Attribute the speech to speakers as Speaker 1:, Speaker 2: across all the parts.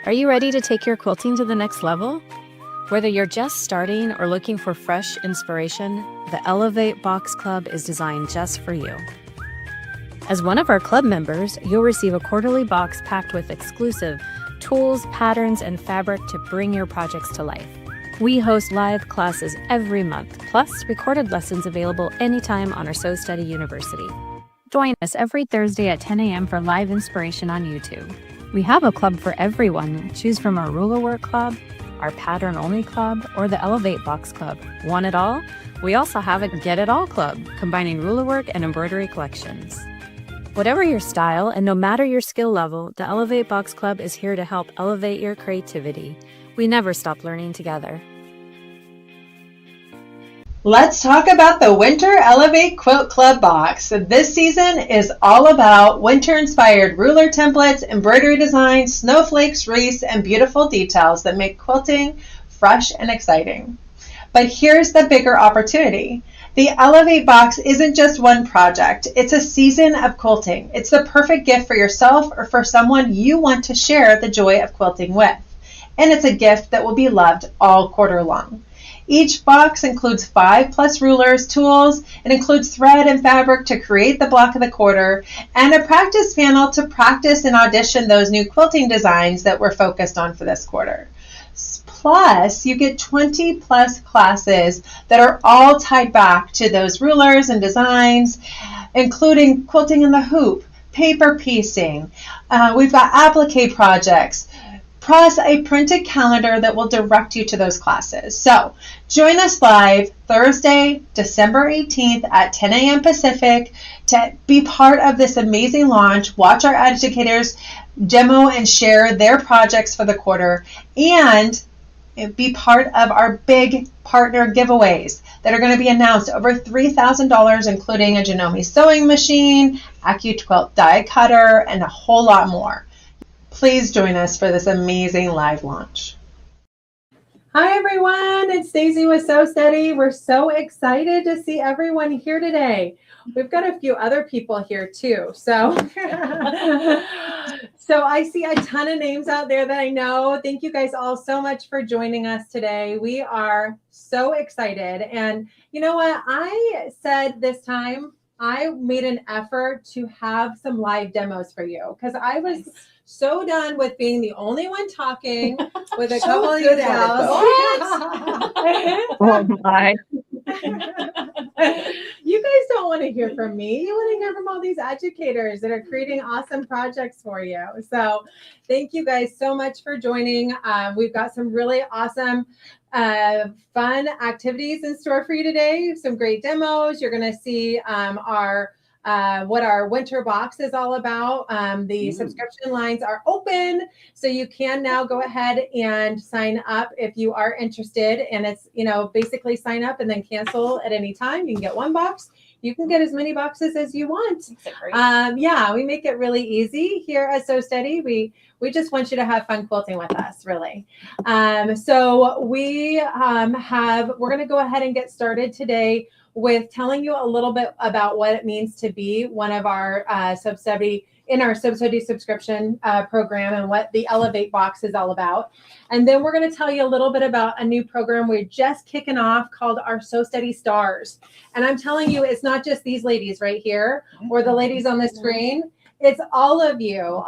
Speaker 1: Are you ready to take your quilting to the next level? Whether you're just starting or looking for fresh inspiration, the Elevate Box Club is designed just for you. As one of our club members, you'll receive a quarterly box packed with exclusive tools, patterns, and fabric to bring your projects to life. We host live classes every month, plus recorded lessons available anytime on our Sew Study University. Join us every Thursday at 10 a.m. for live inspiration on YouTube. We have a club for everyone. Choose from our ruler work club, our pattern only club, or the Elevate Box Club. Want it all? We also have a Get It All club, combining ruler work and embroidery collections. Whatever your style and no matter your skill level, the Elevate Box Club is here to help elevate your creativity. We never stop learning together.
Speaker 2: Let's talk about the Winter Elevate Quilt Club box. This season is all about winter-inspired ruler templates, embroidery designs, snowflakes, wreaths, and beautiful details that make quilting fresh and exciting. But here's the bigger opportunity. The Elevate box isn't just one project. It's a season of quilting. It's the perfect gift for yourself or for someone you want to share the joy of quilting with. And it's a gift that will be loved all quarter long. Each box includes 5+ rulers, tools. It includes thread and fabric to create the block of the quarter, and a practice panel to practice and audition those new quilting designs that we're focused on for this quarter. Plus, you get 20+ classes that are all tied back to those rulers and designs, including quilting in the hoop, paper piecing. We've got applique projects, plus a printed calendar that will direct you to those classes. So join us live Thursday, December 18th at 10 a.m. Pacific to be part of this amazing launch. Watch our educators demo and share their projects for the quarter, and be part of our big partner giveaways that are going to be announced. Over $3,000, including a Janome sewing machine, AccuQuilt die cutter, and a whole lot more. Please join us for this amazing live launch.
Speaker 3: Hi everyone, it's Stacey with Sew Study. We're so excited to see everyone here today. We've got a few other people here too. So I see a ton of names out there that I know. Thank you guys all so much for joining us today. We are so excited. And you know what? I said this time, I made an effort to have some live demos for you because I was so done with being the only one talking with a couple of good gals.
Speaker 1: Oh my.
Speaker 3: You guys don't want to hear from me. You want to hear from all these educators that are creating awesome projects for you. So thank you guys so much for joining. We've got some really awesome fun activities in store for you today. Some great demos. You're going to see what our winter box is all about. The subscription lines are open, so you can now go ahead and sign up if you are interested. And it's, basically sign up and then cancel at any time. You can get one box. You can get as many boxes as you want. Yeah, we make it really easy here at Sew Study. We just want you to have fun quilting with us, really. So we're going to go ahead and get started today with telling you a little bit about what it means to be one of our Sew Study subscription program and what the Elevate box is all about. And then we're going to tell you a little bit about a new program we're just kicking off called our Sew Study Stars. And I'm telling you, it's not just these ladies right here or the ladies on the screen. It's all of you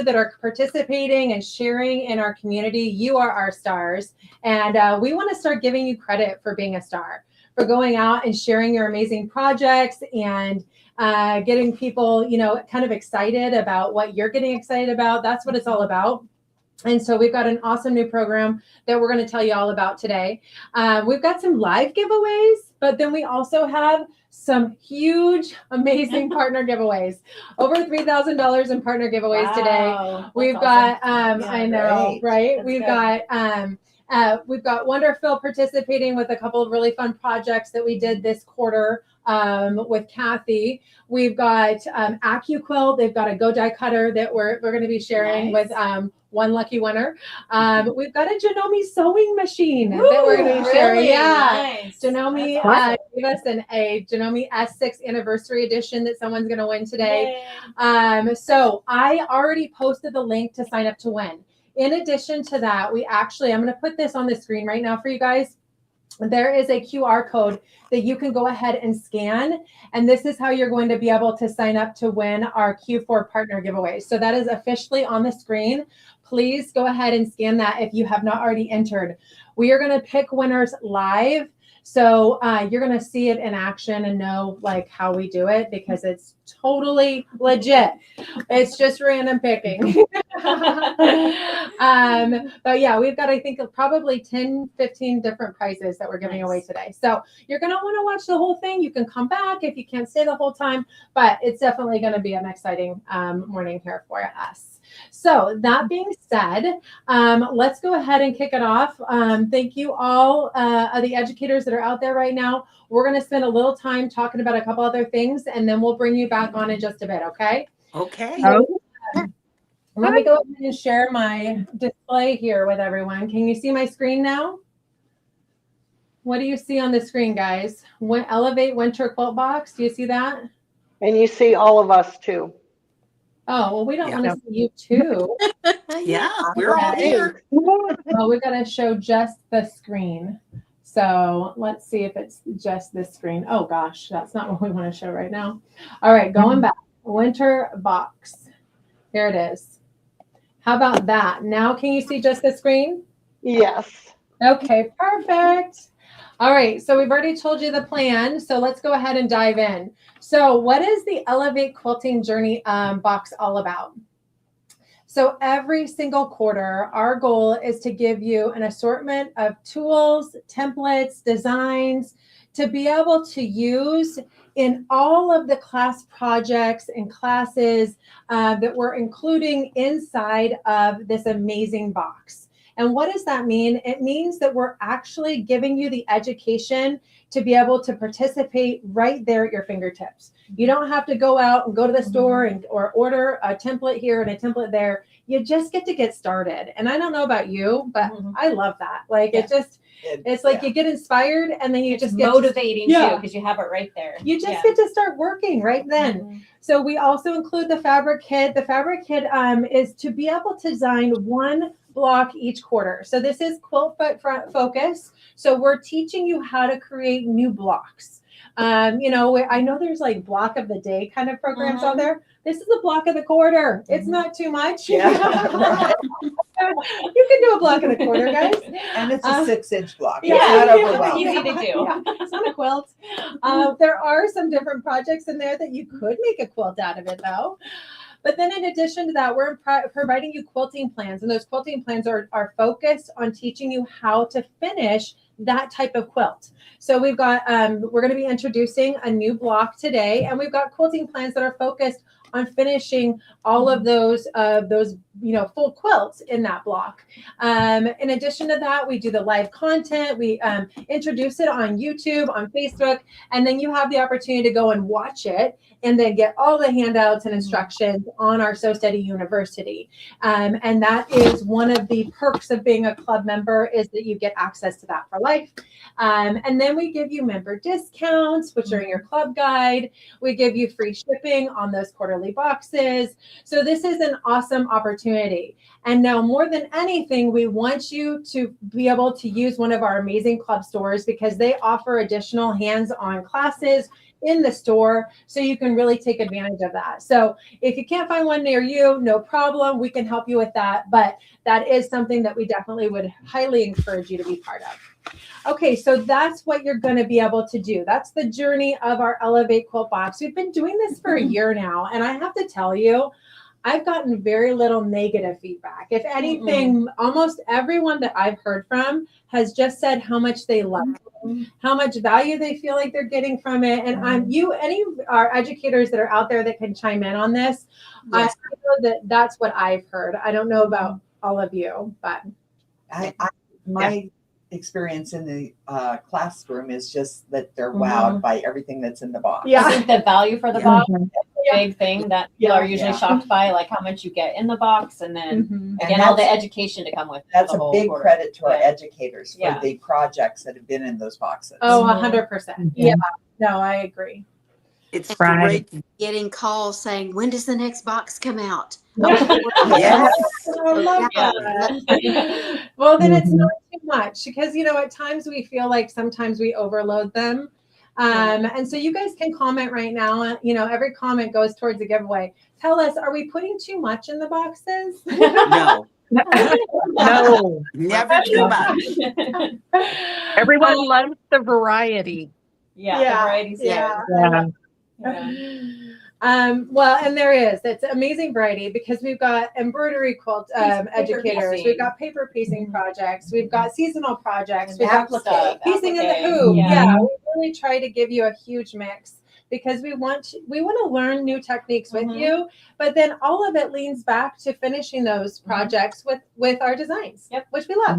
Speaker 3: that are participating and sharing in our community. You are our stars. And we want to start giving you credit for being a star, for going out and sharing your amazing projects and getting people, kind of excited about what you're getting excited about. That's what it's all about. And so we've got an awesome new program that we're going to tell you all about today. We've got some live giveaways, but then we also have some huge, amazing partner giveaways. Over $3,000 in partner giveaways today. We've got, I know, right? We've got Wonderful participating with a couple of really fun projects that we did this quarter with Kathy. We've got AccuQuilt. They've got a Go Die Cutter that we're going to be sharing with one lucky winner. We've got a Janome sewing machine that we're going to be sharing.
Speaker 4: Nice.
Speaker 3: Janome gave us a Janome S6 anniversary edition that someone's going to win today. So I already posted the link to sign up to win. In addition to that, we actually, I'm going to put this on the screen right now for you guys. There is a QR code that you can go ahead and scan. And this is how you're going to be able to sign up to win our Q4 partner giveaway. So that is officially on the screen. Please go ahead and scan that if you have not already entered. We are going to pick winners live. So you're going to see it in action and know like how we do it, because it's totally legit. It's just random picking. But yeah, we've got, I think, probably 10, 15 different prizes that we're giving away today. So you're going to want to watch the whole thing. You can come back if you can't stay the whole time, but it's definitely going to be an exciting morning here for us. So that being said, let's go ahead and kick it off. Thank you all of the educators that are out there right now. We're going to spend a little time talking about a couple other things, and then we'll bring you back on in just a bit, okay?
Speaker 4: Okay.
Speaker 3: So, let me go ahead and share my display here with everyone. Can you see my screen now? What do you see on the screen, guys? Elevate Winter Quilt Box. Do you see that?
Speaker 5: And you see all of us too.
Speaker 3: Oh, well, we don't want to see you too.
Speaker 4: Yeah, we're all here.
Speaker 3: Well, we've got to show just the screen. So let's see if it's just this screen. Oh gosh, that's not what we want to show right now. All right, going back. Winter box. Here it is. How about that? Now can you see just the screen?
Speaker 5: Yes.
Speaker 3: Okay, perfect. All right, so we've already told you the plan, so let's go ahead and dive in. So what is the Elevate Quilting Journey box all about? So every single quarter, our goal is to give you an assortment of tools, templates, designs to be able to use in all of the class projects and classes that we're including inside of this amazing box. And what does that mean? It means that we're actually giving you the education to be able to participate right there at your fingertips. You don't have to go out and go to the store or order a template here and a template there. You just get to get started. And I don't know about you, but I love that. Like it's like you get inspired and then you just get
Speaker 1: motivating too, because you have it right there.
Speaker 3: You just get to start working right then. So we also include the fabric kit. The fabric kit is to be able to design one block each quarter. So this is quilt front focus. So we're teaching you how to create new blocks. You know, I know there's like block of the day kind of programs out there. This is a block of the quarter. It's not too much. Yeah. You can do a block of the quarter, guys.
Speaker 6: And it's a 6-inch block.
Speaker 3: Yeah,
Speaker 6: It's not overwhelming.
Speaker 1: Easy to do.
Speaker 3: Yeah, it's not a quilt. There are some different projects in there that you could make a quilt out of it, though. But then in addition to that, we're providing you quilting plans. And those quilting plans are focused on teaching you how to finish that type of quilt. So we've got, we're going to be introducing a new block today. And we've got quilting plans that are focused on finishing all of those full quilts in that block. In addition to that, we do the live content. We introduce it on YouTube, on Facebook, and then you have the opportunity to go and watch it and then get all the handouts and instructions on our So Steady University. And that is one of the perks of being a club member, is that you get access to that for life. And then we give you member discounts, which are in your club guide. We give you free shipping on those quarterly boxes. So this is an awesome opportunity. And now more than anything, we want you to be able to use one of our amazing club stores, because they offer additional hands-on classes in the store, so you can really take advantage of that. So if you can't find one near you, no problem. We can help you with that. But that is something that we definitely would highly encourage you to be part of. Okay, so that's what you're going to be able to do. That's the journey of our Elevate Quilt Box. We've been doing this for a year now, and I have to tell you, I've gotten very little negative feedback. If anything, almost everyone that I've heard from has just said how much they love it, how much value they feel like they're getting from it. And any of our educators that are out there that can chime in on this, yes. I know that that's what I've heard. I don't know about all of you, but
Speaker 6: my experience in the classroom is just that they're wowed by everything that's in the box.
Speaker 1: I think the value for the box is a big thing that people are usually shocked by, like how much you get in the box, and then again, all the education to come with.
Speaker 6: That's a big credit to our educators for the projects that have been in those boxes.
Speaker 3: Oh, 100%. Yeah, no, I agree.
Speaker 4: It's great getting calls saying, when does the next box come out?
Speaker 6: Yes.
Speaker 3: I love that. Well, then it's not too much because, at times we feel like sometimes we overload them. And so you guys can comment right now. Every comment goes towards a giveaway. Tell us, are we putting too much in the boxes?
Speaker 4: No,
Speaker 7: No,
Speaker 4: never too much.
Speaker 7: everyone loves the variety.
Speaker 8: Yeah, the variety's
Speaker 3: yeah.
Speaker 8: good.
Speaker 3: Well, and there is. It's amazing variety because we've got embroidery quilt educators,
Speaker 8: piecing.
Speaker 3: we've got paper piecing projects, we've got seasonal projects, we've
Speaker 8: And
Speaker 3: got
Speaker 8: applique.
Speaker 3: piecing in the
Speaker 8: Applique.
Speaker 3: hoop.
Speaker 8: Yeah.
Speaker 3: Yeah, we really try to give you a huge mix because we want to learn new techniques with you, but then all of it leans back to finishing those projects with our designs, which we love.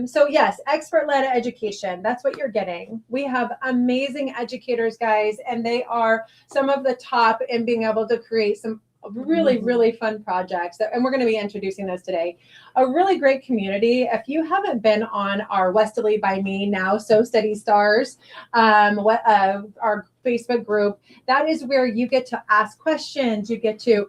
Speaker 3: So yes, expert-led education. That's what you're getting. We have amazing educators, guys, and they are some of the top in being able to create some really, really fun projects. And we're going to be introducing those today. A really great community. If you haven't been on our Westerly by Me, now So Steady Stars, our Facebook group, that is where you get to ask questions. You get to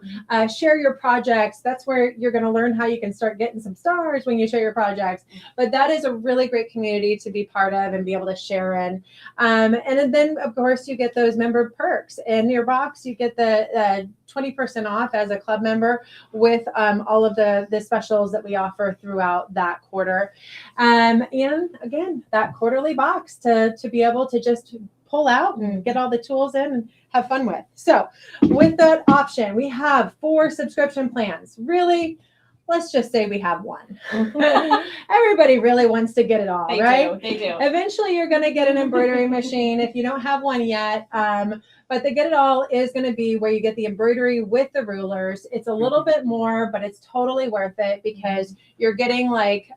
Speaker 3: share your projects. That's where you're going to learn how you can start getting some stars when you share your projects. But that is a really great community to be part of and be able to share in. And then, of course, you get those member perks. In your box, you get the 20% off as a club member with all of the specials that we offer throughout that quarter. And again, that quarterly box to be able to just pull out and get all the tools in and have fun with. So with that option, we have 4 subscription plans. Really, let's just say we have one. Everybody really wants to get it all, right?
Speaker 8: They do.
Speaker 3: Eventually, you're going to get an embroidery machine if you don't have one yet. But the Get It All is going to be where you get the embroidery with the rulers. It's a little bit more, but it's totally worth it because you're getting we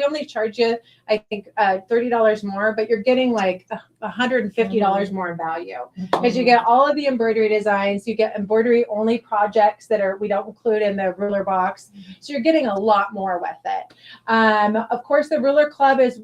Speaker 3: only charge you, I think, $30 more, but you're getting like $150 more in value because you get all of the embroidery designs. You get embroidery only projects that we don't include in the ruler box. So you're getting a lot more with it. Of course, the Ruler Club is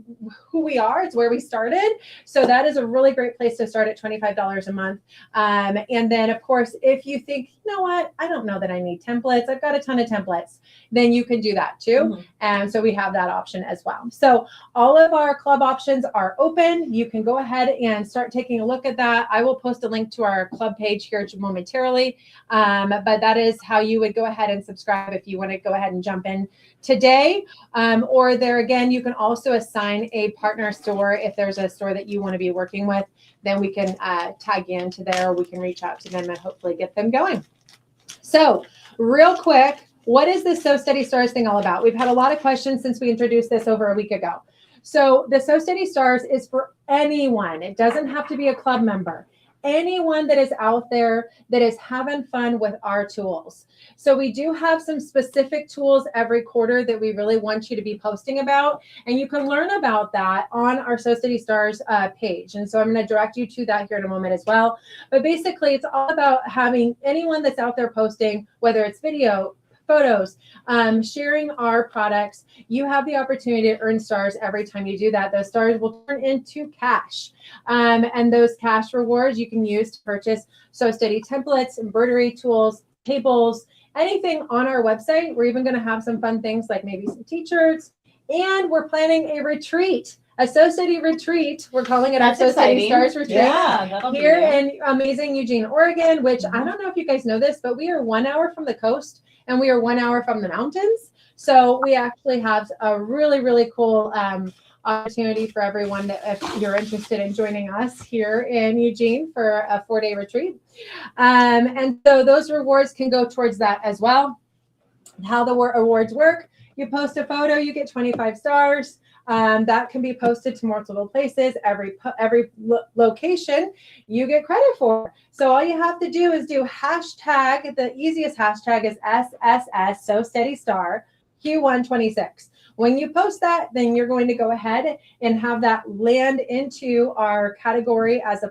Speaker 3: who we are. It's where we started. So that is a really great place to start at $25 a month. And then, of course, if you think, you know what, I don't know that I need templates. I've got a ton of templates. Then you can do that too. And so we have that option as well. So all of our club options are open. You can go ahead and start taking a look at that. I will post a link to our club page here momentarily. But that is how you would go ahead and subscribe if you want to go ahead and jump in today. Or there again, you can also assign a partner store if there's a store that you want to be working with. Then we can tag you into there. Or we can reach out to them and hopefully get them going. So real quick, what is this So Steady Stars thing all about? We've had a lot of questions since we introduced this over a week ago. So the So Steady Stars is for anyone. It doesn't have to be a club member. Anyone that is out there that is having fun with our tools. So we do have some specific tools every quarter that we really want you to be posting about. And you can learn about that on our So Steady Stars page. And so I'm going to direct you to that here in a moment as well. But basically, it's all about having anyone that's out there posting, whether it's video, photos, sharing our products. You have the opportunity to earn stars every time you do that. Those stars will turn into cash. And those cash rewards you can use to purchase So Steady templates, embroidery tools, tables, anything on our website. We're even going to have some fun things like maybe some t-shirts. And we're planning a retreat. A So Steady retreat. We're calling it our So Steady Stars retreat.
Speaker 8: Yeah, that'll
Speaker 3: here in amazing Eugene, Oregon, which I don't know if you guys know this, but we are 1 hour from the coast and we are 1 hour from the mountains. So we actually have a really, really cool opportunity for everyone that if you're interested in joining us here in Eugene for a 4-day retreat. And so those rewards can go towards that as well. How the awards work, you post a photo, you get 25 stars. That can be posted to multiple places. Every location you get credit for. So all you have to do is do hashtag. The easiest hashtag is SSS So Steady Star Q126. When you post that, then you're going to go ahead and have that land into our category as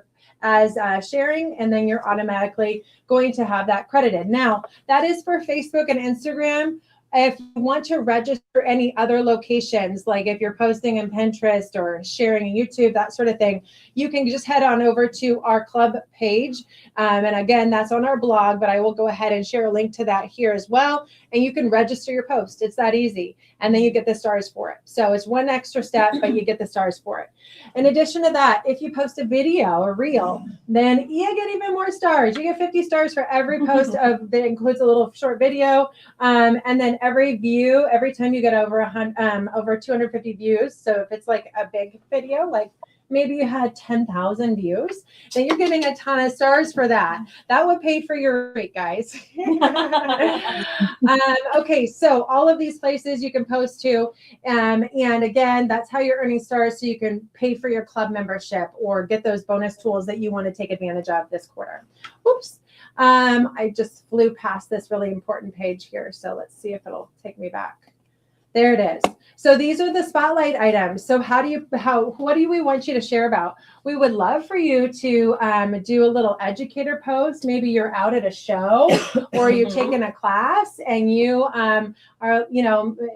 Speaker 3: sharing, and then you're automatically going to have that credited. Now, that is for Facebook and Instagram. If you want to register any other locations, like if you're posting in Pinterest or sharing in YouTube, that sort of thing, you can just head on over to our club page. And again, that's on our blog, but I will go ahead and share a link to that here as well. And you can register your post. It's that easy. And then you get the stars for it. So it's one extra step, but you get the stars for it. In addition to that, if you post a video or reel, then you get even more stars. You get 50 stars for every post that includes a little short video. And then every view, every time you get over 250 views. So if it's like a big video, like maybe you had 10,000 views, then you're getting a ton of stars for that. That would pay for your rate, guys. Okay, so all of these places you can post to. And again, that's how you're earning stars, so you can pay for your club membership or get those bonus tools that you want to take advantage of this quarter. Oops. I just flew past this really important page here. So let's see if it'll take me back. There it is. So these are the spotlight items. So what do we want you to share about? We would love for you to do a little educator post. Maybe you're out at a show or you're taking a class and you are,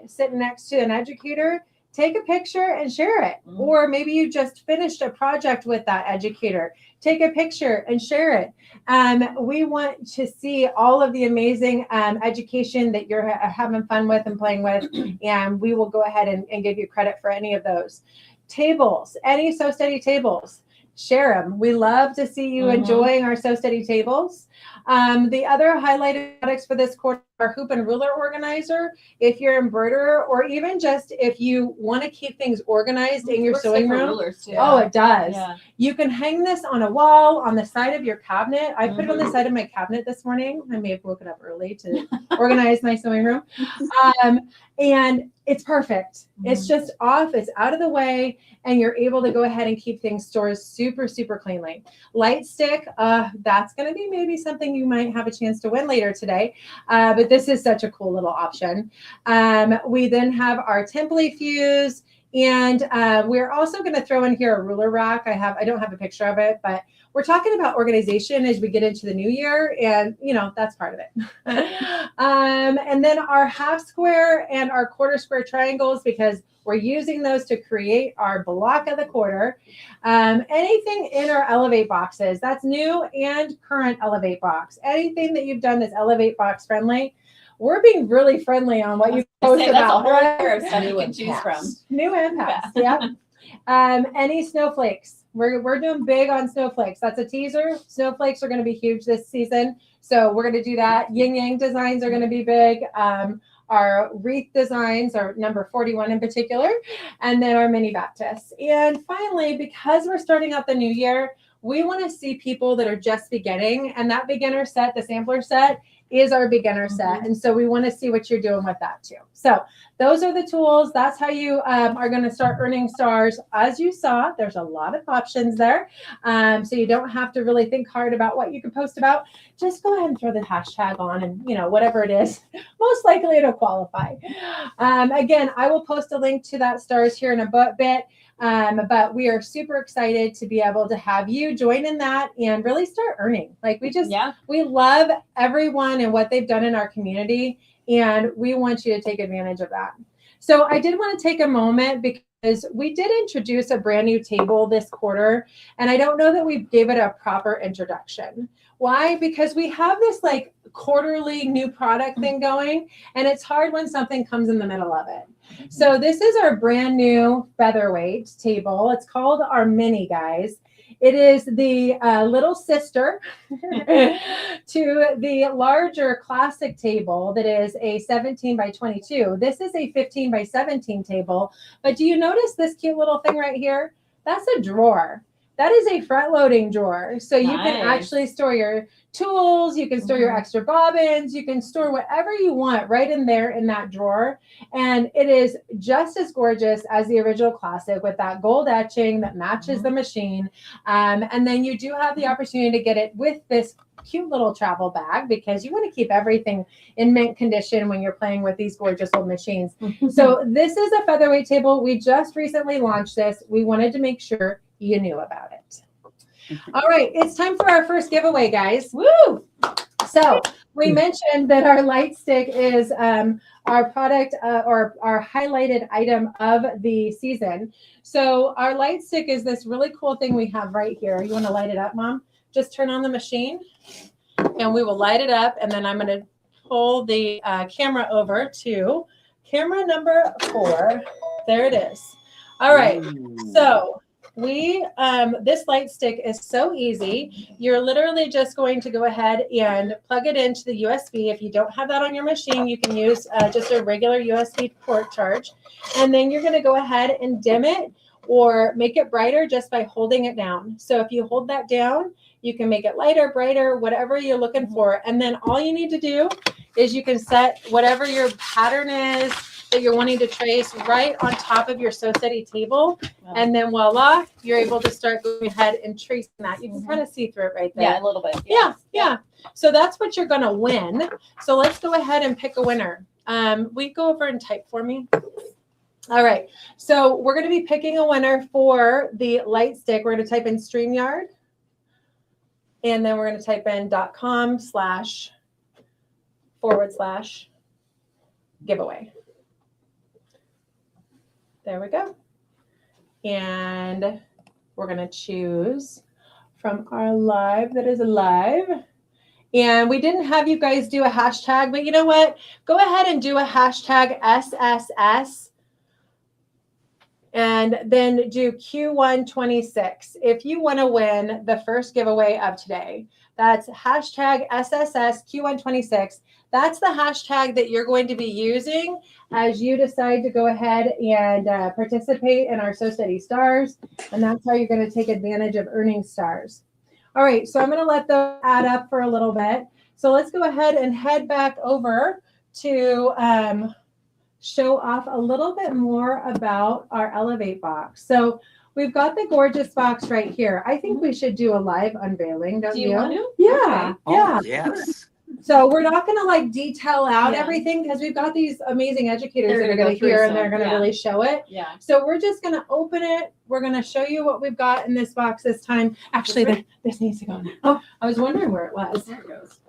Speaker 3: sitting next to an educator. Take a picture and share it. Or maybe you just finished a project with that educator. Take a picture and share it. We want to see all of the amazing education that you're having fun with and playing with, and we will go ahead and give you credit for any of those. Tables, any So Steady tables, share them. We love to see you enjoying our So Steady tables. The other highlighted products for this quarter are hoop and ruler organizer. If you're an embroiderer, or even just if you want to keep things organized in your sewing room.
Speaker 8: Rulers too.
Speaker 3: Oh, it does.
Speaker 8: Yeah.
Speaker 3: You can hang this on a wall on the side of your cabinet. I put it on the side of my cabinet this morning. I may have woken up early to organize my sewing room. And it's perfect. It's just off, it's out of the way, and you're able to go ahead and keep things stored super, super cleanly. Light stick, that's going to be maybe something you might have a chance to win later today. But this is such a cool little option. We then have our template fuse, and we're also going to throw in here a ruler rack. I don't have a picture of it, but we're talking about organization as we get into the new year, and that's part of it. And then our half square and our quarter square triangles, because we're using those to create our block of the quarter. Anything in our Elevate boxes, that's new and current Elevate box. Anything that you've done that's Elevate box friendly, we're being really friendly on what you post about.
Speaker 8: That's a whole pair of stuff you can choose from.
Speaker 3: New and past, yeah. Any snowflakes. We're doing big on snowflakes. That's a teaser. Snowflakes are going to be huge this season. So we're going to do that. Yin Yang designs are going to be big. Our wreath designs are number 41 in particular. And then our mini Baptists. And finally, because we're starting out the new year, we want to see people that are just beginning. And that beginner set, the sampler set, is our beginner set. And so we want to see what you're doing with that too. So those are the tools. That's how you are going to start earning stars. As you saw, there's a lot of options there. So you don't have to really think hard about what you can post about. Just go ahead and throw the hashtag on, and whatever it is, most likely it'll qualify. Again, I will post a link to that stars here in a bit. But we are super excited to be able to have you join in that and really start earning. Like we love everyone and what they've done in our community, and we want you to take advantage of that. So I did want to take a moment because we did introduce a brand new table this quarter, and I don't know that we gave it a proper introduction. Why? Because we have this like quarterly new product thing going, and it's hard when something comes in the middle of it. So this is our brand new featherweight table. It's called our mini, guys. It is the little sister to the larger classic table that is a 17 by 22. This is a 15 by 17 table. But do you notice this cute little thing right here? That's a drawer. That is a front-loading drawer. So you can actually store your tools, you can store your extra bobbins, you can store whatever you want right in there in that drawer. And it is just as gorgeous as the original classic with that gold etching that matches the machine. And then you do have the opportunity to get it with this cute little travel bag, because you want to keep everything in mint condition when you're playing with these gorgeous old machines. So this is a featherweight table. We just recently launched this. We wanted to make sure you knew about it. All right, it's time for our first giveaway, guys. Woo! So we mentioned that our light stick is our product or our highlighted item of the season. So our light stick is this really cool thing we have right here. You want to light it up, Mom? Just turn on the machine and we will light it up. And then I'm going to pull the camera over to camera number 4. There it is. All right. So this light stick is so easy. You're literally just going to go ahead and plug it into the USB. If you don't have that on your machine, you can use just a regular USB port charge. And then you're going to go ahead and dim it or make it brighter just by holding it down. So if you hold that down, you can make it lighter, brighter, whatever you're looking for. And then all you need to do is you can set whatever your pattern is that you're wanting to trace right on top of your Sew Steady table.
Speaker 8: Wow.
Speaker 3: And then voila, you're able to start going ahead and tracing that. You can kind of see through it right there.
Speaker 8: Yeah, a little bit.
Speaker 3: Yeah. So that's what you're going to win. So let's go ahead and pick a winner. Will you go over and type for me? All right. So we're going to be picking a winner for the light stick. We're going to type in StreamYard. And then we're going to type in .com//giveaway. There we go. And we're going to choose from our live that is live. And we didn't have you guys do a hashtag, but you know what? Go ahead and do a hashtag SSS and then do Q126 if you want to win the first giveaway of today. That's hashtag SSS Q126. That's the hashtag that you're going to be using as you decide to go ahead and participate in our Sew Steady Stars. And that's how you're going to take advantage of earning stars. All right, so I'm going to let those add up for a little bit. So let's go ahead and head back over to show off a little bit more about our Elevate box. So we've got the gorgeous box right here. I think we should do a live unveiling, don't you?
Speaker 8: Do you want to?
Speaker 3: Yeah, yeah.
Speaker 4: Oh, yes.
Speaker 3: So we're not going to like detail out
Speaker 8: Yeah.
Speaker 3: everything because we've got these amazing educators
Speaker 8: They're
Speaker 3: that are
Speaker 8: gonna
Speaker 3: going
Speaker 8: go
Speaker 3: to hear
Speaker 8: through
Speaker 3: and they're
Speaker 8: some,
Speaker 3: going to
Speaker 8: yeah.
Speaker 3: really show it.
Speaker 8: Yeah.
Speaker 3: So we're just going to open it. We're going to show you what we've got in this box this time. Actually, this needs to go now. Oh, I was wondering where it was.
Speaker 8: There it goes.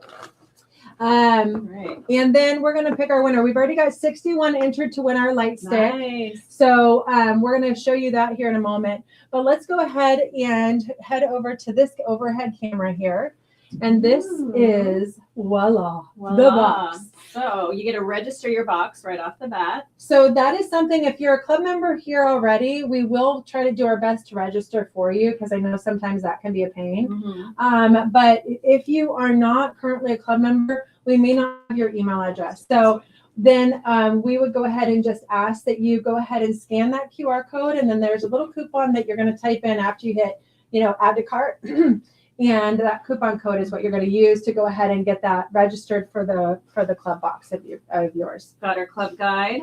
Speaker 3: Right. And then we're going to pick our winner. We've already got 61 entered to win our light stick.
Speaker 8: Nice.
Speaker 3: So we're going to show you that here in a moment. But let's go ahead and head over to this overhead camera here. And this is voila, the box.
Speaker 8: So you get to register your box right off the bat.
Speaker 3: So that is something, if you're a club member here already, we will try to do our best to register for you because I know sometimes that can be a pain.
Speaker 8: Mm-hmm.
Speaker 3: But if you are not currently a club member, we may not have your email address. So then we would go ahead and just ask that you go ahead and scan that QR code. And then there's a little coupon that you're going to type in after you hit, add to cart. And that coupon code is what you're going to use to go ahead and get that registered for the club box of yours.
Speaker 8: Got our club guide.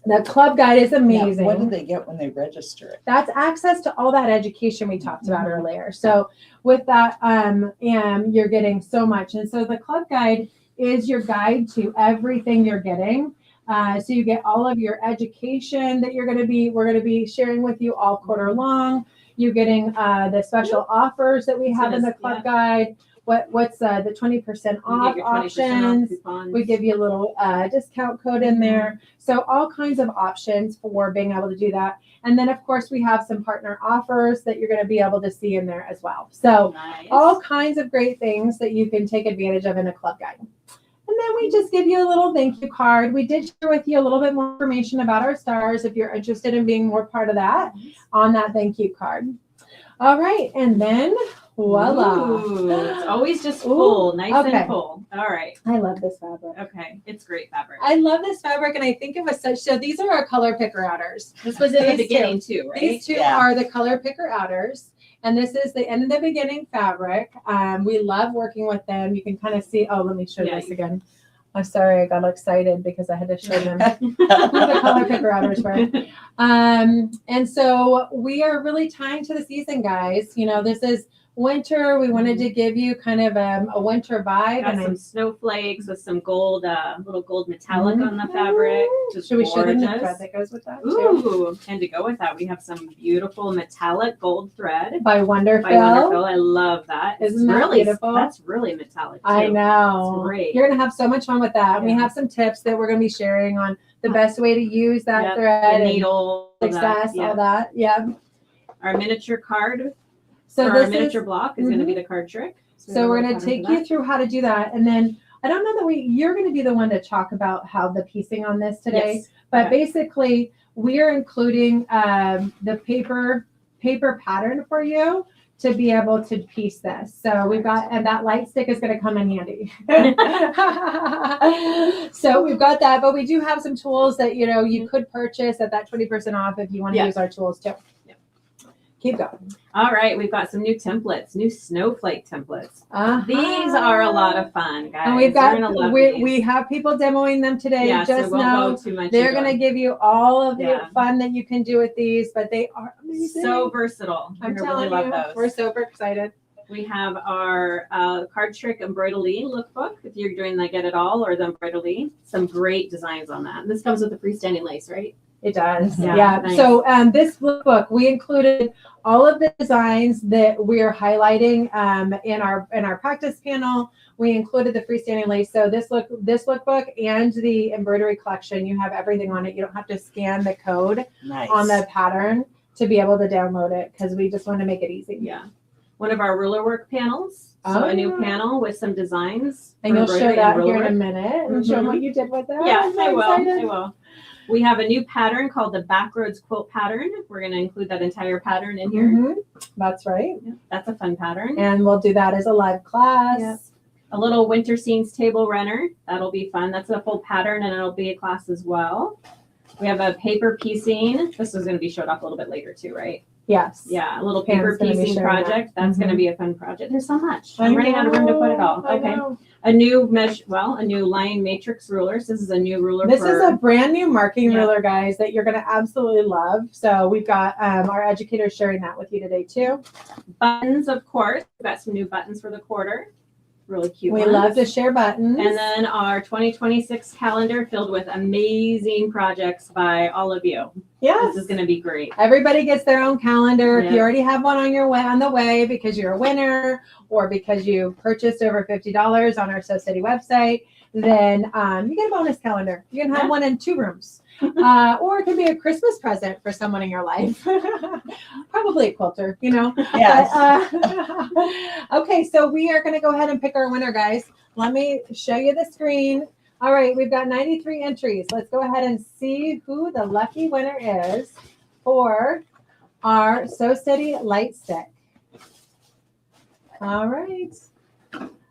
Speaker 3: The club guide is amazing.
Speaker 6: Now, what do they get when they register it?
Speaker 3: That's access to all that education we talked about earlier. So with that, you're getting so much. And so the club guide is your guide to everything you're getting. So you get all of your education that we're going to be sharing with you all quarter long. You're getting the special offers that we have in the club guide. What's the 20% off options? We give you a little discount code in there. So all kinds of options for being able to do that. And then, of course, we have some partner offers that you're going to be able to see in there as well. So all kinds of great things that you can take advantage of in a club guide. And then we just give you a little thank you card. We did share with you a little bit more information about our stars if you're interested in being more part of that on that thank you card. All right. And then voila.
Speaker 8: Ooh, it's always just full, nice and full. All right.
Speaker 3: I love this fabric.
Speaker 8: Okay. It's great fabric.
Speaker 3: I love this fabric. And I think it was so these are our color picker outers.
Speaker 8: This was in the beginning too, right?
Speaker 3: These two are the color picker outers. And this is the end of the beginning fabric. We love working with them. You can kind of see, let me show this again. I'm sorry, I got excited because I had to show them who the color picker outers were. And so we are really tying to the season, guys. This is winter. We wanted to give you kind of a winter vibe.
Speaker 8: Got
Speaker 3: And
Speaker 8: some snowflakes with some gold, little gold metallic on the fabric. Just
Speaker 3: should we show them the
Speaker 8: gorgeous.
Speaker 3: thread that goes with that too?
Speaker 8: Ooh, and to go with that, we have some beautiful metallic gold thread
Speaker 3: By Wonderful.
Speaker 8: by Wonderful. I love that.
Speaker 3: Isn't that
Speaker 8: really
Speaker 3: beautiful?
Speaker 8: That's really metallic too.
Speaker 3: I know.
Speaker 8: It's great.
Speaker 3: You're gonna have so much fun with that. We
Speaker 8: Yeah.
Speaker 3: have some tips that we're gonna be sharing on the best way to use that
Speaker 8: Yep,
Speaker 3: thread
Speaker 8: the
Speaker 3: and
Speaker 8: needle,
Speaker 3: success,
Speaker 8: yeah.
Speaker 3: all that. Yeah.
Speaker 8: Our miniature card
Speaker 3: So
Speaker 8: for
Speaker 3: this
Speaker 8: our miniature
Speaker 3: is,
Speaker 8: block is going to be the card trick.
Speaker 3: so we're
Speaker 8: a little
Speaker 3: gonna
Speaker 8: pattern
Speaker 3: take
Speaker 8: for
Speaker 3: you
Speaker 8: that.
Speaker 3: through how to do that, and then I don't know that you're gonna be the one to talk about how the piecing on this today.
Speaker 8: Yes.
Speaker 3: But
Speaker 8: Okay.
Speaker 3: basically, we are including the paper pattern for you to be able to piece this. So we've got, and that light stick is going to come in handy. So we've got that, but we do have some tools that, you know, you could purchase at that 20% off if you want to
Speaker 8: Yeah.
Speaker 3: use our tools too.
Speaker 8: Yeah.
Speaker 3: Keep going.
Speaker 8: All right, we've got some new templates, new snowflake templates.
Speaker 3: Uh-huh.
Speaker 8: These are a lot of fun, guys.
Speaker 3: And we've
Speaker 8: You're gonna love
Speaker 3: got,
Speaker 8: these.
Speaker 3: we have people demoing them today.
Speaker 8: yeah,
Speaker 3: Just
Speaker 8: so we'll
Speaker 3: know
Speaker 8: go too much.
Speaker 3: they're
Speaker 8: into
Speaker 3: going to
Speaker 8: it.
Speaker 3: give you all of the
Speaker 8: Yeah.
Speaker 3: fun that you can do with these, but they are amazing.
Speaker 8: So versatile.
Speaker 3: I'm
Speaker 8: You're
Speaker 3: telling
Speaker 8: gonna
Speaker 3: you,
Speaker 8: really love
Speaker 3: we're
Speaker 8: those.
Speaker 3: super excited.
Speaker 8: We have our card trick embroidery lookbook. If you're doing the Get It All or the embroidery, some great designs on that. This comes with the freestanding lace, right?
Speaker 3: It does.
Speaker 8: Yeah,
Speaker 3: Yeah.
Speaker 8: nice.
Speaker 3: So this book, we included all of the designs that we're highlighting in our practice panel. We included the freestanding lace. So this lookbook and the embroidery collection, you have everything on it. You don't have to scan the code
Speaker 6: Nice.
Speaker 3: on the pattern to be able to download it because we just want to make it easy.
Speaker 8: Yeah. One of our ruler work panels. So
Speaker 3: Oh,
Speaker 8: a new
Speaker 3: yeah.
Speaker 8: panel with some designs.
Speaker 3: And
Speaker 8: for
Speaker 3: you'll show
Speaker 8: embroidery
Speaker 3: that
Speaker 8: and
Speaker 3: here
Speaker 8: ruler
Speaker 3: in a
Speaker 8: work.
Speaker 3: minute and show them
Speaker 8: Mhm.
Speaker 3: what you did with that.
Speaker 8: Yeah,
Speaker 3: I'm so
Speaker 8: I will.
Speaker 3: excited.
Speaker 8: I will. We have a new pattern called the Backroads quilt pattern. We're going to include that entire pattern in here.
Speaker 3: Mhm. That's right.
Speaker 8: That's a fun pattern.
Speaker 3: And we'll do that as a live class.
Speaker 8: Yeah. A little winter scenes table runner. That'll be fun. That's a full pattern and it'll be a class as well. We have a paper piecing. This is going to be showed off a little bit later too, right?
Speaker 3: Yes.
Speaker 8: Yeah, a little
Speaker 3: Pam's
Speaker 8: paper
Speaker 3: gonna be
Speaker 8: piecing
Speaker 3: sharing that.
Speaker 8: project. That's going to
Speaker 3: Mhm.
Speaker 8: be a fun project. There's so much.
Speaker 3: I
Speaker 8: I'm running out of room to put it all.
Speaker 3: know, I
Speaker 8: Okay.
Speaker 3: know.
Speaker 8: A new a new line matrix ruler. So this is a new ruler.
Speaker 3: This
Speaker 8: for,
Speaker 3: is a brand new marking
Speaker 8: Yeah.
Speaker 3: ruler, guys, that you're going to absolutely love. So we've got our educators sharing that with you today too.
Speaker 8: buttons, of course. We've got some new buttons for the quarter. Really cute
Speaker 3: We
Speaker 8: ones.
Speaker 3: love to share buttons.
Speaker 8: And then our 2026 calendar filled with amazing projects by all of you.
Speaker 3: yes,
Speaker 8: This is going to be great.
Speaker 3: everybody gets their own calendar. If
Speaker 8: Yeah.
Speaker 3: you already have one on your way on the way because you're a winner or because you purchased over $50 on our So City website, then you get a bonus calendar. You can have
Speaker 8: Yeah.
Speaker 3: one in 2 rooms. Or it could be a Christmas present for someone in your life. Probably a quilter, you know.
Speaker 6: Yes.
Speaker 3: But, okay, so we are going to go ahead and pick our winner, guys. Let me show you the screen. All right, we've got 93 entries. Let's go ahead and see who the lucky winner is for our So Steady Light Stick. All right.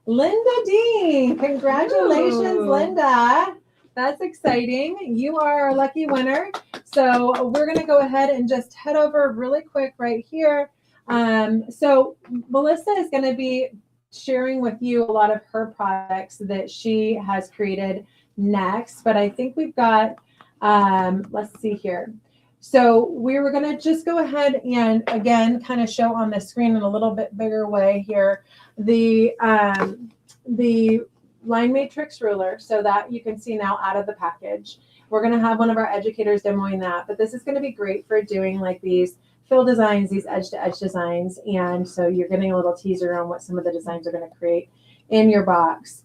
Speaker 3: Linda Dean. Congratulations,
Speaker 8: Ooh.
Speaker 3: Linda. That's exciting. You are our lucky winner. So we're going to go ahead and just head over really quick right here. So Melissa is going to be sharing with you a lot of her products that she has created next. But I think we've got, let's see here. So we were going to just go ahead and again, kind of show on the screen in a little bit bigger way here, the line matrix ruler so that you can see now out of the package. We're going to have one of our educators demoing that, but this is going to be great for doing like these fill designs, these edge to edge designs. And so you're getting a little teaser on what some of the designs are going to create in your box.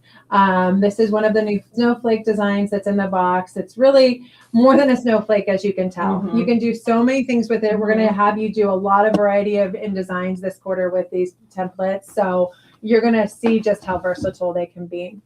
Speaker 3: This is one of the new snowflake designs that's in the box. It's really more than a snowflake, as you can tell.
Speaker 8: Mhm.
Speaker 3: You can do so many things with it. We're going to have you do a lot of variety of in designs this quarter with these templates. So you're going to see just how versatile they can be.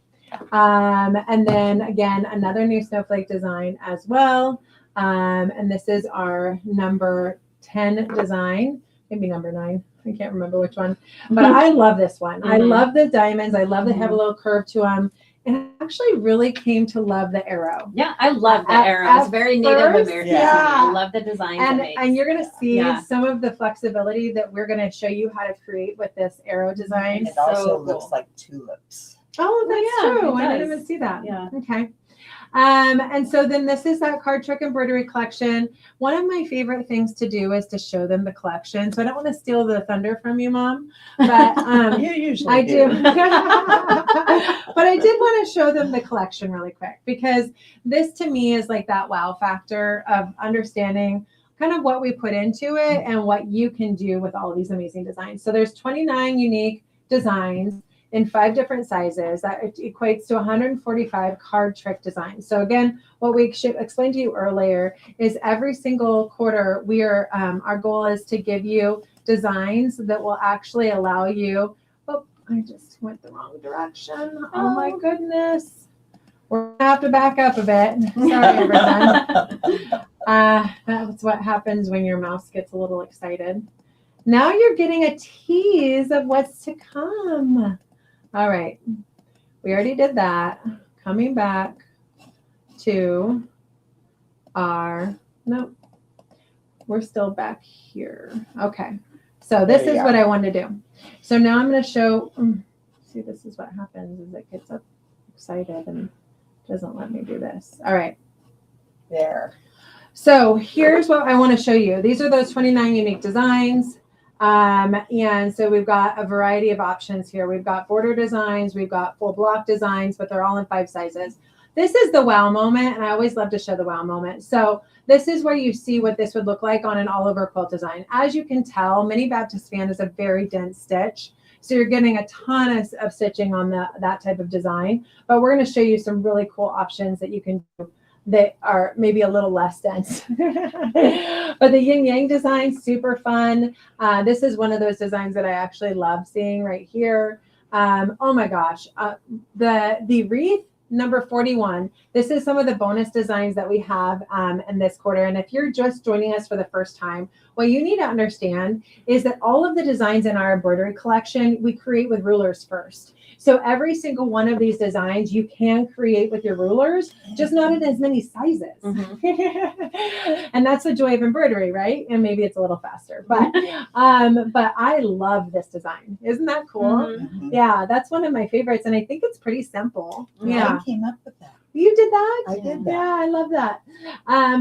Speaker 3: And then again, another new snowflake design as well. And this is our number 10 design, maybe number 9. I can't remember which one, but I love this one. I
Speaker 8: Mhm.
Speaker 3: love the diamonds. I love they have a little curve to them. And I actually really came to love the arrow.
Speaker 8: Yeah, I love the
Speaker 3: At-
Speaker 8: arrow.
Speaker 3: at
Speaker 8: It's very Native
Speaker 3: first,
Speaker 8: American.
Speaker 3: yeah.
Speaker 8: I love the designs it makes.
Speaker 3: And you're going to see
Speaker 8: Yeah.
Speaker 3: some of the flexibility that we're going to show you how to create with this arrow design.
Speaker 6: And it also
Speaker 8: so
Speaker 6: looks
Speaker 8: cool.
Speaker 6: like tulips.
Speaker 3: Oh, that's
Speaker 8: yeah,
Speaker 3: true.
Speaker 8: it
Speaker 3: I didn't
Speaker 8: does.
Speaker 3: even see that.
Speaker 8: Yeah.
Speaker 3: Okay. And so then this is that card trick embroidery collection. One of my favorite things to do is to show them the collection. So I don't want to steal the thunder from you, Mom, but
Speaker 6: You usually
Speaker 3: I do. But I did want to show them the collection really quick, because this to me is like that wow factor of understanding kind of what we put into it and what you can do with all of these amazing designs. So there's 29 unique designs in 5 different sizes. That equates to 145 card trick designs. So again, what we explained to you earlier is every single quarter, we are our goal is to give you designs that will actually allow you. Oh, I just went the wrong direction. Oh my goodness. We're gonna have to back up a bit. Sorry, everyone. That's what happens when your mouse gets a little excited. Now you're getting a tease of what's to come. All right, we already did that. Coming back to nope, we're still back here. Okay, so this is what I want to do. So now I'm going to show, see, this is what happens is it gets excited and doesn't let me do this. All right.
Speaker 6: There.
Speaker 3: So here's what I want to show you. These are those 29 unique designs. And so we've got a variety of options here. We've got border designs, we've got full block designs, but they're all in 5 sizes. This is the wow moment, and I always love to show the wow moment. So this is where you see what this would look like on an all over quilt design. As you can tell, Mini Baptist Fan is a very dense stitch. So you're getting a ton of stitching on that type of design, but we're going to show you some really cool options that you can do that are maybe a little less dense. But the yin yang design, super fun. This is one of those designs that I actually love seeing right here. Oh my gosh, the wreath number 41. This is some of the bonus designs that we have in this quarter. And if you're just joining us for the first time, what you need to understand is that all of the designs in our embroidery collection, we create with rulers first. So every single one of these designs you can create with your rulers, just not in as many sizes. Mm-hmm. And that's the joy of embroidery, right? And maybe it's a little faster, but I love this design. Isn't that cool? Mm-hmm. Yeah, that's one of my favorites. And I think it's pretty simple. Yeah.
Speaker 6: I came up with that.
Speaker 3: You did that?
Speaker 6: I did that.
Speaker 3: Yeah, I love that.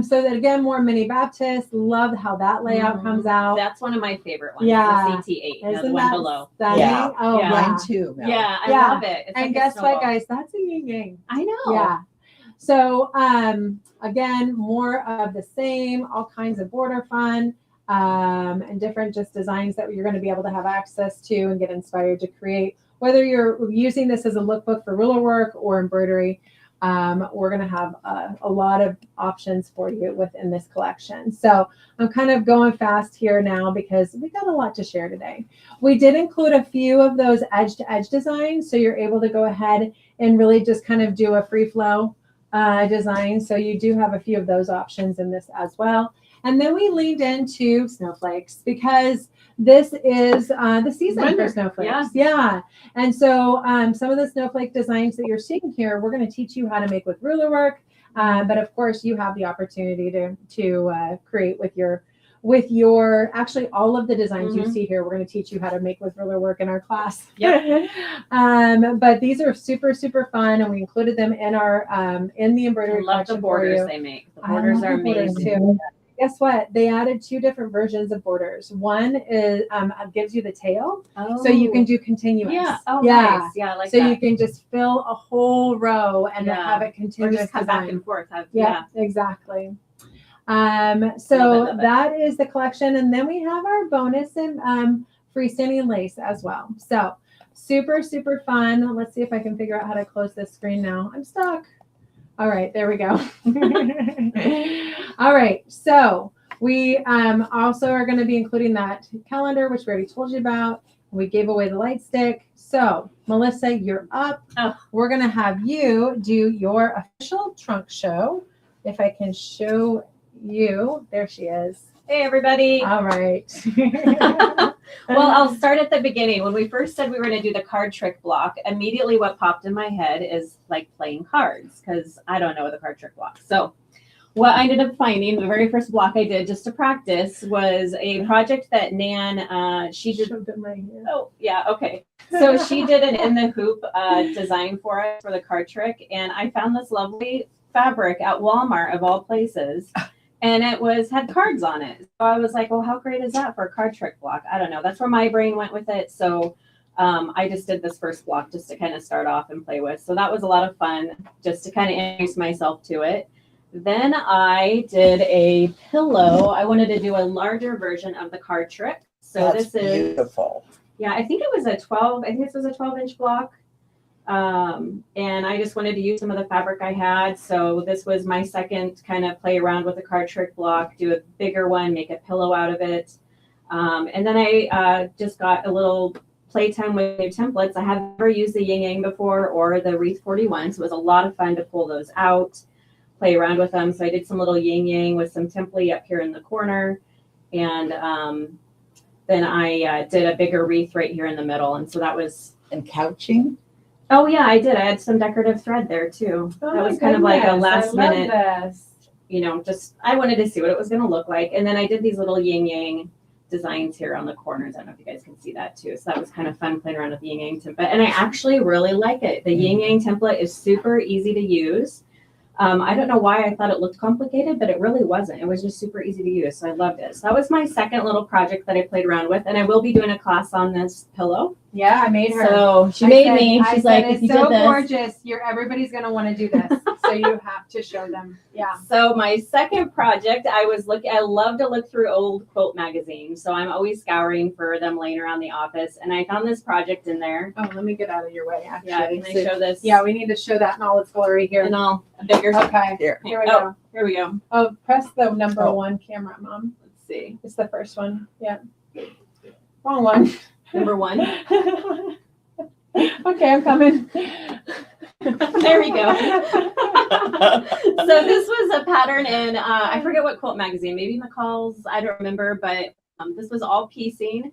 Speaker 3: So that again, more Mini Baptist. Love how that layout comes out.
Speaker 8: That's one of my favorite ones.
Speaker 3: Yeah.
Speaker 8: The CT8,
Speaker 3: Isn't
Speaker 8: the one below.
Speaker 3: Stunning?
Speaker 6: Yeah.
Speaker 3: Oh,
Speaker 8: Yeah.
Speaker 6: Mine too. Mel.
Speaker 8: Yeah, I love it. It's
Speaker 3: and
Speaker 8: like
Speaker 3: guess
Speaker 8: a
Speaker 3: what,
Speaker 8: snowball.
Speaker 3: guys? That's a yin yang.
Speaker 8: I know.
Speaker 3: Yeah. So again, more of the same, all kinds of border fun, and different just designs that you're going to be able to have access to and get inspired to create. Whether you're using this as a lookbook for ruler work or embroidery, we're going to have a lot of options for you within this collection. So I'm kind of going fast here now because we got a lot to share today. We did include a few of those edge to edge designs. So you're able to go ahead and really just kind of do a free flow design. So you do have a few of those options in this as well. And then we leaned into snowflakes because this is the season for snowflakes. Yeah. And so some of the snowflake designs that you're seeing here, we're going to teach you how to make with ruler work. But of course, you have the opportunity to create with your actually all of the designs you see here. We're going to teach you how to make with ruler work in our class. Yep. But these are super, super fun, and we included them in our in the embroidery collection.
Speaker 8: I love the borders they make. The borders are amazing
Speaker 3: too. Guess what? They added 2 different versions of borders. One is gives you the tail, so you can do continuous.
Speaker 8: Yeah. Oh,
Speaker 3: yeah.
Speaker 8: Nice. Yeah, I like
Speaker 3: so
Speaker 8: that.
Speaker 3: you can just fill a whole row and have it
Speaker 8: Or
Speaker 3: continuous.
Speaker 8: just cut back and forth.
Speaker 3: Yeah, exactly. So that is the collection, and then we have our bonus and freestanding lace as well. So super, super fun. Let's see if I can figure out how to close this screen now. I'm stuck. All right, there we go. All right, so we also are going to be including that calendar, which we already told you about. We gave away the light stick. So Melissa, you're up.
Speaker 8: Oh. We're
Speaker 3: going to have you do your official trunk show. If I can show you, there she is.
Speaker 8: Hey, everybody.
Speaker 3: All right.
Speaker 8: Well, I'll start at the beginning. When we first said we were going to do the card trick block, immediately what popped in my head is like playing cards, because I don't know the card trick block. So what I ended up finding, the very first block I did just to practice was a project that Nan, she did.
Speaker 3: Showed them right here.
Speaker 8: Oh, yeah, okay. So she did an in the hoop design for us for the card trick, and I found this lovely fabric at Walmart of all places, and it had cards on it. So I was like, well, how great is that for a card trick block? I don't know. That's where my brain went with it. So I just did this first block just to kind of start off and play with. So that was a lot of fun just to kind of introduce myself to it. Then I did a pillow. I wanted to do a larger version of the card trick. So
Speaker 6: That's
Speaker 8: this is
Speaker 6: beautiful.
Speaker 8: yeah, I think it was a 12. I think this was a 12-inch block. And I just wanted to use some of the fabric I had. So this was my second kind of play around with a card trick block, do a bigger one, make a pillow out of it. And then I just got a little playtime with new templates. I have never used the Yin Yang before or the Wreath 41. So it was a lot of fun to pull those out, play around with them. So I did some little Yin Yang with some template up here in the corner. And then I did a bigger wreath right here in the middle. And so that was...
Speaker 6: And couching?
Speaker 8: Oh, yeah, I did. I had some decorative thread there, too.
Speaker 3: Oh,
Speaker 8: that was kind of like a
Speaker 3: goodness,
Speaker 8: last
Speaker 3: I love
Speaker 8: minute,
Speaker 3: this.
Speaker 8: you know, just I wanted to see what it was going to look like. And then I did these little yin yang designs here on the corners. I don't know if you guys can see that, too. So that was kind of fun playing around with the yin yang template. And I actually really like it. The yin yang template is super easy to use. I don't know why I thought it looked complicated, but it really wasn't. It was just super easy to use. So I loved it. So that was my second little project that I played around with. And I will be doing a class on this pillow.
Speaker 3: Yeah, I made her.
Speaker 8: So she
Speaker 3: I
Speaker 8: made
Speaker 3: said-
Speaker 8: me.
Speaker 3: I
Speaker 8: She's
Speaker 3: said,
Speaker 8: like, if
Speaker 3: it's
Speaker 8: you
Speaker 3: so
Speaker 8: did this.
Speaker 3: gorgeous. Everybody's gonna want to do this. So you have to show them. Yeah.
Speaker 8: So my second project, I love to look through old quilt magazines. So I'm always scouring for them laying around the office. And I found this project in there.
Speaker 3: Oh, let me get out of your way. Actually,
Speaker 8: Yeah, can I show this?
Speaker 3: Yeah, we need to show that in all its glory here.
Speaker 8: And all a bigger.
Speaker 3: Okay.
Speaker 6: Here.
Speaker 3: Here we
Speaker 8: Oh,
Speaker 3: go.
Speaker 8: here we go.
Speaker 3: Oh, press the number
Speaker 6: Oh.
Speaker 3: 1 camera, Mom.
Speaker 8: Let's see.
Speaker 3: It's the first one. Yeah. Wrong one.
Speaker 8: Number 1.
Speaker 3: Okay, I'm coming.
Speaker 8: There we go. So this was a pattern in, I forget what quilt magazine, maybe McCall's, I don't remember, but this was all piecing.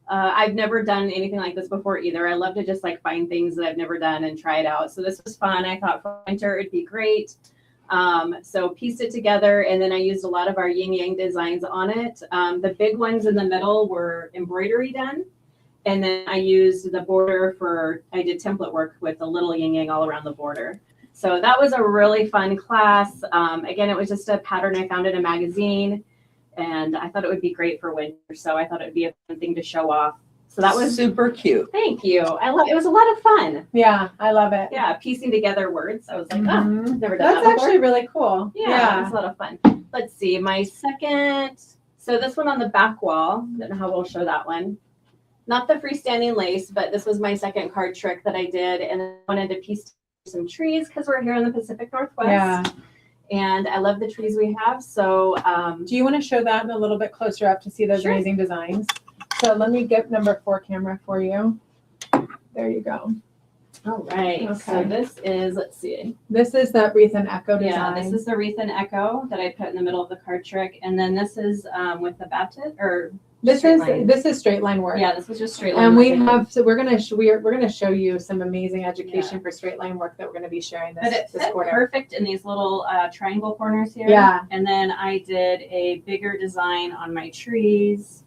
Speaker 8: I've never done anything like this before either. I love to just like find things that I've never done and try it out. So this was fun. I thought for winter it'd be great. So pieced it together, and then I used a lot of our yin yang designs on it. The big ones in the middle were embroidery done. And then I used the border I did template work with a little yin yang all around the border. So that was a really fun class. Again, it was just a pattern I found in a magazine, and I thought it would be great for winter. So I thought it would be a fun thing to show off. So that was
Speaker 6: super cute.
Speaker 8: Thank you. It was a lot of fun.
Speaker 3: Yeah, I love it.
Speaker 8: Yeah, piecing together words. I was like,
Speaker 3: Mhm.
Speaker 8: I've never done
Speaker 3: That's
Speaker 8: that before.
Speaker 3: actually really cool.
Speaker 8: Yeah, it's a lot of fun. Let's see, my second. So this one on the back wall. Don't know how we'll show that one. Not the freestanding lace, but this was my second card trick that I did, and I wanted to piece some trees because we're here in the Pacific Northwest.
Speaker 3: Yeah.
Speaker 8: And I love the trees we have. So
Speaker 3: Do you want to show that a little bit closer up to see those
Speaker 8: Sure.
Speaker 3: amazing designs? So let me get number 4 camera for you. There you go.
Speaker 8: all right. So
Speaker 3: Okay.
Speaker 8: this is, let's see.
Speaker 3: This is the Wreath and Echo design.
Speaker 8: Yeah, this is the Wreath and Echo that I put in the middle of the card trick. And then this is with the batte or straight line.
Speaker 3: This is straight line work.
Speaker 8: Yeah, this was just straight line.
Speaker 3: And we
Speaker 8: work.
Speaker 3: have, so we're gonna show you some amazing education for straight line work that we're gonna be sharing
Speaker 8: But it
Speaker 3: this
Speaker 8: fit
Speaker 3: quarter.
Speaker 8: perfect in these little triangle corners here.
Speaker 3: Yeah.
Speaker 8: And then I did a bigger design on my trees.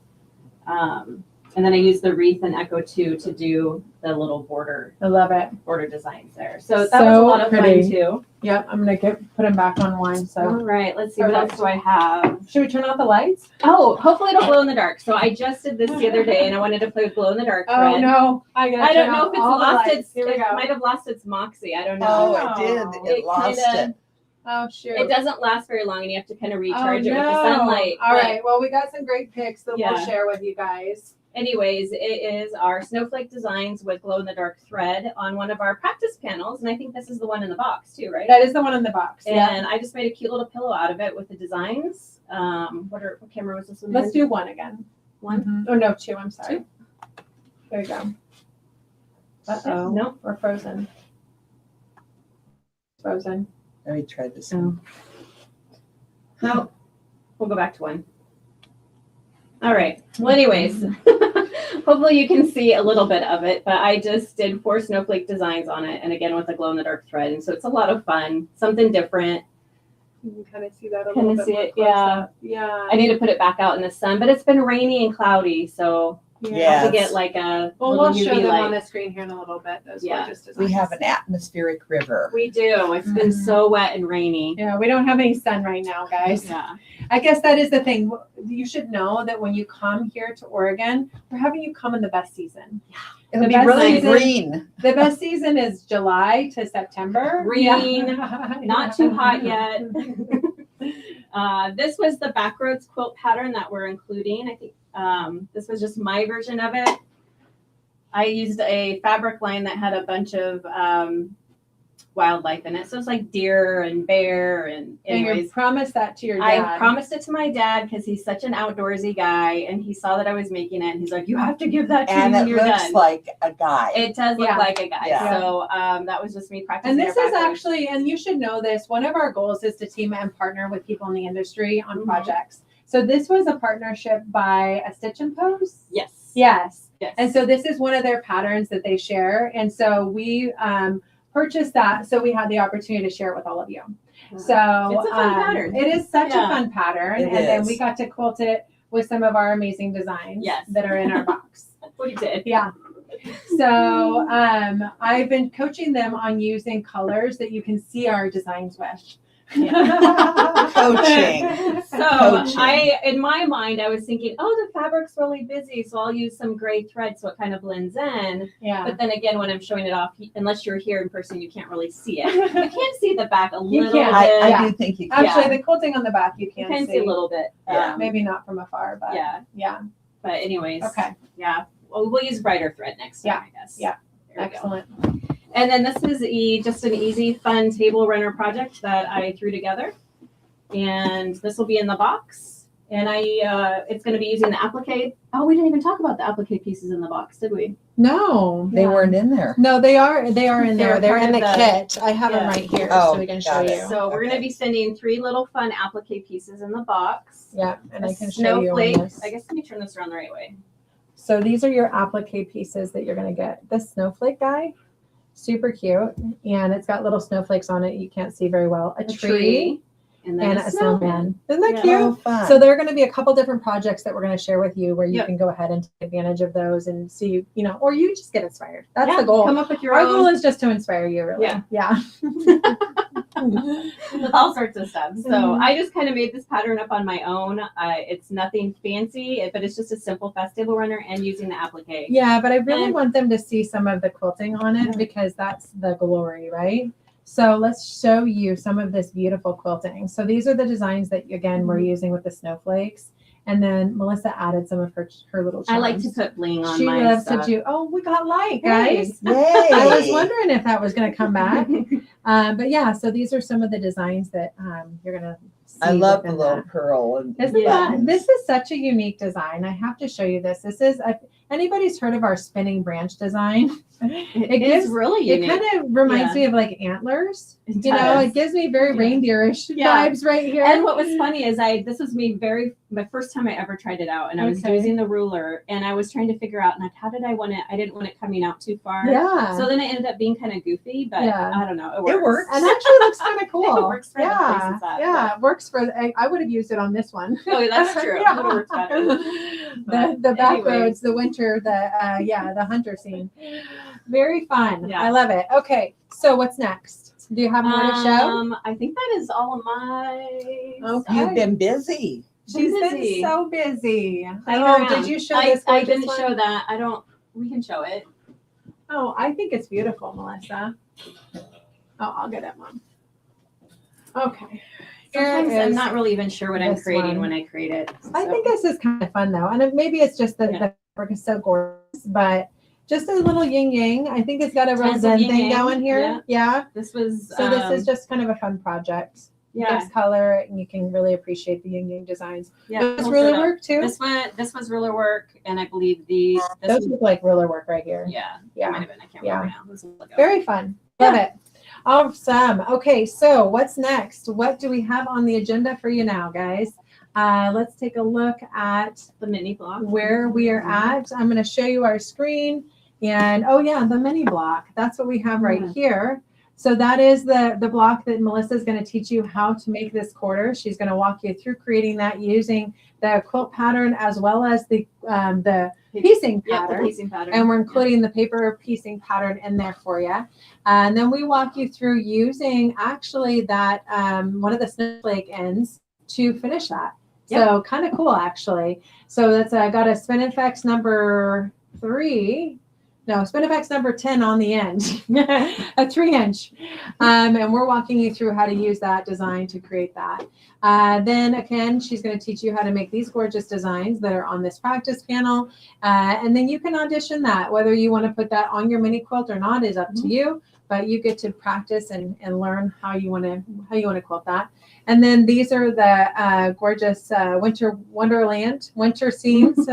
Speaker 8: And then I used the Wreath and Echo 2 to do the little border
Speaker 3: I love it.
Speaker 8: designs there. So that was
Speaker 3: So
Speaker 8: a lot of
Speaker 3: pretty.
Speaker 8: fun too.
Speaker 3: Yep, I'm gonna put them back on one. So
Speaker 8: All right, let's see, what else do I have?
Speaker 3: should we turn off the lights?
Speaker 8: Oh, hopefully it'll glow in the dark. So I just did this the other day and I wanted to play with glow in the dark
Speaker 3: Oh
Speaker 8: thread.
Speaker 3: no, I
Speaker 8: I don't know if it's lost
Speaker 3: Here we
Speaker 8: it
Speaker 3: go.
Speaker 8: might have lost its moxie. I don't know.
Speaker 6: Oh, it did. It
Speaker 8: It
Speaker 6: lost
Speaker 8: kinda-
Speaker 6: it.
Speaker 3: Oh shoot.
Speaker 8: It doesn't last very long and you have to kind of recharge
Speaker 3: Oh,
Speaker 8: it with the
Speaker 3: no.
Speaker 8: sunlight.
Speaker 3: All
Speaker 8: but
Speaker 3: right. Well, we got some great pics that
Speaker 8: Yeah.
Speaker 3: we'll share with you guys.
Speaker 8: Anyways, it is our snowflake designs with glow in the dark thread on one of our practice panels. And I think this is the one in the box too, right?
Speaker 3: That is the one in the box. Yeah.
Speaker 8: And I just made a cute little pillow out of it with the designs. What camera was this one?
Speaker 3: Let's do one again.
Speaker 8: One.
Speaker 3: Mhm. Oh no, 2. I'm sorry. There you go. Uh-oh.
Speaker 8: Nope.
Speaker 3: We're frozen. Frozen.
Speaker 6: Let me try this.
Speaker 8: Oh. No. We'll go back to one. All right. Well, anyways, hopefully you can see a little bit of it, but I just did 4 snowflake designs on it. And again, with a glow in the dark thread. And so it's a lot of fun, something different.
Speaker 3: You can kind of see that a
Speaker 8: Kinda
Speaker 3: little bit
Speaker 8: see
Speaker 3: more
Speaker 8: it,
Speaker 3: close
Speaker 8: yeah.
Speaker 3: up. Yeah.
Speaker 8: I need to put it back out in the sun, but it's been rainy and cloudy. So I'll have
Speaker 6: Yes.
Speaker 8: to get like a
Speaker 3: Well,
Speaker 8: little
Speaker 3: we'll show
Speaker 8: UV
Speaker 3: them on
Speaker 8: light.
Speaker 3: the screen here in a little bit. Those
Speaker 8: Yeah.
Speaker 3: gorgeous designs.
Speaker 6: We have an atmospheric river.
Speaker 8: We do. It's been so wet and rainy.
Speaker 3: Yeah, we don't have any sun right now, guys.
Speaker 8: Yeah.
Speaker 3: I guess that is the thing. You should know that when you come here to Oregon, we're having you come in the best season.
Speaker 6: It'll
Speaker 3: The
Speaker 6: be
Speaker 3: best
Speaker 6: really
Speaker 3: season-
Speaker 6: green.
Speaker 3: The best season is July to September.
Speaker 8: Green,
Speaker 3: Yeah.
Speaker 8: Not too hot yet. This was the backroads quilt pattern that we're including. I think this was just my version of it. I used a fabric line that had a bunch of wildlife in it. So it's like deer and bear and
Speaker 3: And you
Speaker 8: anyways.
Speaker 3: promised that to your
Speaker 8: I
Speaker 3: dad.
Speaker 8: promised it to my dad because he's such an outdoorsy guy, and he saw that I was making it, and he's like, "You have to give that to
Speaker 6: And
Speaker 8: me
Speaker 6: it
Speaker 8: when you're
Speaker 6: looks
Speaker 8: done."
Speaker 6: like a guy.
Speaker 8: It does look
Speaker 3: Yeah.
Speaker 8: like a guy.
Speaker 6: Yeah.
Speaker 8: So that was just me practicing.
Speaker 3: And this
Speaker 8: our
Speaker 3: is
Speaker 8: backwards.
Speaker 3: actually, and you should know this, one of our goals is to team and partner with people in the industry on
Speaker 8: Mhm.
Speaker 3: projects. So this was a partnership by a Stitch and Pose.
Speaker 8: Yes.
Speaker 3: Yes.
Speaker 8: Yes.
Speaker 3: And so this is one of their patterns that they share. And so we purchased that. So we had the opportunity to share it with all of you. So
Speaker 8: It's a fun pattern.
Speaker 3: It is such
Speaker 8: Yeah.
Speaker 3: a fun pattern.
Speaker 6: It
Speaker 3: and then
Speaker 6: is.
Speaker 3: we got to quilt it with some of our amazing designs
Speaker 8: Yes.
Speaker 3: that are in our box.
Speaker 8: We did.
Speaker 3: Yeah. So I've been coaching them on using colors that you can see our designs with.
Speaker 6: Coaching.
Speaker 8: So
Speaker 6: Coaching.
Speaker 8: in my mind, I was thinking, oh, the fabric's really busy, so I'll use some gray thread so it kind of blends in.
Speaker 3: Yeah.
Speaker 8: But then again, when I'm showing it off, unless you're here in person, you can't really see it. You can see the back a
Speaker 3: You
Speaker 8: little
Speaker 3: can.
Speaker 8: bit.
Speaker 6: I
Speaker 3: Yeah.
Speaker 6: do think you can.
Speaker 3: Actually, the quilting on the back you
Speaker 8: You
Speaker 3: can
Speaker 8: can see a little bit.
Speaker 6: Yeah.
Speaker 3: Maybe not from afar, but
Speaker 8: Yeah.
Speaker 3: yeah.
Speaker 8: But anyways.
Speaker 3: Okay.
Speaker 8: Yeah. Well, we'll use brighter thread next time, I guess.
Speaker 3: Yeah.
Speaker 8: There we go.
Speaker 3: Excellent.
Speaker 8: And then this is just an easy, fun table runner project that I threw together. And this will be in the box. And it's going to be using the applique. Oh, we didn't even talk about the applique pieces in the box, did we?
Speaker 3: No.
Speaker 6: They weren't in there.
Speaker 3: No, they are in there.
Speaker 8: They're
Speaker 3: They're in
Speaker 8: part
Speaker 3: the
Speaker 8: of
Speaker 3: kit. I have them
Speaker 8: Yeah.
Speaker 3: right here
Speaker 6: Oh,
Speaker 3: so we can show
Speaker 6: got it.
Speaker 3: you.
Speaker 8: So we're going to
Speaker 6: Okay.
Speaker 8: be sending 3 little fun applique pieces in the box.
Speaker 3: Yeah, and
Speaker 8: A
Speaker 3: I can show you on
Speaker 8: snowflake.
Speaker 3: this.
Speaker 8: I guess let me turn this around the right way.
Speaker 3: So these are your applique pieces that you're going to get. This snowflake guy, super cute. And it's got little snowflakes on it. You can't see very well. A tree
Speaker 8: And then
Speaker 3: and
Speaker 8: a
Speaker 3: a
Speaker 8: snowman.
Speaker 3: snowman. Isn't that
Speaker 8: Yeah.
Speaker 3: cute?
Speaker 6: Oh, fun.
Speaker 3: So there are going to be a couple different projects that we're going to share with you where you
Speaker 8: Yep.
Speaker 3: can go ahead and take advantage of those and see, or you just get inspired. That's
Speaker 8: Yeah,
Speaker 3: the goal.
Speaker 8: Come up with your
Speaker 3: Our
Speaker 8: own.
Speaker 3: goal is just to inspire you, really.
Speaker 8: Yeah.
Speaker 3: Yeah.
Speaker 8: With all sorts of stuff. So
Speaker 3: Mhm.
Speaker 8: I just kind of made this pattern up on my own. It's nothing fancy, but it's just a simple fast table runner and using the applique.
Speaker 3: Yeah, but I really
Speaker 8: And-
Speaker 3: want them to see some of the quilting on it
Speaker 8: Yeah.
Speaker 3: because that's the glory, right? So let's show you some of this beautiful quilting. So these are the designs that, again, we're using with the snowflakes. And then Melissa added some of her little charms.
Speaker 8: I like to put bling on
Speaker 3: She
Speaker 8: my
Speaker 3: loves
Speaker 8: stuff.
Speaker 3: to do. Oh, we got light,
Speaker 8: Hey.
Speaker 3: guys.
Speaker 6: Yay.
Speaker 3: I was wondering if that was going to come back. But yeah, so these are some of the designs that you're going to see.
Speaker 6: I love the
Speaker 3: within
Speaker 6: little
Speaker 3: that.
Speaker 6: pearl. And
Speaker 3: Isn't
Speaker 8: Yeah.
Speaker 3: that, this is such a unique design. I have to show you this. This is, anybody's heard of our spinning branch design?
Speaker 8: It
Speaker 3: gives-
Speaker 8: is really
Speaker 3: It
Speaker 8: unique.
Speaker 3: kind of reminds
Speaker 8: Yeah.
Speaker 3: me of like antlers.
Speaker 8: It
Speaker 3: You know,
Speaker 8: does.
Speaker 3: it gives me very
Speaker 8: Yeah.
Speaker 3: reindeerish
Speaker 8: Yeah.
Speaker 3: vibes right here.
Speaker 8: And what was funny is this was my first time I ever tried it out, and I was
Speaker 3: Okay.
Speaker 8: using the ruler, and I was trying to figure out like how did I want it. I didn't want it coming out too far.
Speaker 3: Yeah.
Speaker 8: So then it ended up being kind of goofy, but
Speaker 3: Yeah.
Speaker 8: I don't know. It works.
Speaker 6: It works.
Speaker 3: And actually looks kind of cool.
Speaker 8: It works for the
Speaker 3: yeah.
Speaker 8: place it's at,
Speaker 3: Yeah. It works for, I would have used it on this one.
Speaker 8: Oh, that's true.
Speaker 3: Yeah.
Speaker 8: It works better.
Speaker 3: the
Speaker 8: But
Speaker 3: back
Speaker 8: anyways.
Speaker 3: roads, the winter, the hunter scene. Very fun.
Speaker 8: Yeah.
Speaker 3: I love it. Okay, so what's next? Do you have more to show?
Speaker 8: I think that is all of my.
Speaker 3: Okay.
Speaker 6: You've been busy.
Speaker 3: She's
Speaker 8: busy.
Speaker 3: been so busy.
Speaker 8: Playing
Speaker 3: Oh,
Speaker 8: around.
Speaker 3: did you show
Speaker 8: I
Speaker 3: this? gorgeous
Speaker 8: didn't
Speaker 3: one?
Speaker 8: show that. I don't. We can show it.
Speaker 3: Oh, I think it's beautiful, Melissa. Oh, I'll get it, Mom. Okay. Here
Speaker 8: Sometimes I'm
Speaker 3: is-
Speaker 8: not really even sure what I'm
Speaker 3: this
Speaker 8: creating
Speaker 3: one.
Speaker 8: when I create it.
Speaker 3: I
Speaker 8: so.
Speaker 3: think this is kind of fun though, and maybe it's just that
Speaker 8: Yeah.
Speaker 3: the fabric is so gorgeous, but just a little yin yang. I think it's got a real
Speaker 8: Tons of
Speaker 3: zen
Speaker 8: yin
Speaker 3: thing
Speaker 8: yang,
Speaker 3: going here. Yeah.
Speaker 8: This was.
Speaker 3: So this is just kind of a fun project.
Speaker 8: yeah.
Speaker 3: Gives color, and you can really appreciate the yin yang designs.
Speaker 8: Yeah.
Speaker 3: Those
Speaker 8: pulls
Speaker 3: ruler
Speaker 8: it up.
Speaker 3: work too.
Speaker 8: This was ruler work, and I believe this
Speaker 3: Those look like ruler work right here.
Speaker 8: yeah.
Speaker 3: Yeah.
Speaker 8: It might have been. I can't
Speaker 3: Yeah.
Speaker 8: remember now. This will look up.
Speaker 3: Very fun. Love it. Awesome. Okay, so what's next? What do we have on the agenda for you now, guys? Let's take a look at
Speaker 8: The mini block.
Speaker 3: where we are at. I'm going to show you our screen. And oh yeah, the mini block. That's what we have right
Speaker 8: Yeah.
Speaker 3: here. So that is the block that Melissa is going to teach you how to make this quarter. She's going to walk you through creating that using the quilt pattern as well as the piecing
Speaker 8: Yep, the
Speaker 3: pattern.
Speaker 8: piecing pattern.
Speaker 3: And we're including the paper piecing pattern in there for you. And then we walk you through using actually that one of the snowflake ends to finish that. So kind of cool, actually. So that's I got a Spinifex number 3. No, Spinifex number 10 on the end, a 3-inch. And we're walking you through how to use that design to create that. Then again, she's going to teach you how to make these gorgeous designs that are on this practice panel. And then you can audition that. Whether you want to put that on your mini quilt or not is up to you, but you get to practice and learn how you want to quilt that. And then these are the gorgeous Winter Wonderland Winter Scenes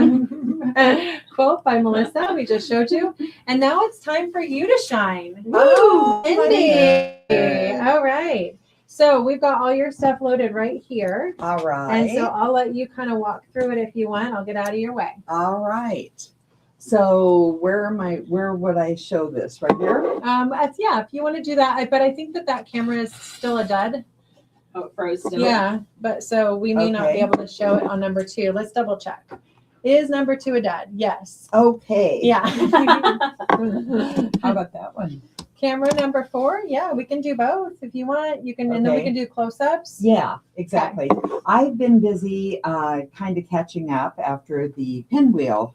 Speaker 3: quilt by Melissa. We just showed you. And now it's time for you to shine.
Speaker 6: Oh,
Speaker 3: Cindy. All right. So we've got all your stuff loaded right here.
Speaker 6: All right.
Speaker 3: And so I'll let you kind of walk through it if you want. I'll get out of your way.
Speaker 6: All right. So where would I show this? Right here?
Speaker 3: Yeah, if you want to do that. But I think that camera is still a dud.
Speaker 8: Oh, it froze still.
Speaker 3: Yeah, but so we may not be able to show it on number 2. Let's double check. Is number 2 a dud? Yes.
Speaker 6: Okay.
Speaker 3: Yeah.
Speaker 6: How about that one?
Speaker 3: Camera number 4. Yeah, we can do both if you want. You can, and then we can do close-ups.
Speaker 6: Yeah, exactly. I've been busy kind of catching up after the pinwheel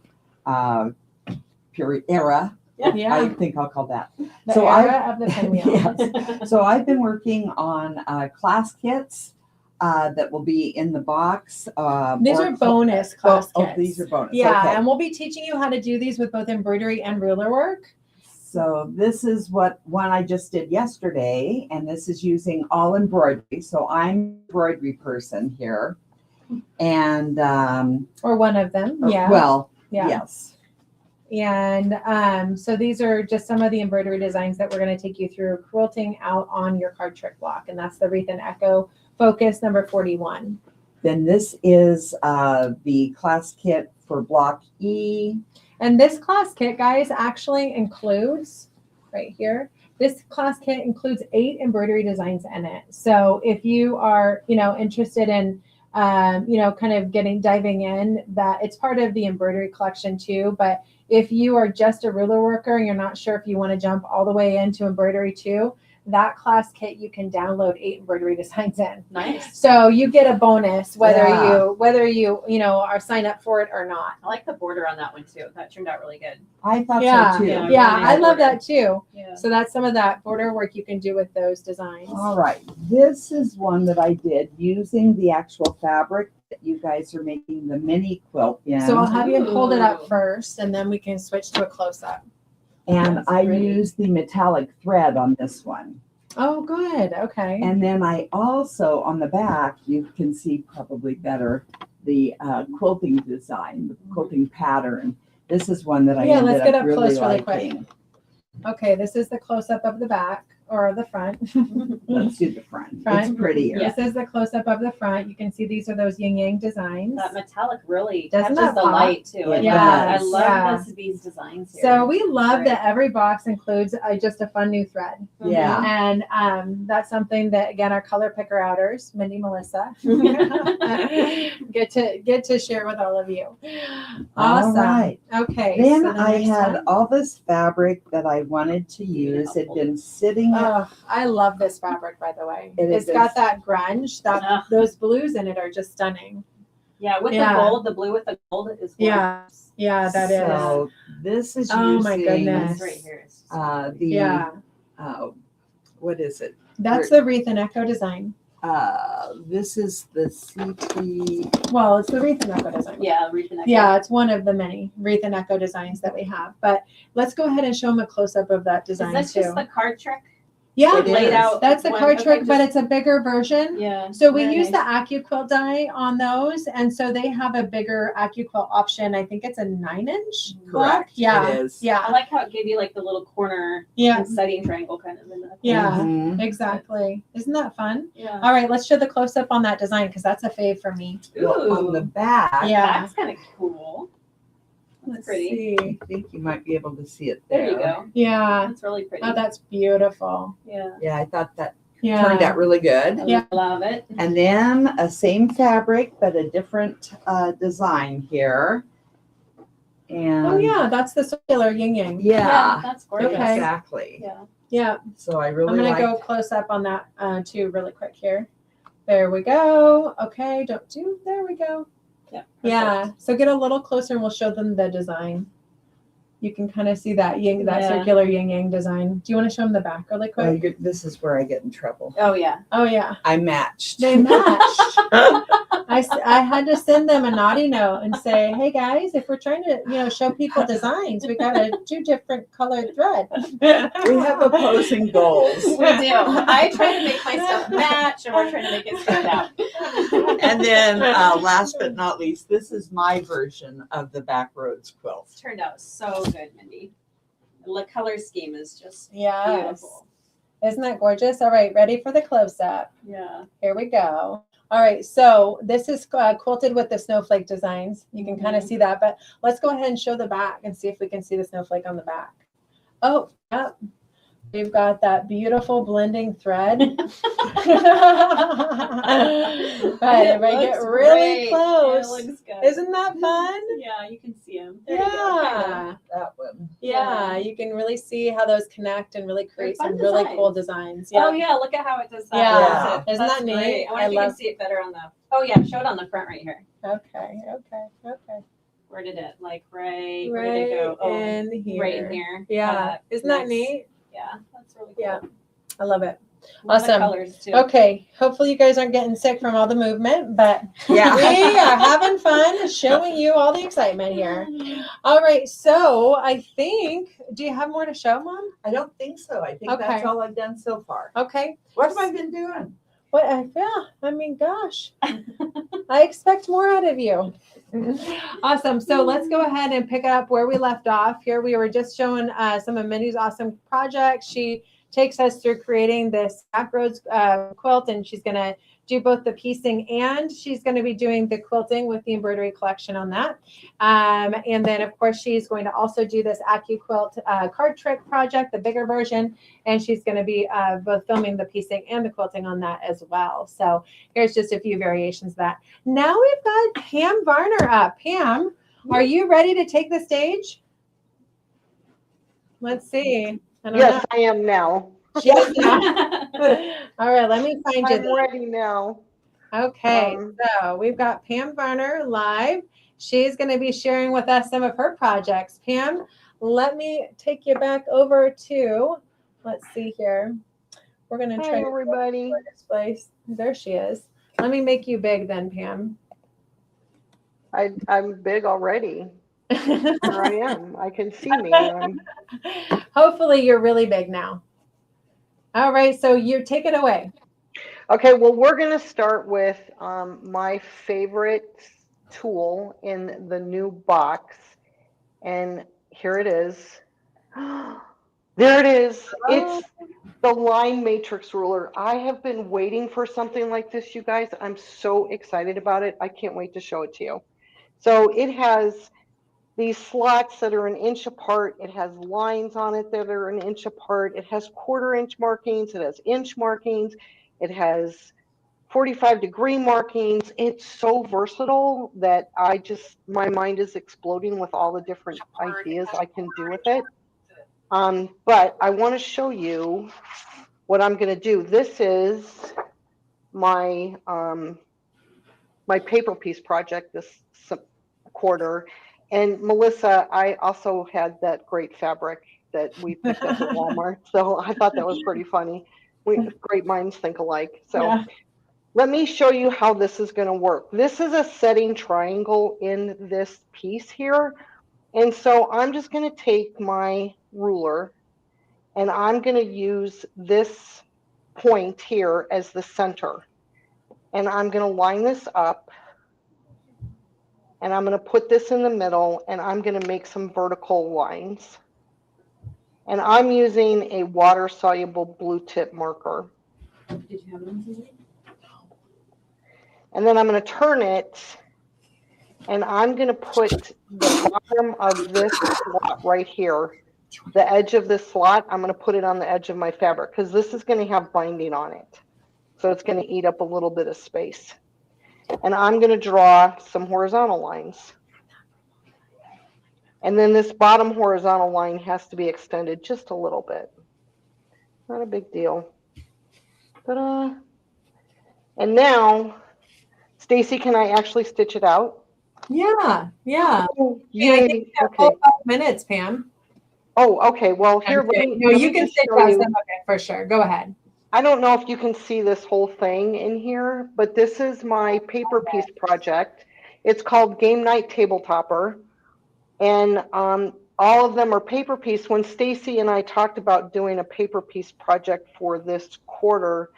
Speaker 6: period era.
Speaker 3: Yeah.
Speaker 6: I think I'll call that.
Speaker 3: The era of the pinwheel.
Speaker 6: Yes. So I've been working on class kits that will be in the box.
Speaker 3: These are bonus class kits.
Speaker 6: Oh, these are bonus.
Speaker 3: Yeah,
Speaker 6: Okay.
Speaker 3: and we'll be teaching you how to do these with both embroidery and ruler work.
Speaker 6: So this is one I just did yesterday, and this is using all embroidery. So I'm an embroidery person here. And
Speaker 3: or one of them. Yeah.
Speaker 6: Well,
Speaker 3: yeah.
Speaker 6: Yes.
Speaker 3: And so these are just some of the embroidery designs that we're going to take you through quilting out on your card trick block. And that's the Wreath and Echo Focus number 41.
Speaker 6: Then this is the class kit for block E.
Speaker 3: And this class kit, guys, actually includes right here. This class kit includes 8 embroidery designs in it. So if you are, interested in, kind of diving in, that it's part of the embroidery collection too. But if you are just a ruler worker and you're not sure if you want to jump all the way into embroidery too, that class kit you can download 8 embroidery designs in.
Speaker 8: Nice.
Speaker 3: So you get a bonus whether you are signed up for it or not.
Speaker 8: I like the border on that one too. That turned out really good.
Speaker 6: I thought so too.
Speaker 3: Yeah, I love that too.
Speaker 8: Yeah.
Speaker 3: So that's some of that border work you can do with those designs.
Speaker 6: All right. This is one that I did using the actual fabric that you guys are making the mini quilt in.
Speaker 3: So I'll have you hold it up first and then we can switch to a close-up.
Speaker 6: And
Speaker 3: That's
Speaker 6: I
Speaker 3: pretty.
Speaker 6: used the metallic thread on this one.
Speaker 3: Oh, good. Okay.
Speaker 6: And then I also, on the back, you can see probably better the quilting design, the quilting pattern. This is one that I ended
Speaker 3: let's get
Speaker 6: up
Speaker 3: up
Speaker 6: really
Speaker 3: close really quick.
Speaker 6: liking.
Speaker 3: Okay, this is the close-up of the back or the front.
Speaker 6: Let's do the front.
Speaker 3: Front.
Speaker 6: It's prettier.
Speaker 8: Yeah.
Speaker 3: This is the close-up of the front. You can see these are those yin-yang designs.
Speaker 8: That metallic really
Speaker 3: Doesn't
Speaker 8: catches
Speaker 3: that
Speaker 8: the
Speaker 3: pop?
Speaker 8: light too.
Speaker 6: It
Speaker 8: I
Speaker 6: does.
Speaker 8: love these designs here.
Speaker 3: So we love
Speaker 8: Great.
Speaker 3: that every box includes just a fun new thread.
Speaker 6: Yeah.
Speaker 3: And that's something that, again, our color picker outers, Mindy, Melissa, get to share with all of you. Awesome.
Speaker 6: All right.
Speaker 3: Okay.
Speaker 6: Then
Speaker 3: so the
Speaker 6: I
Speaker 3: next
Speaker 6: had
Speaker 3: one.
Speaker 6: all this fabric that I wanted to use. It had been sitting
Speaker 3: Oh, I love this fabric, by the way.
Speaker 6: It
Speaker 3: It's
Speaker 6: is.
Speaker 3: got that grunge.
Speaker 8: Ugh.
Speaker 3: Those blues in it are just stunning.
Speaker 8: Yeah, with
Speaker 3: Yeah.
Speaker 8: the gold, the blue with the gold is gorgeous.
Speaker 3: Yeah, that is.
Speaker 6: So this is
Speaker 3: Oh,
Speaker 6: using
Speaker 3: my goodness.
Speaker 8: This right here is
Speaker 6: the
Speaker 3: Yeah,
Speaker 6: what is it?
Speaker 3: that's the Wreath and Echo design.
Speaker 6: This is the CT.
Speaker 3: Well, it's the Wreath and Echo design.
Speaker 8: yeah, Wreath and Echo.
Speaker 3: Yeah, it's one of the many Wreath and Echo designs that we have. But let's go ahead and show them a close-up of that
Speaker 8: Is
Speaker 3: design
Speaker 8: that
Speaker 3: too.
Speaker 8: just the card trick
Speaker 3: Yeah,
Speaker 6: It
Speaker 8: laid
Speaker 6: is.
Speaker 8: out?
Speaker 3: that's the
Speaker 8: one?
Speaker 3: card
Speaker 8: Okay,
Speaker 3: trick, but
Speaker 8: just-
Speaker 3: it's a bigger version.
Speaker 8: yeah.
Speaker 3: So we
Speaker 8: very
Speaker 3: use the
Speaker 8: nice.
Speaker 3: AccuQuilt die on those, and so they have a bigger AccuQuilt option. I think it's a 9-inch block.
Speaker 6: Correct.
Speaker 3: Yeah,
Speaker 6: It is.
Speaker 8: I
Speaker 3: yeah,
Speaker 8: like how it gave you like the little corner
Speaker 3: yeah,
Speaker 8: setting triangle kind of in the
Speaker 3: yeah.
Speaker 6: Mhm.
Speaker 3: Exactly. Isn't that fun?
Speaker 8: yeah.
Speaker 3: All right, let's show the close up on that design because that's a fave for me.
Speaker 6: Well, on the back,
Speaker 3: Yeah.
Speaker 8: That's kind of cool.
Speaker 3: Let's
Speaker 8: pretty.
Speaker 3: see.
Speaker 6: I think you might be able to see it
Speaker 8: There you go.
Speaker 3: Yeah.
Speaker 8: That's really pretty.
Speaker 3: Oh, that's beautiful.
Speaker 8: Yeah.
Speaker 6: Yeah, I thought that
Speaker 3: Yeah.
Speaker 6: turned out really good.
Speaker 3: Yeah.
Speaker 8: I love it.
Speaker 6: And then a same fabric, but a different design here. And
Speaker 3: Oh yeah, that's the circular yin yang.
Speaker 6: yeah,
Speaker 8: That's gorgeous.
Speaker 3: Okay.
Speaker 6: exactly.
Speaker 8: Yeah.
Speaker 3: Yeah.
Speaker 6: So I
Speaker 3: I'm
Speaker 6: really
Speaker 3: gonna
Speaker 6: like.
Speaker 3: go close up on that too, really quick here. There we go. Okay, don't do. There we go.
Speaker 8: Yeah.
Speaker 3: Yeah. So get a little closer, and we'll show them the design. You can kind of see that that
Speaker 8: Yeah.
Speaker 3: circular yin yang design. Do you want to show them the back really
Speaker 6: Oh,
Speaker 3: quick?
Speaker 6: this is where I get in trouble.
Speaker 8: Oh yeah.
Speaker 3: Oh yeah,
Speaker 6: I matched.
Speaker 3: they matched. I had to send them a naughty note and say, hey guys, if we're trying to show people designs, we got a 2 different colored thread.
Speaker 6: We have opposing goals.
Speaker 8: We do. I try to make my stuff match, and we're trying to make it stand out.
Speaker 6: And then last but not least, this is my version of the Backroads quilt.
Speaker 8: Turned out so good, Mindy. The color scheme is just
Speaker 3: Yes.
Speaker 8: beautiful.
Speaker 3: Isn't that gorgeous? All right, ready for the close up.
Speaker 8: Yeah.
Speaker 3: Here we go. All right, so this is quilted with the snowflake designs. You can kind of see that, but let's go ahead and show the back and see if we can see the snowflake on the back. Oh, yep. We've got that beautiful blending thread. Right, everybody get really close.
Speaker 8: It looks good.
Speaker 3: Isn't that fun?
Speaker 8: Yeah, you can see him.
Speaker 3: Yeah.
Speaker 6: That one.
Speaker 3: Yeah, you can really see how those connect and really create
Speaker 8: They're
Speaker 3: some
Speaker 8: fun
Speaker 3: really
Speaker 8: designs.
Speaker 3: cool designs.
Speaker 8: Oh yeah, look at how it does that.
Speaker 3: Yeah.
Speaker 8: That's
Speaker 3: Isn't that neat?
Speaker 8: great. I wonder
Speaker 3: I
Speaker 8: if you can
Speaker 3: love-
Speaker 8: see it better on the. Oh yeah, show it on the front right here.
Speaker 3: Okay.
Speaker 8: Where did it where did it go?
Speaker 3: Right in here.
Speaker 8: Right in here.
Speaker 3: Yeah. Isn't that
Speaker 8: Nice.
Speaker 3: neat?
Speaker 8: Yeah, that's really cool.
Speaker 3: Yeah. I love it.
Speaker 8: Love the
Speaker 3: Awesome.
Speaker 8: colors too.
Speaker 3: Okay. Hopefully you guys aren't getting sick from all the movement, but
Speaker 6: Yeah.
Speaker 3: we are having fun showing you all the excitement here. All right. So I think, do you have more to show, Mom?
Speaker 6: I don't think so. I think
Speaker 3: Okay.
Speaker 6: that's all I've done so far.
Speaker 3: Okay.
Speaker 6: What have I been doing?
Speaker 3: What? Yeah. I mean, gosh, I expect more out of you. Awesome. So let's go ahead and pick up where we left off. Here we were just showing some of Mindy's awesome projects. She takes us through creating this Backroads quilt, and she's going to do both the piecing and she's going to be doing the quilting with the embroidery collection on that. And then, of course, she's going to also do this AccuQuilt card trick project, the bigger version, and she's going to be both filming the piecing and the quilting on that as well. So here's just a few variations of that. Now we've got Pam Varner up. Pam, are you ready to take the stage? Let's see. I don't
Speaker 5: Yes, I am now.
Speaker 3: know. All right, let me find you.
Speaker 5: I'm ready now.
Speaker 3: Okay, so we've got Pam Varner live. She's going to be sharing with us some of her projects. Pam, let me take you back over to, let's see here. We're going to
Speaker 5: Hi,
Speaker 3: try
Speaker 5: everybody.
Speaker 3: to this place. There she is. Let me make you big then, Pam.
Speaker 5: I'm big already. Here I am. I can see me.
Speaker 3: Hopefully you're really big now. All right, so you take it away.
Speaker 5: Okay, well, we're going to start with my favorite tool in the new box. And here it is. There it is. It's the line matrix ruler. I have been waiting for something like this, you guys. I'm so excited about it. I can't wait to show it to you. So it has these slots that are 1 inch apart. It has lines on it that are 1 inch apart. It has 1/4 inch markings. It has inch markings. It has 45-degree markings. It's so versatile that my mind is exploding with all the different ideas I can do with it. But I want to show you what I'm going to do. This is my my paper piece project this quarter. And Melissa, I also had that great fabric that we picked up at Walmart. So I thought that was pretty funny. Great minds think alike. So yeah. Let me show you how this is going to work. This is a setting triangle in this piece here. And so I'm just going to take my ruler and I'm going to use this point here as the center. And I'm going to line this up. And I'm going to put this in the middle and I'm going to make some vertical lines. And I'm using a water-soluble blue tip marker.
Speaker 8: Did you have it on today?
Speaker 5: And then I'm going to turn it And I'm going to put the bottom of this slot right here, the edge of this slot, I'm going to put it on the edge of my fabric because this is going to have binding on it. So it's going to eat up a little bit of space. And I'm going to draw some horizontal lines. And then this bottom horizontal line has to be extended just a little bit. Not a big deal. Ta-da. And now, Stacy, can I actually stitch it out?
Speaker 3: Yeah, yeah.
Speaker 5: Oh,
Speaker 3: Yeah, I
Speaker 5: yay.
Speaker 3: think that
Speaker 5: Okay.
Speaker 3: full 5 minutes, Pam.
Speaker 5: Oh, okay. Well, here, let me,
Speaker 3: No,
Speaker 5: let
Speaker 3: you
Speaker 5: me
Speaker 3: can
Speaker 5: just
Speaker 3: stitch
Speaker 5: show
Speaker 3: out
Speaker 5: you.
Speaker 3: some of it for sure. Go ahead.
Speaker 5: I don't know if you can see this whole thing in here, but this is my paper piece project. It's called Game Night Tabletopper. And all of them are paper piece. When Stacy and I talked about doing a paper piece project for this quarter,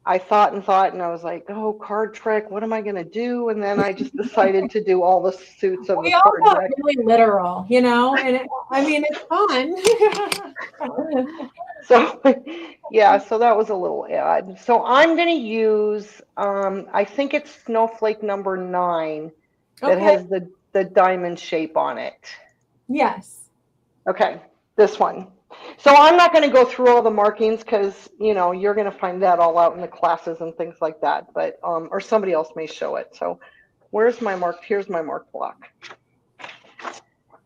Speaker 5: I thought, and I was like, oh, card trick, what am I going to do? And then I just decided to do all the suits of the
Speaker 3: We all
Speaker 5: card
Speaker 3: got
Speaker 5: deck.
Speaker 3: really literal, you know, and I mean, it's fun.
Speaker 5: So, yeah, so that was a little odd. So I'm going to use, I think it's snowflake number 9 that
Speaker 3: Okay.
Speaker 5: has the diamond shape on it.
Speaker 3: Yes.
Speaker 5: Okay, this one. So I'm not going to go through all the markings because, you know, you're going to find that all out in the classes and things like that, but, or somebody else may show it. So where's my mark? Here's my mark block.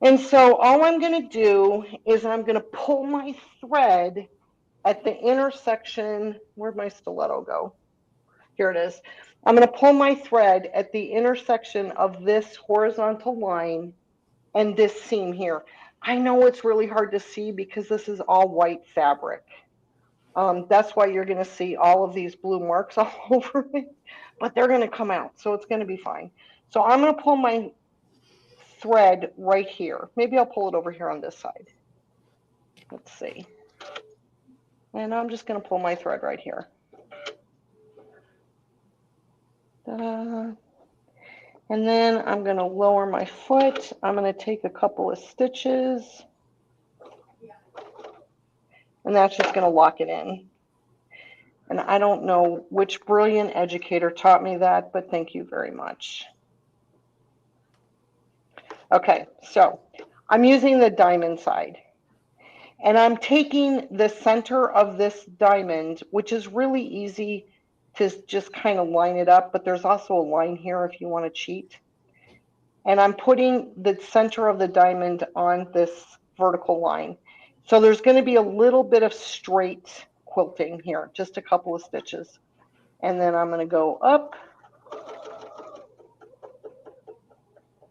Speaker 5: And so all I'm going to do is I'm going to pull my thread at the intersection. Where'd my stiletto go? Here it is. I'm going to pull my thread at the intersection of this horizontal line and this seam here. I know it's really hard to see because this is all white fabric. That's why you're going to see all of these blue marks all over it, but they're going to come out, so it's going to be fine. So I'm going to pull my thread right here. Maybe I'll pull it over here on this side. Let's see. And I'm just going to pull my thread right here. Ta-da. And then I'm going to lower my foot. I'm going to take a couple of stitches. And that's just going to lock it in. And I don't know which brilliant educator taught me that, but thank you very much. Okay, so I'm using the diamond side. And I'm taking the center of this diamond, which is really easy to just kind of line it up, but there's also a line here if you want to cheat. And I'm putting the center of the diamond on this vertical line. So there's going to be a little bit of straight quilting here, just a couple of stitches. And then I'm going to go up.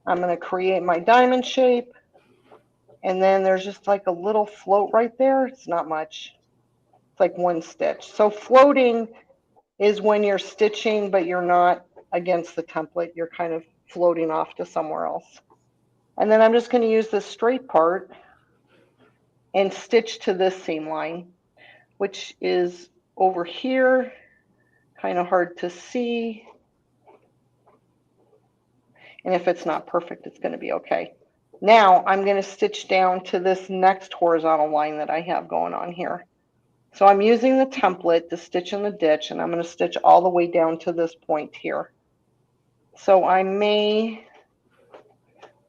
Speaker 5: I'm going to create my diamond shape. And then there's just like a little float right there. It's not much. It's like one stitch. So floating is when you're stitching, but you're not against the template. You're kind of floating off to somewhere else. And then I'm just going to use this straight part and stitch to this seam line, which is over here, kind of hard to see. And if it's not perfect, it's going to be okay. Now I'm going to stitch down to this next horizontal line that I have going on here. So I'm using the template to stitch in the ditch, and I'm going to stitch all the way down to this point here. So I may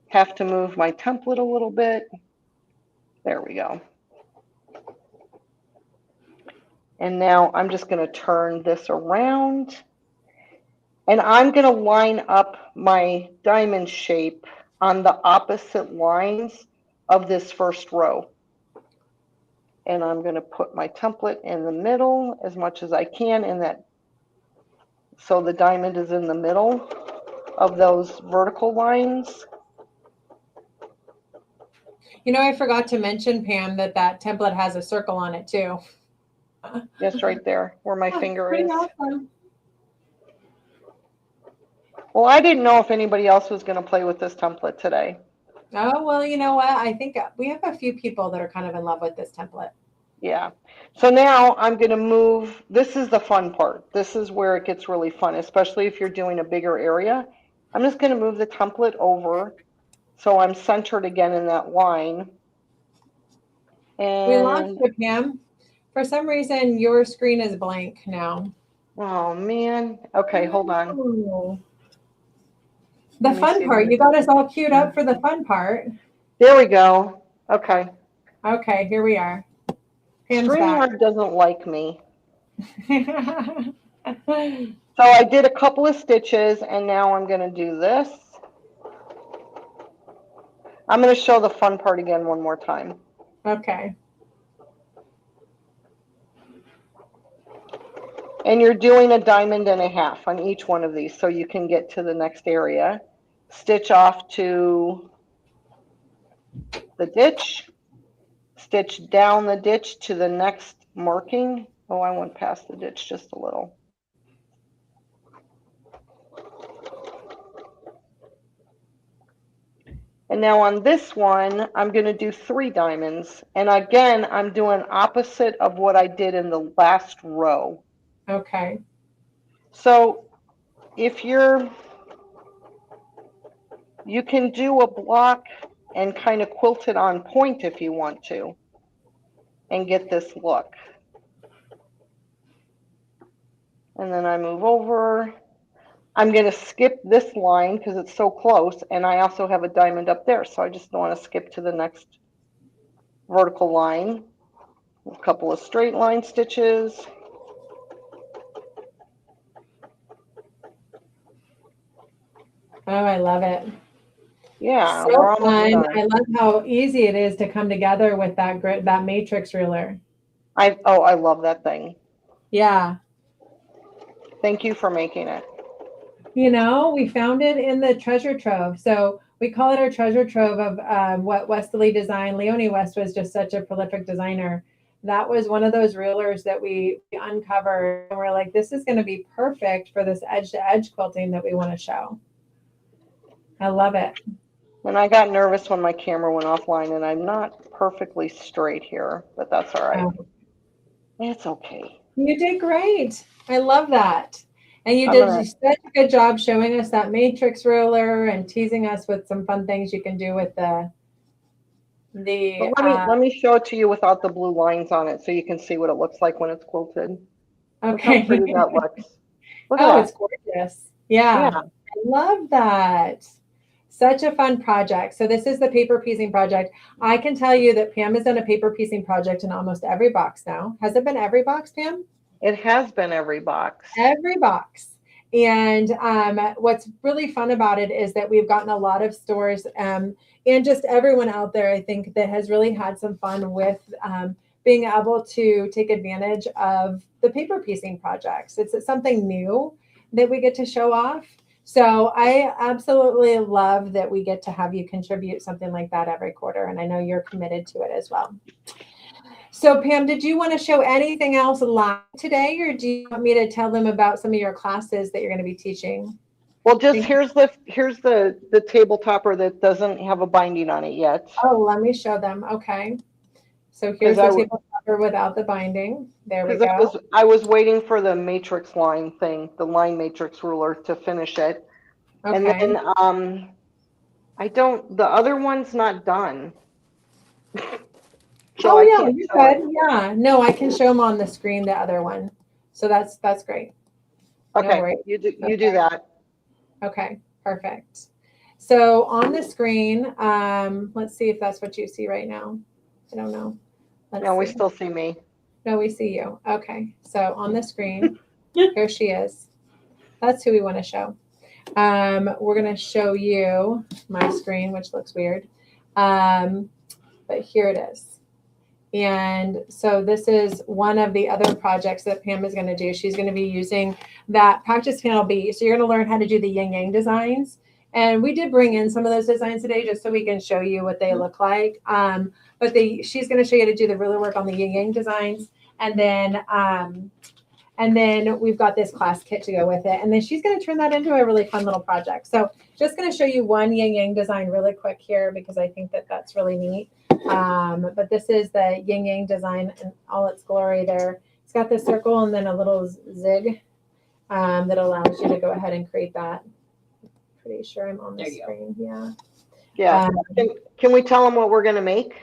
Speaker 5: have to move my template a little bit. There we go. And now I'm just going to turn this around. And I'm going to line up my diamond shape on the opposite lines of this first row. And I'm going to put my template in the middle as much as I can in that. So the diamond is in the middle of those vertical lines.
Speaker 3: You know, I forgot to mention, Pam, that template has a circle on it too.
Speaker 5: Yes, right there where my finger
Speaker 3: Pretty
Speaker 5: is.
Speaker 3: awesome.
Speaker 5: Well, I didn't know if anybody else was going to play with this template today.
Speaker 3: Oh, well, you know what? I think we have a few people that are kind of in love with this template.
Speaker 5: Yeah. So now I'm going to move. This is the fun part. This is where it gets really fun, especially if you're doing a bigger area. I'm just going to move the template over so I'm centered again in that line. And
Speaker 3: we lost you, Pam. For some reason, your screen is blank now.
Speaker 5: oh, man. Okay, hold on.
Speaker 3: Oh. The
Speaker 5: Let me
Speaker 3: fun
Speaker 5: see.
Speaker 3: part. You got us all queued up for the fun part.
Speaker 5: There we go. Okay.
Speaker 3: Okay, here we are. Pam's back.
Speaker 5: StreamYard doesn't like me. So I did a couple of stitches and now I'm going to do this. I'm going to show the fun part again one more time.
Speaker 3: Okay.
Speaker 5: And you're doing a diamond and a half on each one of these so you can get to the next area. Stitch off to the ditch, stitch down the ditch to the next marking. Oh, I went past the ditch just a little. And now on this one, I'm going to do 3 diamonds. And again, I'm doing opposite of what I did in the last row.
Speaker 3: Okay.
Speaker 5: So if you can do a block and kind of quilt it on point if you want to and get this look. And then I move over. I'm going to skip this line because it's so close, and I also have a diamond up there, so I just want to skip to the next vertical line. A couple of straight line stitches.
Speaker 3: Oh, I love it.
Speaker 5: Yeah,
Speaker 3: So
Speaker 5: we're almost
Speaker 3: fun.
Speaker 5: done.
Speaker 3: I love how easy it is to come together with that that matrix ruler.
Speaker 5: I love that thing.
Speaker 3: Yeah.
Speaker 5: Thank you for making it.
Speaker 3: You know, we found it in the treasure trove. So we call it our treasure trove of what Westerly designed. Leonie West was just such a prolific designer. That was one of those rulers that we uncovered. And we're like, this is going to be perfect for this edge-to-edge quilting that we want to show. I love it.
Speaker 5: And I got nervous when my camera went offline, and I'm not perfectly straight here, but that's all right. It's okay.
Speaker 3: You did great. I love that. And you
Speaker 5: I'm
Speaker 3: did
Speaker 5: gonna-
Speaker 3: such a good job showing us that matrix ruler and teasing us with some fun things you can do with the
Speaker 5: But let me show it to you without the blue lines on it so you can see what it looks like when it's quilted. Look how
Speaker 3: okay.
Speaker 5: pretty that looks. Look at
Speaker 3: Oh,
Speaker 5: that.
Speaker 3: it's gorgeous. Yeah.
Speaker 5: Yeah.
Speaker 3: I love that. Such a fun project. So this is the paper piecing project. I can tell you that Pam has done a paper piecing project in almost every box now. Has it been every box, Pam?
Speaker 5: It has been every box.
Speaker 3: Every box. And what's really fun about it is that we've gotten a lot of stores and just everyone out there, I think, that has really had some fun with being able to take advantage of the paper piecing projects. It's something new that we get to show off. So I absolutely love that we get to have you contribute something like that every quarter. And I know you're committed to it as well. So Pam, did you want to show anything else live today, or do you want me to tell them about some of your classes that you're going to be teaching?
Speaker 5: Well, just here's the table topper that doesn't have a binding on it yet.
Speaker 3: Oh, let me show them. Okay. So here's the table topper without the binding. There we go.
Speaker 5: I was waiting for the matrix line thing, the line matrix ruler to finish it. Okay. And then the other one's not done.
Speaker 3: So yeah, you're good. Yeah. No, I can show them on the screen, the other one. So that's great.
Speaker 5: Okay.
Speaker 3: No,
Speaker 5: you do that.
Speaker 3: Okay, perfect. So on the screen, let's see if that's what you see right now. I don't know.
Speaker 5: No, we still see me.
Speaker 3: No, we see you. Okay. So on the screen, here she is. That's who we want to show. We're going to show you my screen, which looks weird. But here it is. And so this is one of the other projects that Pam is going to do. She's going to be using that practice panel B. So you're going to learn how to do the yin yang designs. And we did bring in some of those designs today just so we can show you what they look like. But she's going to show you how to do the ruler work on the yin yang designs. And then we've got this class kit to go with it. And then she's going to turn that into a really fun little project. So just going to show you one yin yang design really quick here because I think that that's really neat. But this is the yin yang design in all its glory there. It's got this circle and then a little zig that allows you to go ahead and create that. Pretty sure I'm on the screen. Yeah.
Speaker 5: Yeah. Can we tell them what we're going to make?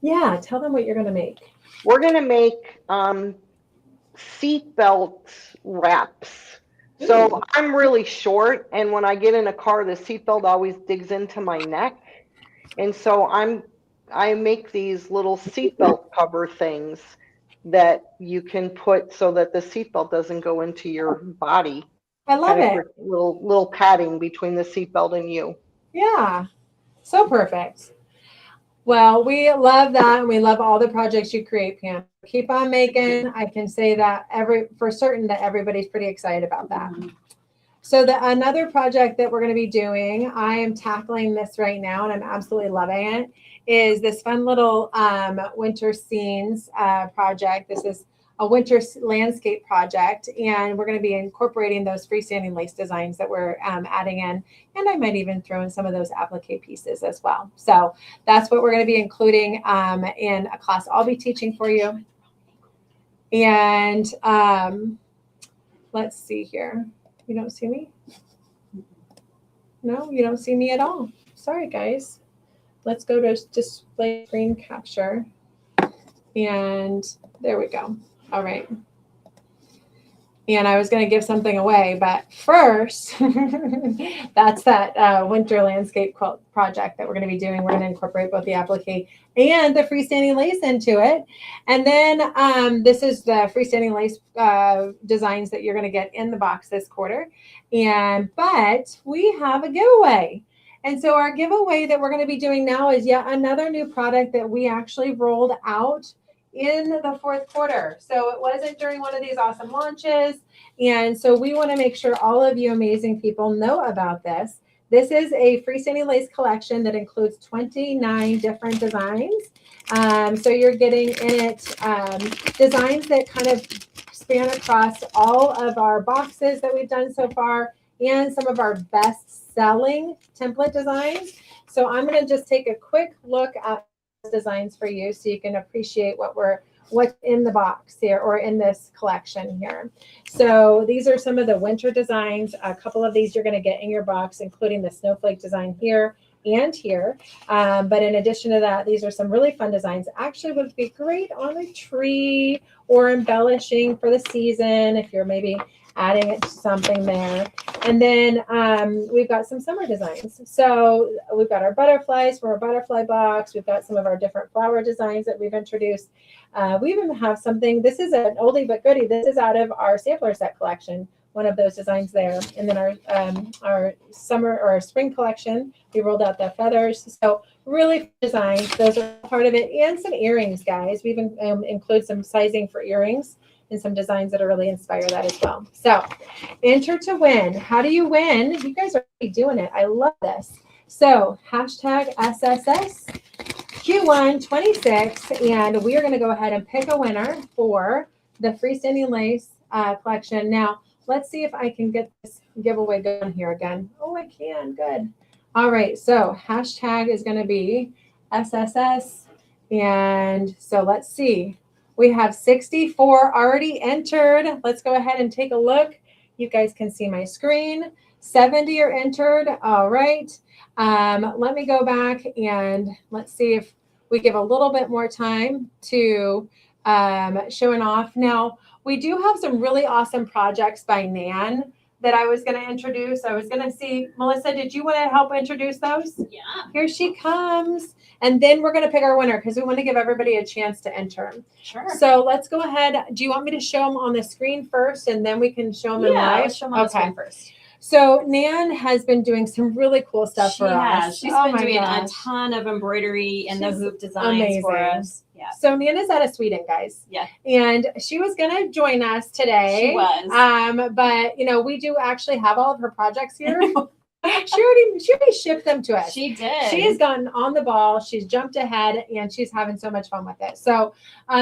Speaker 3: Yeah. Tell them what you're going to make.
Speaker 5: We're going to make seat belt wraps. So I'm really short, and when I get in a car, the seatbelt always digs into my neck. And so I make these little seatbelt cover things that you can put so that the seatbelt doesn't go into your body.
Speaker 3: I love
Speaker 5: Kind of
Speaker 3: it.
Speaker 5: little padding between the seatbelt and you.
Speaker 3: Yeah, so perfect. Well, we love that, and we love all the projects you create, Pam. Keep on making. I can say that for certain that everybody's pretty excited about that. So another project that we're going to be doing, I am tackling this right now, and I'm absolutely loving it, is this fun little winter scenes project. This is a winter landscape project, and we're going to be incorporating those freestanding lace designs that we're adding in, and I might even throw in some of those applique pieces as well. So that's what we're going to be including in a class I'll be teaching for you. And let's see here. You don't see me? No, you don't see me at all. Sorry, guys. Let's go to display screen capture. And there we go. All right. And I was going to give something away, but first, that's that winter landscape quilt project that we're going to be doing. We're going to incorporate both the applique and the freestanding lace into it. And then this is the freestanding lace designs that you're going to get in the box this quarter. But we have a giveaway. And so our giveaway that we're going to be doing now is yet another new product that we actually rolled out in the fourth quarter. So it wasn't during one of these awesome launches. And so we want to make sure all of you amazing people know about this. This is a freestanding lace collection that includes 29 different designs. So you're getting in it designs that kind of span across all of our boxes that we've done so far and some of our best selling template designs. So I'm going to just take a quick look at designs for you so you can appreciate what's in the box here or in this collection here. So these are some of the winter designs. A couple of these you're going to get in your box, including the snowflake design here and here. But in addition to that, these are some really fun designs. Actually would be great on a tree or embellishing for the season if you're maybe adding it to something there. And then we've got some summer designs. So we've got our butterflies from our butterfly box. We've got some of our different flower designs that we've introduced. We even have something, this is an oldie but goodie. This is out of our sampler set collection, one of those designs there. And then our summer or our spring collection, we rolled out the feathers. So really fun designs. Those are part of it. And some earrings, guys. We've include some sizing for earrings and some designs that are really inspire that as well. So enter to win. How do you win? You guys are already doing it. I love this. So hashtag SSS Q126, and we are going to go ahead and pick a winner for the freestanding lace collection. Now, let's see if I can get this giveaway going here again. Oh, I can. Good. All right. So hashtag is going to be SSS. And so let's see. We have 64 already entered. Let's go ahead and take a look. You guys can see my screen. 70 are entered. All right. Let me go back and let's see if we give a little bit more time to showing off. Now, we do have some really awesome projects by Nan that I was going to introduce. I was going to see, Melissa, did you want to help introduce those?
Speaker 8: Yeah.
Speaker 3: Here she comes. And then we're going to pick our winner because we want to give everybody a chance to enter.
Speaker 8: Sure.
Speaker 3: So let's go ahead. Do you want me to show them on the screen first and then we can show them in live?
Speaker 8: Let's show them on the screen first.
Speaker 3: So Nan has been doing some really cool stuff for us.
Speaker 8: She's been doing a ton of embroidery and the hoop designs for us. Yeah.
Speaker 3: So Nan is out of Sweden, guys.
Speaker 8: Yeah.
Speaker 3: And she was going to join us today.
Speaker 8: She was.
Speaker 3: But, you know, we do actually have all of her projects here. She already shipped them to us.
Speaker 8: She did.
Speaker 3: She has gotten on the ball. She's jumped ahead and she's having so much fun with it. So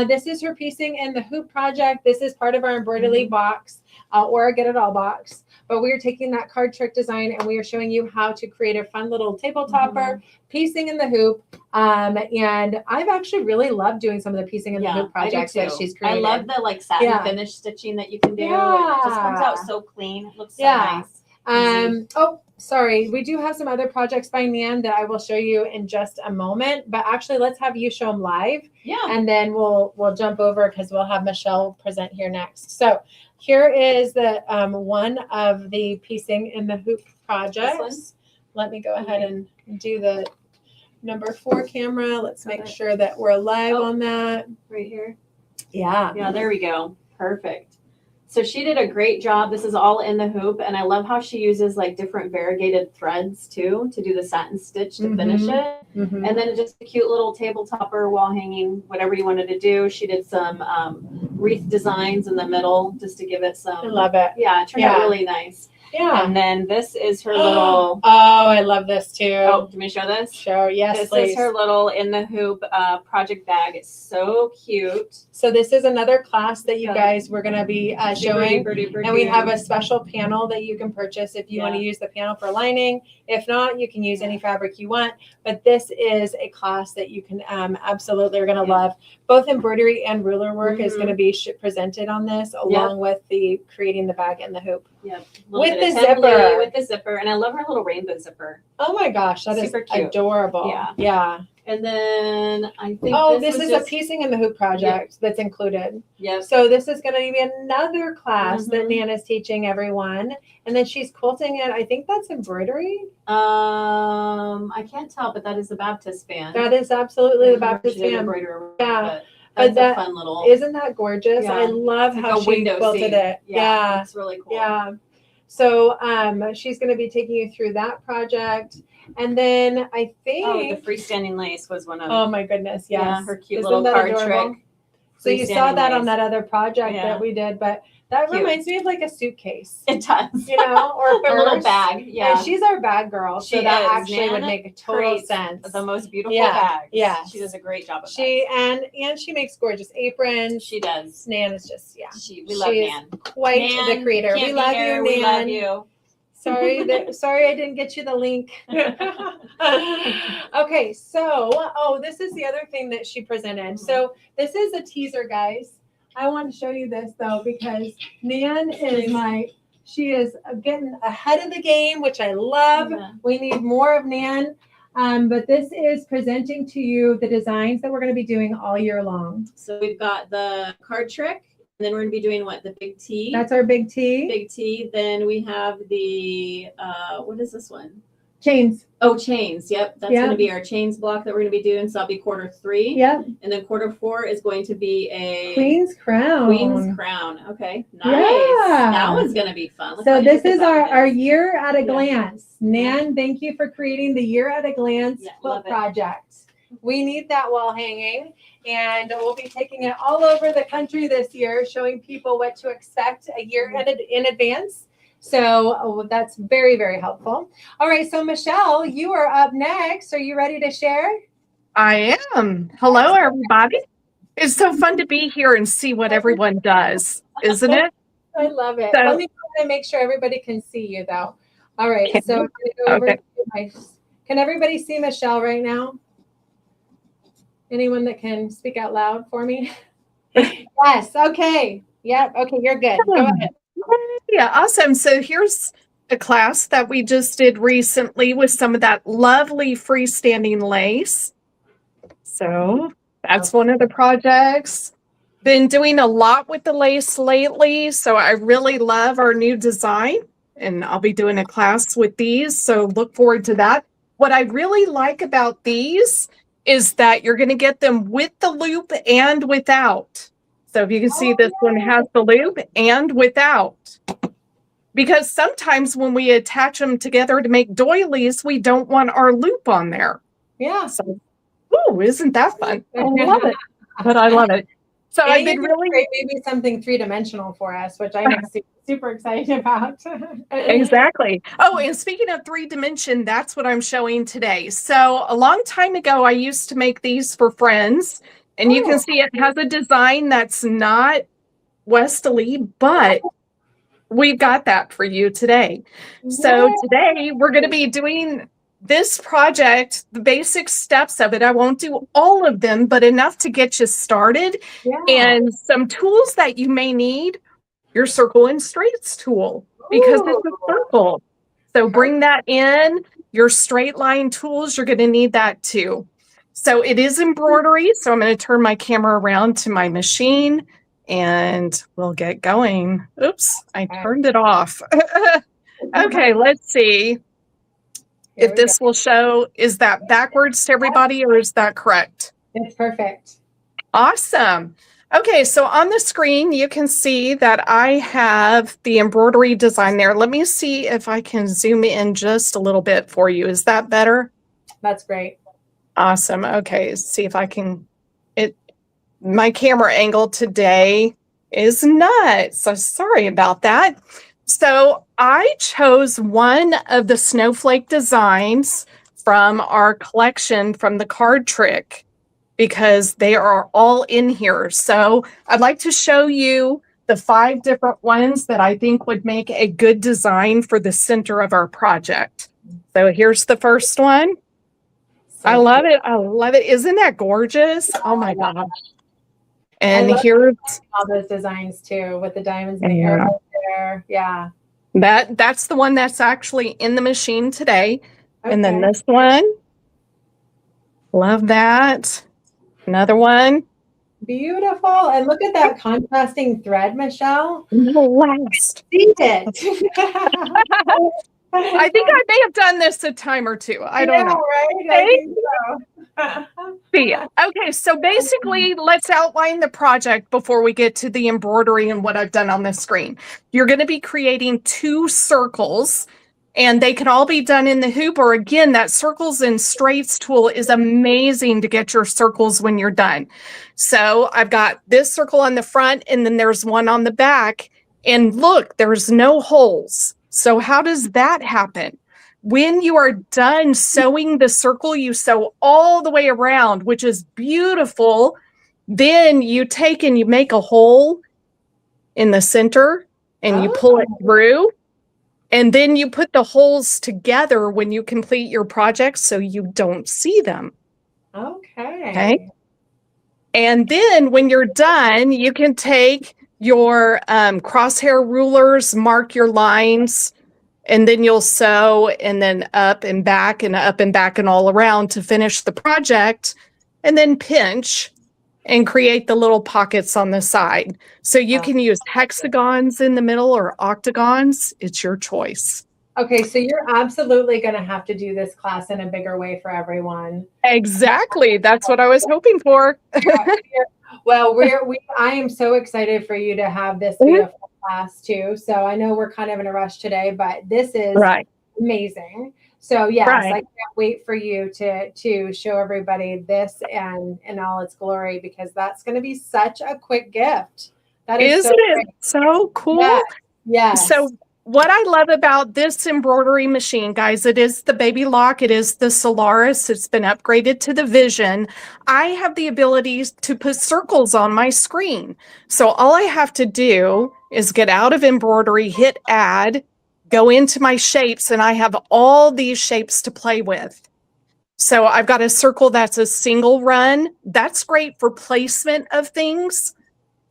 Speaker 3: this is her piecing in the hoop project. This is part of our embroidery box or a get it all box. But we are taking that card trick design and we are showing you how to create a fun little table topper, piecing in the hoop. And I've actually really loved doing some of the piecing in the hoop projects that she's created.
Speaker 8: I love the like satin finish stitching that you can do.
Speaker 3: Yeah.
Speaker 8: It just comes out so clean. It looks so nice.
Speaker 3: Oh, sorry. We do have some other projects by Nan that I will show you in just a moment. But actually, let's have you show them live,
Speaker 8: Yeah.
Speaker 3: and then we'll jump over because we'll have Michelle present here next. So here is the one of the piecing in the hoop projects. Let me go ahead and do the number 4 camera. Let's make sure that we're live on that.
Speaker 8: Right here.
Speaker 3: Yeah.
Speaker 8: Yeah, there we go. Perfect. So she did a great job. This is all in the hoop, and I love how she uses like different variegated threads too to do the satin stitch to finish it.
Speaker 3: Mhm.
Speaker 8: And then just a cute little table topper, wall hanging, whatever you wanted to do. She did some wreath designs in the middle just to give it some.
Speaker 3: I love it.
Speaker 8: Yeah, it turned out really nice.
Speaker 3: Yeah.
Speaker 8: And then this is her little.
Speaker 3: Oh, I love this too.
Speaker 8: Oh, can we show this?
Speaker 3: Sure. Yes,
Speaker 8: This
Speaker 3: please.
Speaker 8: is her little in the hoop project bag. It's so cute.
Speaker 3: So this is another class that you guys were going to be showing.
Speaker 8: Super
Speaker 3: And we
Speaker 8: cute.
Speaker 3: have a special panel that you can purchase if you want to use the panel for lining. If not, you can use any fabric you want. But this is a class that you can absolutely are going to love. Both embroidery and ruler work is going to be presented on this, along with the creating the bag and the hoop.
Speaker 8: Yep.
Speaker 3: With the zipper.
Speaker 8: With the zipper. And I love her little rainbow zipper.
Speaker 3: Oh my gosh, that is
Speaker 8: Super cute.
Speaker 3: adorable.
Speaker 8: Yeah.
Speaker 3: Yeah.
Speaker 8: And then I think
Speaker 3: this is a piecing in the hoop project that's included.
Speaker 8: Yep.
Speaker 3: So this is going to be another class that Nan is teaching everyone. And then she's quilting it. I think that's embroidery.
Speaker 8: I can't tell, but that is the Baptist band.
Speaker 3: That is absolutely the Baptist
Speaker 8: She did
Speaker 3: band.
Speaker 8: embroider,
Speaker 3: Yeah.
Speaker 8: but that's
Speaker 3: that-
Speaker 8: a fun little.
Speaker 3: Isn't that gorgeous?
Speaker 8: Yeah.
Speaker 3: I love
Speaker 8: It's like
Speaker 3: how
Speaker 8: a
Speaker 3: she
Speaker 8: window
Speaker 3: quilted
Speaker 8: seat.
Speaker 3: it. Yeah.
Speaker 8: It's really cool.
Speaker 3: Yeah. So she's going to be taking you through that project. And then I think.
Speaker 8: Oh, the freestanding lace was one of.
Speaker 3: Oh my goodness. Yes.
Speaker 8: Yeah, her cute
Speaker 3: Isn't
Speaker 8: little
Speaker 3: that
Speaker 8: card
Speaker 3: adorable?
Speaker 8: trick.
Speaker 3: So you saw
Speaker 8: Freestanding
Speaker 3: that on
Speaker 8: lace.
Speaker 3: that other project
Speaker 8: Yeah.
Speaker 3: that we did, but that
Speaker 8: Cute.
Speaker 3: reminds me of like a suitcase,
Speaker 8: It does.
Speaker 3: you know, or a
Speaker 8: Her little
Speaker 3: purse.
Speaker 8: bag. Yeah.
Speaker 3: And she's our bag girl, so
Speaker 8: She
Speaker 3: that
Speaker 8: is.
Speaker 3: actually would
Speaker 8: Nan
Speaker 3: make a total
Speaker 8: creates
Speaker 3: sense.
Speaker 8: The most beautiful
Speaker 3: Yeah.
Speaker 8: bags.
Speaker 3: Yeah.
Speaker 8: She does a great job of
Speaker 3: She and she makes gorgeous aprons.
Speaker 8: She does.
Speaker 3: Nan is just
Speaker 8: We love
Speaker 3: She's
Speaker 8: Nan.
Speaker 3: quite
Speaker 8: Nan,
Speaker 3: the creator.
Speaker 8: can't
Speaker 3: We
Speaker 8: be
Speaker 3: love
Speaker 8: here.
Speaker 3: you,
Speaker 8: We love
Speaker 3: Nan.
Speaker 8: you.
Speaker 3: Sorry I didn't get you the link. Okay, so this is the other thing that she presented. So this is a teaser, guys. I want to show you this though because Nan is she is getting ahead of the game, which I love.
Speaker 8: Yeah.
Speaker 3: We need more of Nan. But this is presenting to you the designs that we're going to be doing all year long.
Speaker 8: So we've got the card trick, and then we're going to be doing what? The big T.
Speaker 3: That's our big T.
Speaker 8: Big T. Then we have the what is this one?
Speaker 3: Chains.
Speaker 8: Oh, chains. Yep, that's
Speaker 3: Yeah.
Speaker 8: going to be our chains block that we're going to be doing. So that'll be quarter 3.
Speaker 3: Yep.
Speaker 8: And then quarter 4 is going to be a
Speaker 3: Queen's crown.
Speaker 8: Queen's crown. Okay, nice.
Speaker 3: Yeah.
Speaker 8: That one's going to be fun. Look
Speaker 3: So
Speaker 8: how
Speaker 3: this
Speaker 8: intricate
Speaker 3: is
Speaker 8: that
Speaker 3: our
Speaker 8: is.
Speaker 3: year at a
Speaker 8: Yeah.
Speaker 3: glance. Nan, thank you for creating the year at a glance
Speaker 8: Yeah,
Speaker 3: quilt
Speaker 8: love it.
Speaker 3: project. We need that wall hanging, and we'll be taking it all over the country this year, showing people what to expect a year in advance. So that's very, very helpful. All right, so Michelle, you are up next. Are you ready to share?
Speaker 7: I am. Hello, everybody. It's so fun to be here and see what everyone does, isn't it?
Speaker 3: I love it.
Speaker 7: So-
Speaker 3: Let me go ahead and make sure everybody can see you, though. All right,
Speaker 7: Can
Speaker 3: so I'm
Speaker 7: you?
Speaker 3: going to go over
Speaker 7: Okay.
Speaker 3: to my. Can everybody see Michelle right now? Anyone that can speak out loud for me? Yes. Okay. Yep. Okay. You're good. Go ahead.
Speaker 7: Yeah, awesome. So here's a class that we just did recently with some of that lovely freestanding lace. So that's one of the projects. Been doing a lot with the lace lately, so I really love our new design, and I'll be doing a class with these, so look forward to that. What I really like about these is that you're going to get them with the loop and without. So if you can see, this one has the loop and without. Because sometimes when we attach them together to make doilies, we don't want our loop on there.
Speaker 3: Yeah.
Speaker 7: So, ooh, isn't that fun? I love it. But I love it. So
Speaker 3: And
Speaker 7: I've
Speaker 3: you
Speaker 7: been
Speaker 3: can
Speaker 7: really
Speaker 3: create maybe something 3-dimensional for us, which I'm super excited about.
Speaker 7: Exactly. Oh, and speaking of 3-dimension, that's what I'm showing today. So a long time ago, I used to make these for friends, and you can see it has a design that's not westerly, but we've got that for you today. So today we're going to be doing this project, the basic steps of it. I won't do all of them, but enough to get you started.
Speaker 3: Yeah.
Speaker 7: And some tools that you may need, your circle and straights tool, because it's a circle. So bring that in. Your straight line tools, you're going to need that too. So it is embroidery. So I'm going to turn my camera around to my machine and we'll get going. Oops, I turned it off. Okay, let's see if this will show. Is that backwards to everybody or is that correct?
Speaker 3: It's perfect.
Speaker 7: Awesome. Okay, so on the screen, you can see that I have the embroidery design there. Let me see if I can zoom in just a little bit for you. Is that better?
Speaker 3: That's great.
Speaker 7: Awesome. Okay, see if I can. My camera angle today is nuts. So sorry about that. So I chose one of the snowflake designs from our collection from the card trick, because they are all in here. So I'd like to show you the 5 different ones that I think would make a good design for the center of our project. So here's the first one.
Speaker 3: So
Speaker 7: I love it. I love it. Isn't that gorgeous? Oh my gosh. And here's
Speaker 3: all those designs too, with the diamonds and the arrows there. Yeah.
Speaker 7: that's the one that's actually in the machine today.
Speaker 3: Okay.
Speaker 7: And then this one. Love that. Another one.
Speaker 3: Beautiful. And look at that contrasting thread, Michelle.
Speaker 7: Last.
Speaker 3: See it.
Speaker 7: I think I may have done this a time or two. I don't know.
Speaker 3: Right? I think so.
Speaker 7: Okay, so basically, let's outline the project before we get to the embroidery and what I've done on the screen. You're going to be creating 2 circles, and they can all be done in the hoop, or again, that circles and straights tool is amazing to get your circles when you're done. So I've got this circle on the front, and then there's one on the back, and look, there's no holes. So how does that happen? When you are done sewing the circle, you sew all the way around, which is beautiful. Then you take and you make a hole in the center and you pull it through. And then you put the holes together when you complete your project so you don't see them.
Speaker 3: Okay.
Speaker 7: And then when you're done, you can take your crosshair rulers, mark your lines, and then you'll sew and then up and back and up and back and all around to finish the project, and then pinch and create the little pockets on the side. So you can use hexagons in the middle or octagons. It's your choice.
Speaker 3: Okay, so you're absolutely going to have to do this class in a bigger way for everyone.
Speaker 7: Exactly. That's what I was hoping for.
Speaker 3: Well, I am so excited for you to have this be a full class too. So I know we're kind of in a rush today, but this is amazing. So yes, I can't wait for you to show everybody this and in all its glory, because that's going to be such a quick gift. That is
Speaker 7: Isn't it so cool?
Speaker 3: Yes.
Speaker 7: So what I love about this embroidery machine, guys, it is the Baby Lock. It is the Solaris. It's been upgraded to the Vision. I have the ability to put circles on my screen. So all I have to do is get out of embroidery, hit add, go into my shapes, and I have all these shapes to play with. So I've got a circle that's a single run. That's great for placement of things.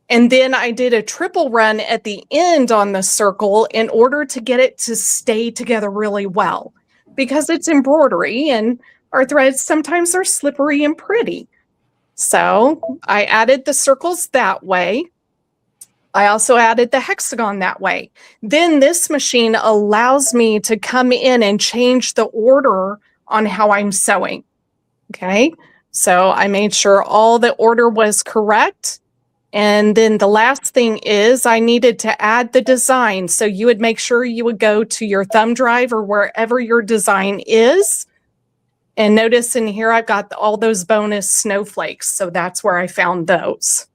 Speaker 7: And then I did a triple run at the end on the circle in order to get it to stay together really well, because it's embroidery and our threads sometimes are slippery and pretty. So I added the circles that way. I also added the hexagon that way. Then this machine allows me to come in and change the order on how I'm sewing. Okay, so I made sure all the order was correct. And then the last thing is I needed to add the design. So you would make sure you would go to your thumb drive or wherever your design is. And notice in here, I've got all those bonus snowflakes. So that's where I found those.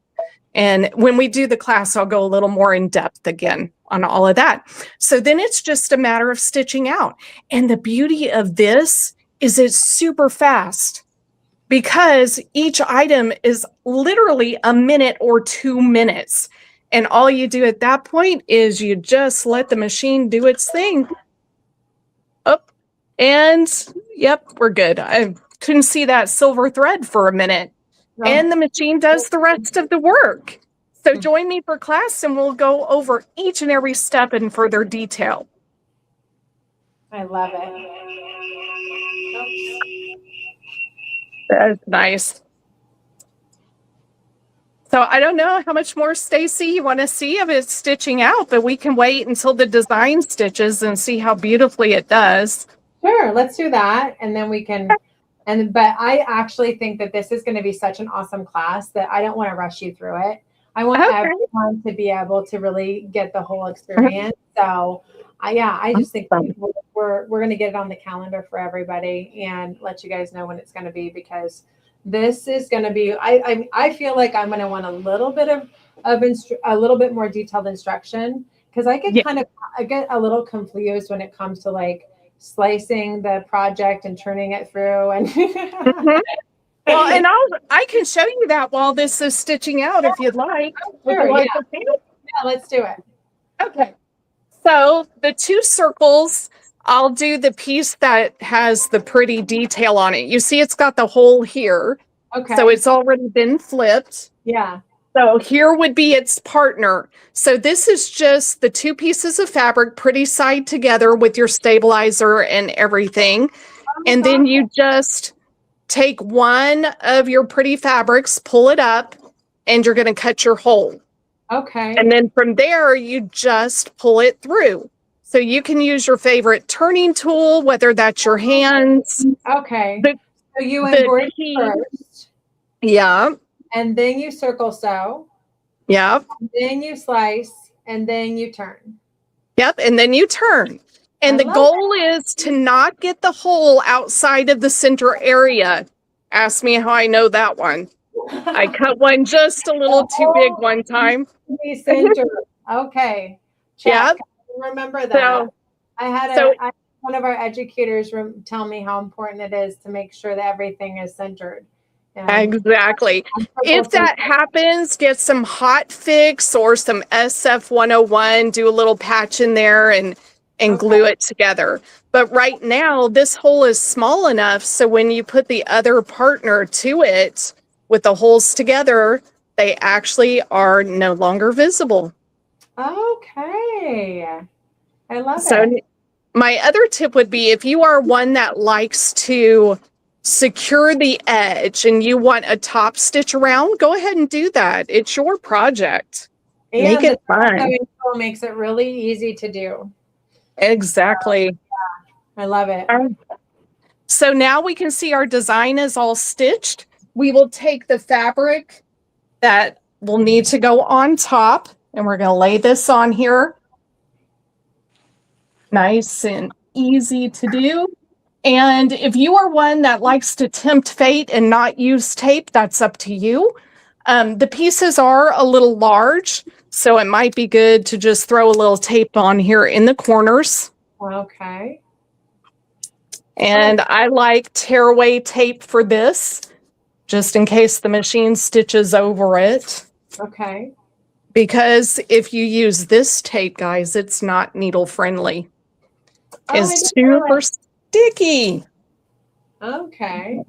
Speaker 7: And when we do the class, I'll go a little more in depth again on all of that. So then it's just a matter of stitching out. And the beauty of this is it's super fast, because each item is literally a minute or 2 minutes. And all you do at that point is you just let the machine do its thing. Up. And yep, we're good. I couldn't see that silver thread for a minute. And the machine does the rest of the work. So join me for class and we'll go over each and every step in further detail.
Speaker 3: I love it.
Speaker 7: That's nice. So I don't know how much more, Stacy, you want to see of it stitching out, but we can wait until the design stitches and see how beautifully it does.
Speaker 3: Sure, let's do that, and then we can. But I actually think that this is going to be such an awesome class that I don't want to rush you through it. I want everyone to be able to really get the whole experience. So, I just think we're going to get it on the calendar for everybody and let you guys know when it's going to be, because this is going to be. I feel like I'm going to want a little bit of a little bit more detailed instruction, because I get a little confused when it comes to like slicing the project and turning it through and
Speaker 7: Well, and I can show you that while this is stitching out if you'd like.
Speaker 3: Sure, yeah, let's do it.
Speaker 7: Okay. So the 2 circles, I'll do the piece that has the pretty detail on it. You see it's got the hole here.
Speaker 3: Okay.
Speaker 7: So it's already been flipped.
Speaker 3: Yeah.
Speaker 7: So here would be its partner. So this is just the 2 pieces of fabric pretty side together with your stabilizer and everything. And then you just take one of your pretty fabrics, pull it up, and you're going to cut your hole.
Speaker 3: Okay.
Speaker 7: And then from there, you just pull it through. So you can use your favorite turning tool, whether that's your hands.
Speaker 3: Okay. So you embroider first.
Speaker 7: Yeah.
Speaker 3: And then you circle sew.
Speaker 7: Yep.
Speaker 3: Then you slice, and then you turn.
Speaker 7: Yep. And then you turn. And the goal is to not get the hole outside of the center area. Ask me how I know that one. I cut one just a little too big one time.
Speaker 3: Center. Okay. Check.
Speaker 7: Yep.
Speaker 3: Remember that. So, I had one of our educators tell me how important it is to make sure that everything is centered.
Speaker 7: Exactly. If that happens, get some hot fix or some SF 101, do a little patch in there and glue it together. But right now, this hole is small enough so when you put the other partner to it with the holes together, they actually are no longer visible.
Speaker 3: Okay. I love it.
Speaker 7: So my other tip would be, if you are one that likes to secure the edge and you want a top stitch around, go ahead and do that. It's your project.
Speaker 3: And
Speaker 7: make it fun.
Speaker 3: Makes it really easy to do.
Speaker 7: Exactly.
Speaker 3: I love it.
Speaker 7: So now we can see our design is all stitched. We will take the fabric that will need to go on top, and we're going to lay this on here. Nice and easy to do. And if you are one that likes to tempt fate and not use tape, that's up to you. The pieces are a little large, so it might be good to just throw a little tape on here in the corners.
Speaker 3: Okay.
Speaker 7: And I like tearaway tape for this, just in case the machine stitches over it.
Speaker 3: Okay.
Speaker 7: Because if you use this tape, guys, it's not needle friendly. It's super sticky.
Speaker 3: Okay.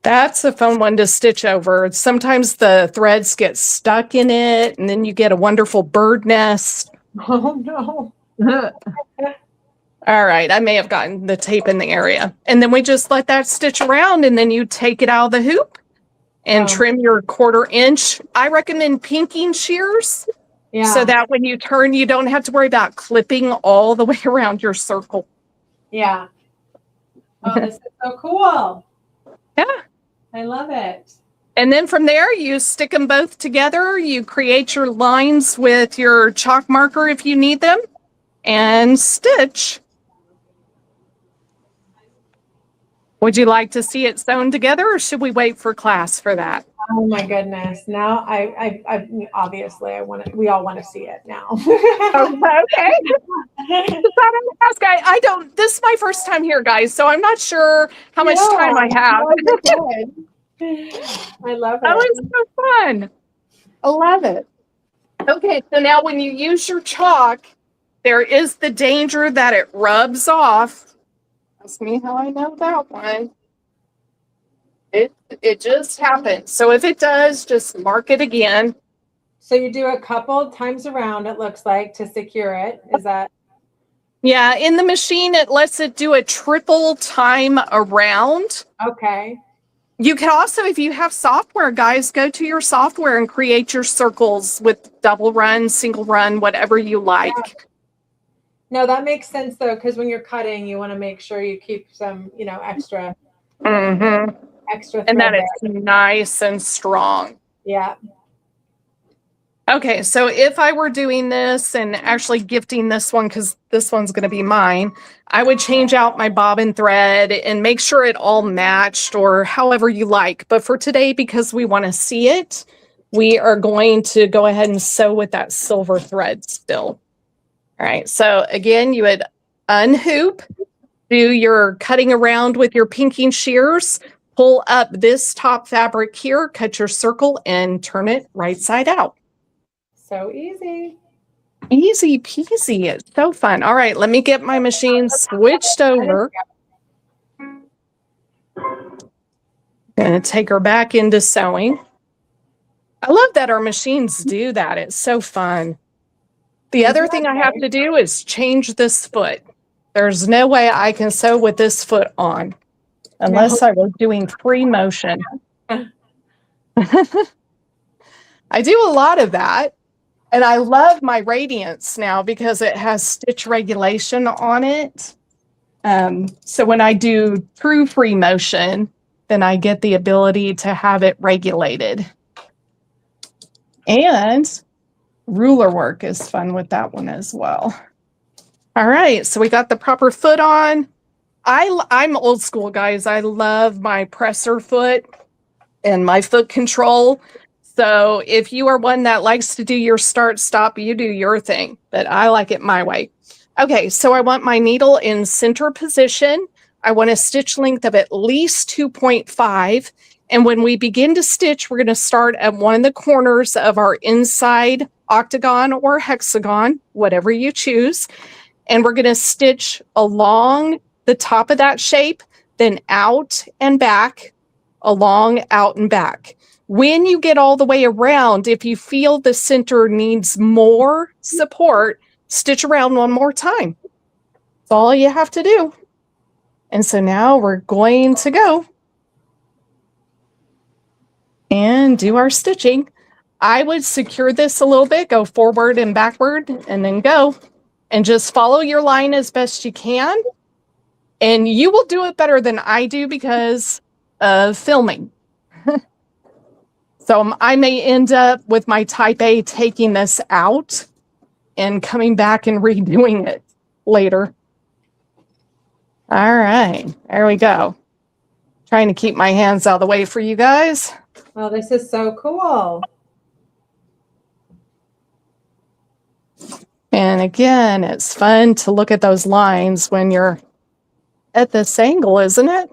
Speaker 7: That's a fun one to stitch over. Sometimes the threads get stuck in it, and then you get a wonderful bird nest.
Speaker 3: Oh, no.
Speaker 7: All right, I may have gotten the tape in the area. And then we just let that stitch around, and then you take it out of the hoop and trim your 1/4 inch. I recommend pinking shears.
Speaker 3: Yeah.
Speaker 7: So that when you turn, you don't have to worry about clipping all the way around your circle.
Speaker 3: Yeah. Oh, this is so cool.
Speaker 7: Yeah.
Speaker 3: I love it.
Speaker 7: And then from there, you stick them both together. You create your lines with your chalk marker if you need them, and stitch. Would you like to see it sewn together, or should we wait for class for that?
Speaker 3: Oh my goodness! Now, I obviously we all want to see it now.
Speaker 7: Okay. I don't. This is my first time here, guys, so I'm not sure how much time I have.
Speaker 3: I love it.
Speaker 7: That was so fun. I love it. Okay, so now when you use your chalk, there is the danger that it rubs off. Ask me how I know that one. It just happens. So if it does, just mark it again.
Speaker 3: So you do a couple times around, it looks like, to secure it. Is that?
Speaker 7: Yeah, in the machine, it lets it do a triple time around.
Speaker 3: Okay.
Speaker 7: You can also, if you have software, guys, go to your software and create your circles with double run, single run, whatever you like.
Speaker 3: No, that makes sense though, because when you're cutting, you want to make sure you keep some, extra extra
Speaker 7: And
Speaker 3: thread
Speaker 7: that
Speaker 3: there.
Speaker 7: is nice and strong.
Speaker 3: Yeah.
Speaker 7: Okay, so if I were doing this and actually gifting this one, because this one's going to be mine, I would change out my bobbin thread and make sure it all matched or however you like. But for today, because we want to see it, we are going to go ahead and sew with that silver thread still. All right, so again, you would unhoop, do your cutting around with your pinking shears, pull up this top fabric here, cut your circle, and turn it right side out.
Speaker 3: So easy.
Speaker 7: Easy peasy. It's so fun. All right, let me get my machine switched over. Gonna take her back into sewing. I love that our machines do that. It's so fun. The other thing I have to do is change this foot. There's no way I can sew with this foot on unless I was doing free motion. I do a lot of that. And I love my Radiance now because it has stitch regulation on it. So when I do true free motion, then I get the ability to have it regulated. And ruler work is fun with that one as well. All right, so we got the proper foot on. I'm old school, guys. I love my presser foot and my foot control. So if you are one that likes to do your start stop, you do your thing, but I like it my way. Okay, so I want my needle in center position. I want a stitch length of at least 2.5. And when we begin to stitch, we're going to start at one of the corners of our inside octagon or hexagon, whatever you choose. And we're going to stitch along the top of that shape, then out and back, along, out and back. When you get all the way around, if you feel the center needs more support, stitch around one more time. That's all you have to do. And so now we're going to go and do our stitching. I would secure this a little bit, go forward and backward, and then go. And just follow your line as best you can. And you will do it better than I do because of filming. So I may end up with my type A taking this out and coming back and redoing it later. All right, there we go. Trying to keep my hands out of the way for you guys.
Speaker 3: Oh, this is so cool.
Speaker 7: And again, it's fun to look at those lines when you're at this angle, isn't it?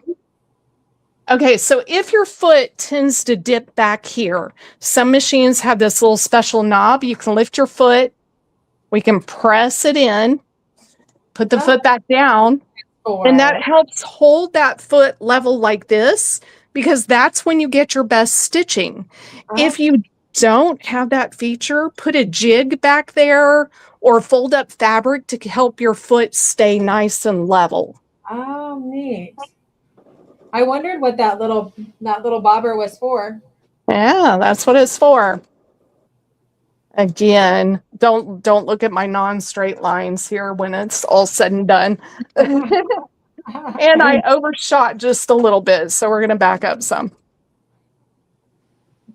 Speaker 7: Okay, so if your foot tends to dip back here, some machines have this little special knob. You can lift your foot. We can press it in, put the foot back down, and that helps hold that foot level like this because that's when you get your best stitching. If you don't have that feature, put a jig back there or fold up fabric to help your foot stay nice and level.
Speaker 3: Oh, neat. I wondered what that little bobber was for.
Speaker 7: Yeah, that's what it's for. Again, don't look at my non-straight lines here when it's all said and done. And I overshot just a little bit, so we're going to back up some.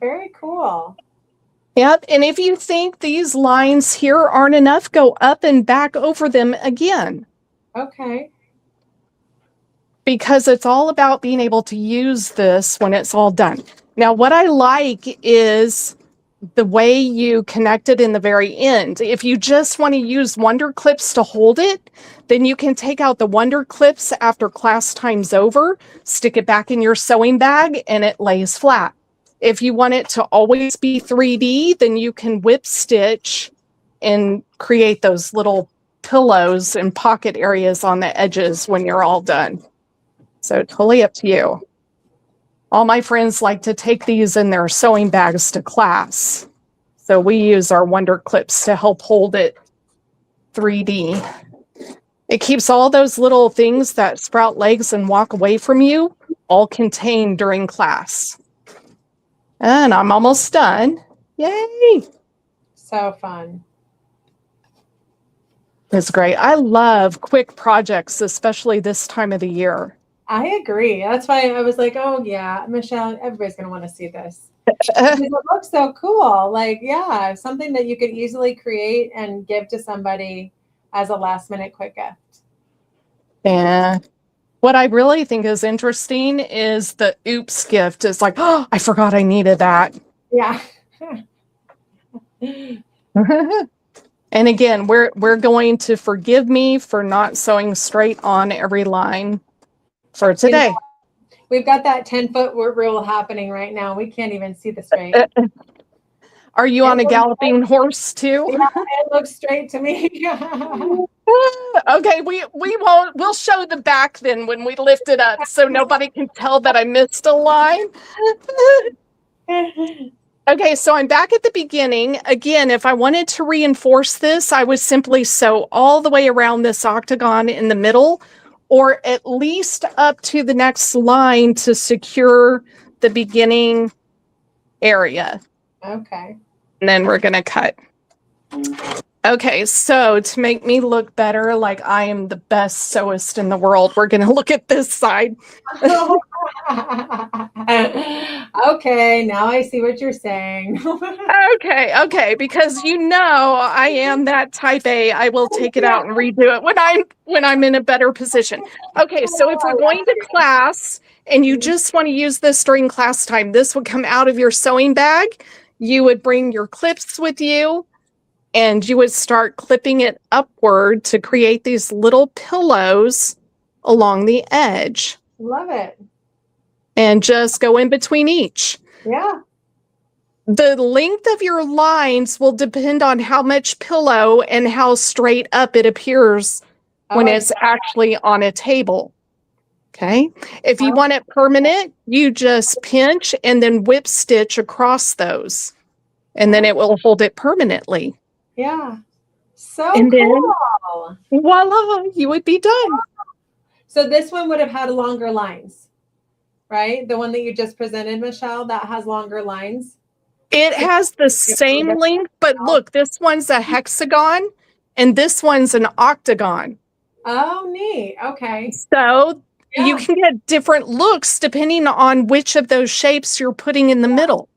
Speaker 3: Very cool.
Speaker 7: Yep, and if you think these lines here aren't enough, go up and back over them again.
Speaker 3: Okay.
Speaker 7: Because it's all about being able to use this when it's all done. Now, what I like is the way you connect it in the very end. If you just want to use wonder clips to hold it, then you can take out the wonder clips after class time's over, stick it back in your sewing bag, and it lays flat. If you want it to always be 3D, then you can whip stitch and create those little pillows and pocket areas on the edges when you're all done. So totally up to you. All my friends like to take these in their sewing bags to class. So we use our wonder clips to help hold it 3D. It keeps all those little things that sprout legs and walk away from you all contained during class. And I'm almost done. Yay!
Speaker 3: So fun.
Speaker 7: It's great. I love quick projects, especially this time of the year.
Speaker 3: I agree. That's why I was like, oh yeah, Michelle, everybody's gonna want to see this. Because it looks so cool. Like, yeah, something that you could easily create and give to somebody as a last minute quick gift.
Speaker 7: Yeah. What I really think is interesting is the oops gift. It's like, oh, I forgot I needed that.
Speaker 3: Yeah.
Speaker 7: And again, we're going to forgive me for not sewing straight on every line for today.
Speaker 3: You know, we've got that 10-foot rule happening right now. We can't even see the straight.
Speaker 7: Are you on a galloping horse too?
Speaker 3: Yeah, it looks straight to me.
Speaker 7: Okay, we'll show the back then when we lift it up so nobody can tell that I missed a line. Okay, so I'm back at the beginning. Again, if I wanted to reinforce this, I would simply sew all the way around this octagon in the middle, or at least up to the next line to secure the beginning area.
Speaker 3: Okay.
Speaker 7: And then we're gonna cut. Okay, so to make me look better, like I am the best sewist in the world, we're gonna look at this side.
Speaker 3: Okay, now I see what you're saying.
Speaker 7: Okay, because you know I am that type A. I will take it out and redo it when I'm in a better position. Okay, so if we're going to class and you just want to use this during class time, this would come out of your sewing bag. You would bring your clips with you and you would start clipping it upward to create these little pillows along the edge.
Speaker 3: Love it.
Speaker 7: And just go in between each.
Speaker 3: Yeah.
Speaker 7: The length of your lines will depend on how much pillow and how straight up it appears when it's actually on a table. Okay. If you want it permanent, you just pinch and then whip stitch across those. And then it will hold it permanently.
Speaker 3: Yeah. So
Speaker 7: and
Speaker 3: cool.
Speaker 7: Then, voila, you would be done.
Speaker 3: So this one would have had longer lines, right? The one that you just presented, Michelle, that has longer lines.
Speaker 7: It has the same length, but look, this one's a hexagon and this one's an octagon.
Speaker 3: Oh, neat. Okay.
Speaker 7: So you can get different looks depending on which of those shapes you're putting in the middle.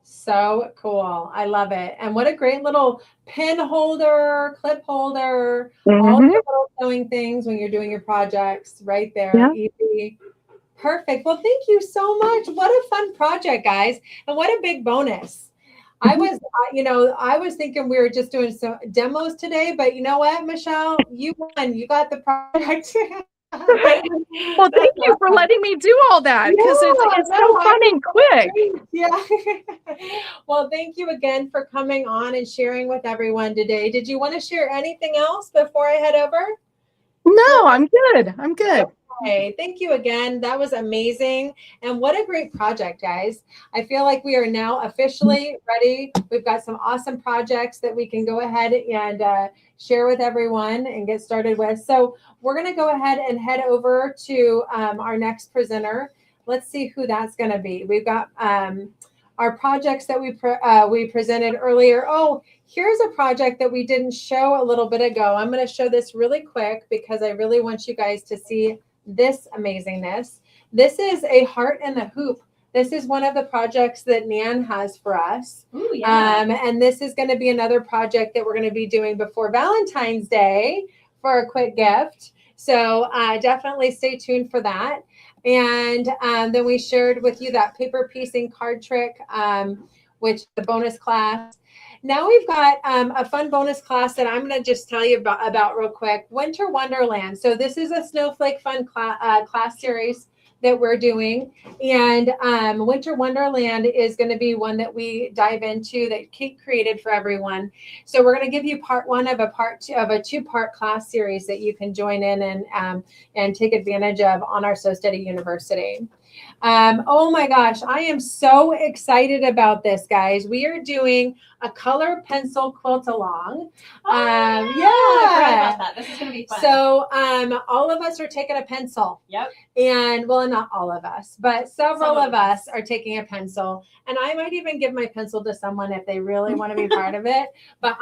Speaker 3: So cool. I love it. And what a great little pin holder, clip holder, all the little sewing things when you're doing your projects right there.
Speaker 7: Yeah.
Speaker 3: Easy. Perfect. Well, thank you so much. What a fun project, guys. And what a big bonus. I was thinking we were just doing some demos today, but you know what, Michelle, you won. You got the project.
Speaker 7: Well, thank you for letting me do all that because it's so fun and quick.
Speaker 3: Yeah. Well, thank you again for coming on and sharing with everyone today. Did you want to share anything else before I head over?
Speaker 7: No, I'm good. I'm good.
Speaker 3: Okay, thank you again. That was amazing. And what a great project, guys. I feel like we are now officially ready. We've got some awesome projects that we can go ahead and share with everyone and get started with. So we're going to go ahead and head over to our next presenter. Let's see who that's going to be. We've got our projects that we presented earlier. Oh, here's a project that we didn't show a little bit ago. I'm going to show this really quick because I really want you guys to see this amazingness. This is a heart and the hoop. This is one of the projects that Nan has for us.
Speaker 8: Ooh, yeah.
Speaker 3: And this is going to be another project that we're going to be doing before Valentine's Day for a quick gift. So definitely stay tuned for that. And then we shared with you that paper piecing card trick, which the bonus class. Now we've got a fun bonus class that I'm going to just tell you about real quick. Winter Wonderland. So this is a Snowflake Fun class series that we're doing. And Winter Wonderland is going to be one that we dive into that Kate created for everyone. So we're going to give you part one of a two-part class series that you can join in and take advantage of on our Sew Steady University. Oh my gosh, I am so excited about this, guys. We are doing a color pencil quilt along.
Speaker 8: I forgot about that. This is going to be be fun.
Speaker 3: So all of us are taking a pencil.
Speaker 8: Yep.
Speaker 3: And well, not all of us, but several
Speaker 8: Some
Speaker 3: of us are taking a pencil. And I might even give my pencil to someone if they really want to be part of it. But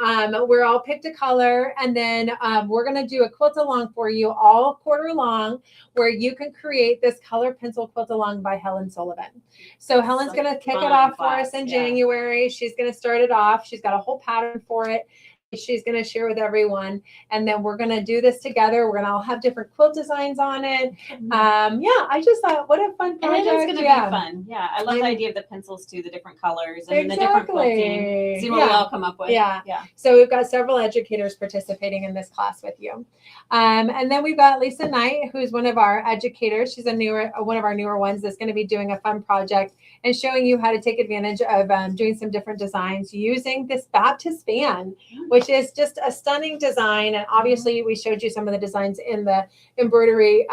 Speaker 3: we're all picked a color, and then we're going to do a quilt along for you all quarter long, where you can create this color pencil quilt along by Helen Sullivan. So Helen's going to kick it off for us in January. She's going to start it off. She's got a whole pattern for it. She's going to share with everyone, and then we're going to do this together. We're going to all have different quilt designs on it. I just thought, what a fun project.
Speaker 8: And it's going to be fun. Yeah, I love the idea of the pencils too, the different colors and the different quilting. See what we all come up with.
Speaker 3: Yeah. So we've got several educators participating in this class with you. And then we've got Lisa Knight, who's one of our educators. She's one of our newer ones that's going to be doing a fun project and showing you how to take advantage of doing some different designs using this Baptist fan, which is just a stunning design. And obviously we showed you some of the designs in the embroidery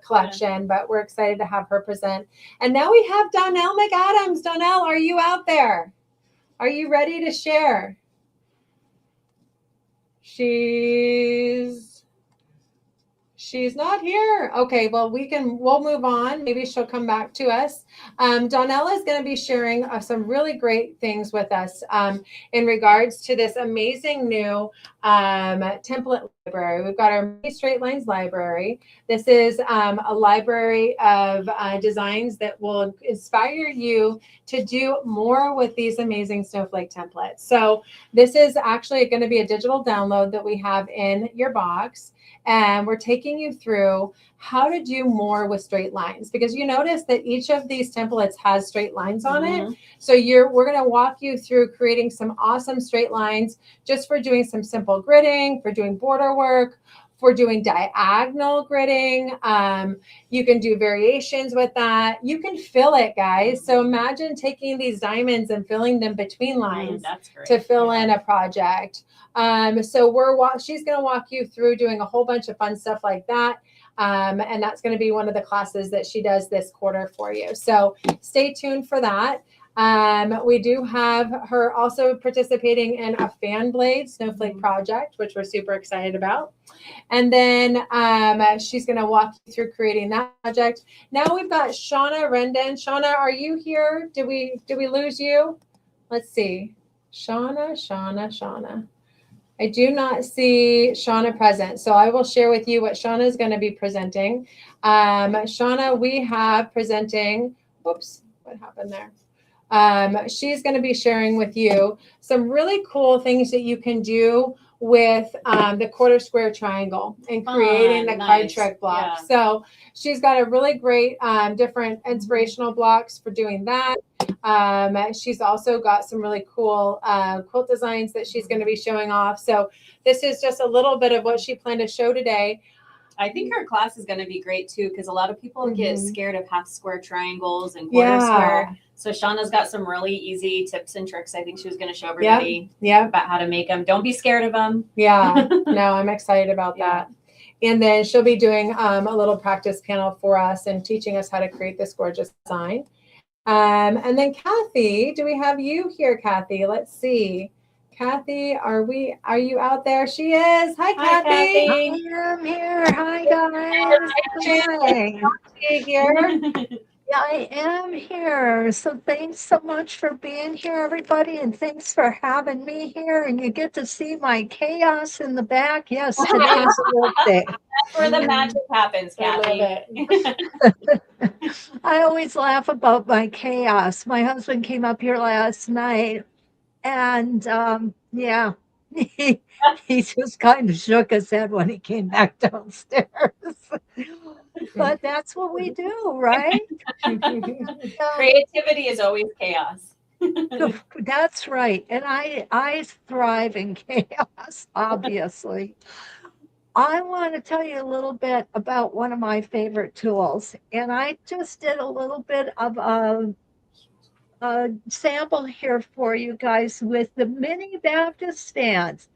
Speaker 3: collection, but we're excited to have her present. And now we have Donnell McAdams. Donnell, are you out there? Are you ready to share? She's not here. Okay, well, we'll move on. Maybe she'll come back to us. Donnell is going to be sharing some really great things with us in regards to this amazing new template library. We've got our Many Straight Lines library. This is a library of designs that will inspire you to do more with these amazing snowflake templates. So this is actually going to be a digital download that we have in your box. And we're taking you through how to do more with straight lines, because you notice that each of these templates has straight lines on it. So we're going to walk you through creating some awesome straight lines just for doing some simple gridding, for doing border work, for doing diagonal gridding. You can do variations with that. You can fill it, guys. So imagine taking these diamonds and filling them between lines to fill in a project. So she's going to walk you through doing a whole bunch of fun stuff like that. And that's going to be one of the classes that she does this quarter for you. So stay tuned for that. We do have her also participating in a fan blade snowflake project, which we're super excited about. And then she's going to walk you through creating that project. Now we've got Shauna Rendon. Shauna, are you here? Did we lose you? Let's see. Shauna. I do not see Shauna present, so I will share with you what Shauna is going to be presenting. Shauna, we have presenting, whoops, what happened there? She's going to be sharing with you some really cool things that you can do with the quarter square triangle and creating the card trick block. Yeah. So she's got a really great different inspirational blocks for doing that. She's also got some really cool quilt designs that she's going to be showing off. So this is just a little bit of what she planned to show today.
Speaker 8: I think her class is going to be great too, because a lot of people get scared of half square triangles and quarter square. So Shauna's got some really easy tips and tricks. I think she was going to show everybody about how to make them. Don't be scared of them. Yeah, no, I'm excited about that. And then she'll be doing a little practice panel for us and teaching us how to create this gorgeous design. And then Kathy, do we have you here, Kathy? Let's see. Kathy, are you out there? She is. Hi, Kathy.
Speaker 9: I am here. Hi, guys. Hi.
Speaker 3: Here.
Speaker 9: Yeah, I am here. So thanks so much for being here, everybody, and thanks for having me here. And you get to see my chaos in the back. Yes, today's a work day.
Speaker 8: That's where the magic happens, Kathy.
Speaker 9: I always laugh about my chaos. My husband came up here last night, and he just kind of shook his head when he came back downstairs. But that's what we do, right?
Speaker 8: Creativity is always chaos.
Speaker 9: That's right. And I thrive in chaos, obviously. I want to tell you a little bit about one of my favorite tools. And I just did a little bit of a sample here for you guys with the mini Baptist stands.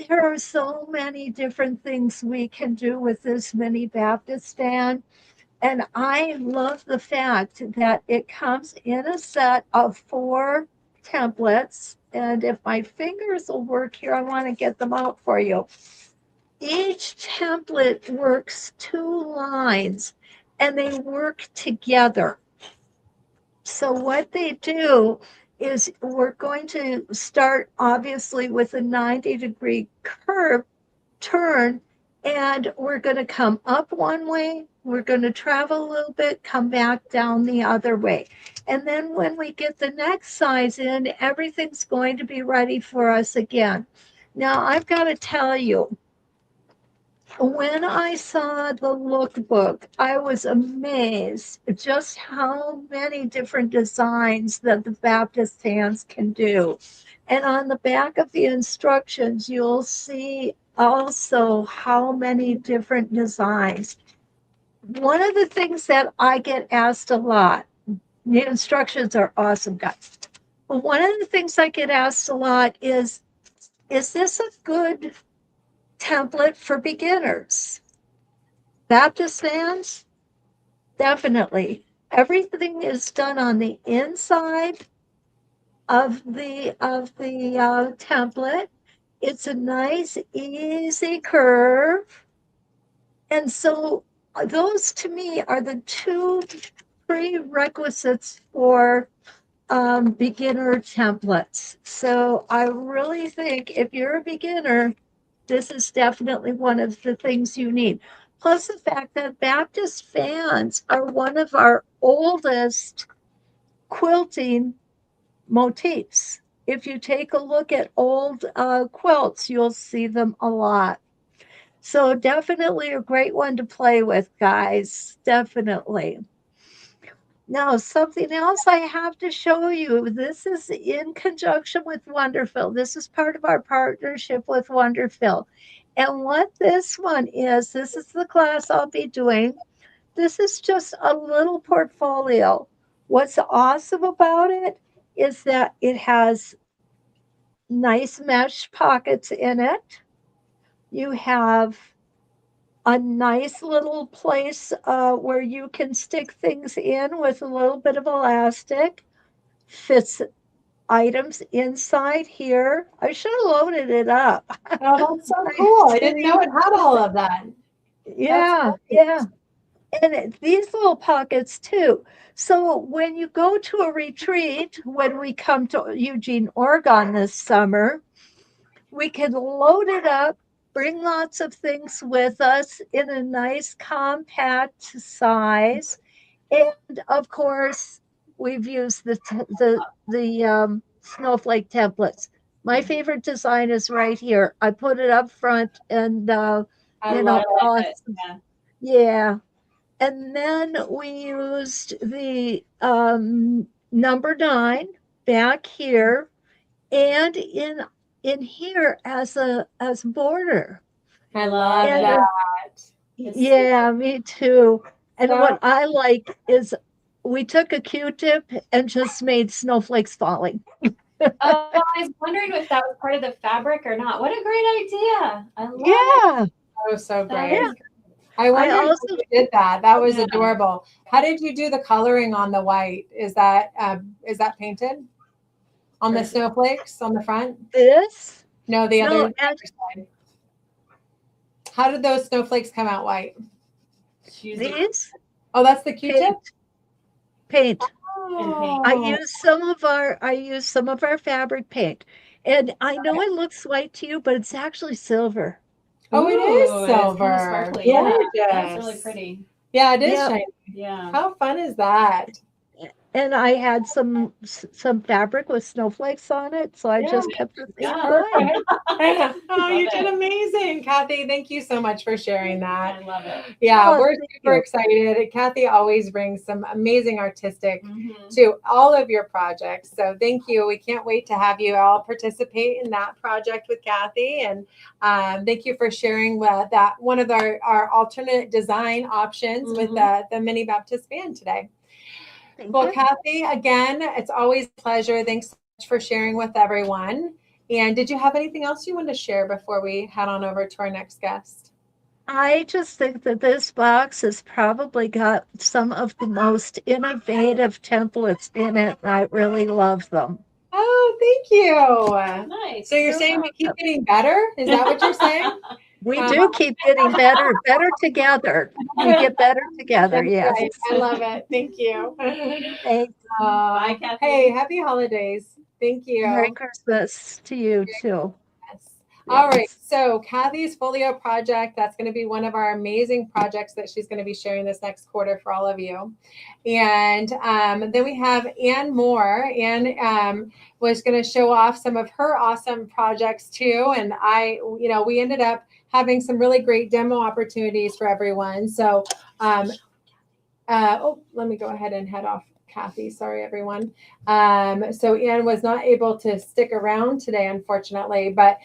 Speaker 9: There are so many different things we can do with this mini Baptist stand. And I love the fact that it comes in a set of 4 templates. And if my fingers will work here, I want to get them out for you. each template works 2 lines and they work together. So what they do is we're going to start obviously with a 90-degree curve turn, and we're going to come up one way, we're going to travel a little bit, come back down the other way. And then when we get the next size in, everything's going to be ready for us again. Now, I've got to tell you, when I saw the lookbook, I was amazed just how many different designs that the Baptist hands can do. And on the back of the instructions, you'll see also how many different designs. One of the things that I get asked a lot, the instructions are awesome, guys. But one of the things I get asked a lot is this a good template for beginners? Baptist fans? Definitely. Everything is done on the inside of the template. It's a nice, easy curve. And so those to me are the two prerequisites for beginner templates. So I really think if you're a beginner, this is definitely one of the things you need. Plus the fact that Baptist fans are one of our oldest quilting motifs. If you take a look at old quilts, you'll see them a lot. So definitely a great one to play with, guys. Definitely. Now, something else I have to show you. This is in conjunction with Wonderfill. This is part of our partnership with Wonderfill. And what this one is, this is the class I'll be doing. This is just a little portfolio. What's awesome about it is that it has nice mesh pockets in it. You have a nice little place where you can stick things in with a little bit of elastic. Fits items inside here. I should have loaded it up.
Speaker 3: Oh, that's so cool. I didn't know it had all of that.
Speaker 9: Yeah, yeah. And these little pockets too. So when you go to a retreat, when we come to Eugene, Oregon this summer, we can load it up, bring lots of things with us in a nice compact size. And of course, we've used the snowflake templates. My favorite design is right here. I put it up front and
Speaker 8: I love it.
Speaker 9: yeah. And then we used the number 9 back here and in here as a border.
Speaker 3: I love
Speaker 9: And,
Speaker 3: that.
Speaker 9: yeah, me too. And what I like is we took a Q-tip and just made snowflakes falling.
Speaker 8: Oh, I was wondering if that was part of the fabric or not. What a great idea. I love it.
Speaker 9: Yeah.
Speaker 3: That was so great.
Speaker 9: Yeah.
Speaker 3: I wonder
Speaker 9: also-
Speaker 3: if you did that. That was adorable. How did you do the coloring on the white? Is that painted on the snowflakes on the front?
Speaker 9: This?
Speaker 3: No, the
Speaker 9: No,
Speaker 3: other side. How did those snowflakes come out white?
Speaker 9: These?
Speaker 3: Oh, that's the Q-tip?
Speaker 9: Paint.
Speaker 3: Oh.
Speaker 9: I use some of our fabric paint. And I know it looks white to you, but it's actually silver.
Speaker 3: Oh, it is
Speaker 8: Ooh, it's kinda
Speaker 3: silver.
Speaker 8: sparkly. Yeah,
Speaker 3: Gorgeous.
Speaker 8: that's really pretty.
Speaker 3: Yeah, it is
Speaker 9: Yep.
Speaker 3: shiny.
Speaker 8: Yeah.
Speaker 3: How fun is that?
Speaker 9: And I had some fabric with snowflakes on it, so I just kept the thing going.
Speaker 3: Oh, you
Speaker 8: Love
Speaker 3: did
Speaker 8: it.
Speaker 3: amazing, Kathy. Thank you so much for sharing that.
Speaker 8: I love it.
Speaker 3: Yeah,
Speaker 9: Oh,
Speaker 3: we're
Speaker 9: thank
Speaker 3: super
Speaker 9: you.
Speaker 3: excited. Kathy always brings some amazing artistic
Speaker 8: Mhm.
Speaker 3: to all of your projects. So thank you. We can't wait to have you all participate in that project with Kathy. And thank you for sharing that one of our alternate design options with the Mini Baptist Band today.
Speaker 9: Thank
Speaker 3: Well,
Speaker 9: you.
Speaker 3: Kathy, again, it's always a pleasure. Thanks so much for sharing with everyone. And did you have anything else you wanted to share before we head on over to our next guest?
Speaker 9: I just think that this box has probably got some of the most innovative templates in it, and I really love them.
Speaker 3: Oh, thank you.
Speaker 8: Nice.
Speaker 3: So you're saying we keep getting better? Is that what you're saying?
Speaker 9: We do keep getting better together. We get better together,
Speaker 3: That's
Speaker 9: yes.
Speaker 3: right. I love it. Thank you.
Speaker 9: Thanks.
Speaker 8: Bye, Kathy.
Speaker 3: Hey, happy holidays. Thank you.
Speaker 9: Merry Christmas to you too.
Speaker 3: Yes. All right.
Speaker 9: Yes.
Speaker 3: So Kathy's folio project, that's going to be one of our amazing projects that she's going to be sharing this next quarter for all of you. And then we have Ann Moore. Ann was going to show off some of her awesome projects too. And we ended up having some really great demo opportunities for everyone. So, let me go ahead and head off Kathy. Sorry, everyone. So Ann was not able to stick around today, unfortunately, but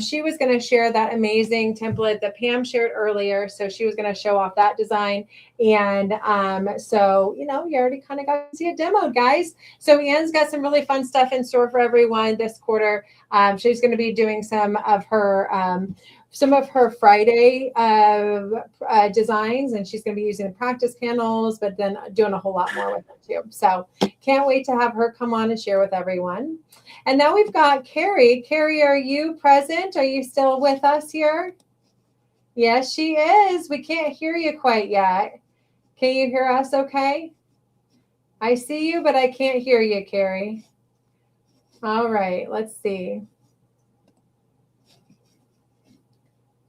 Speaker 3: she was going to share that amazing template that Pam shared earlier. So she was going to show off that design. And you already kind of got to see a demo, guys. So Ann's got some really fun stuff in store for everyone this quarter. She's going to be doing some of her Friday designs, and she's going to be using the practice panels, but then doing a whole lot more with them too. So can't wait to have her come on and share with everyone. And now we've got Carrie. Carrie, are you present? Are you still with us here? Yes, she is. We can't hear you quite yet. Can you hear us okay? I see you, but I can't hear you, Carrie. All right, let's see.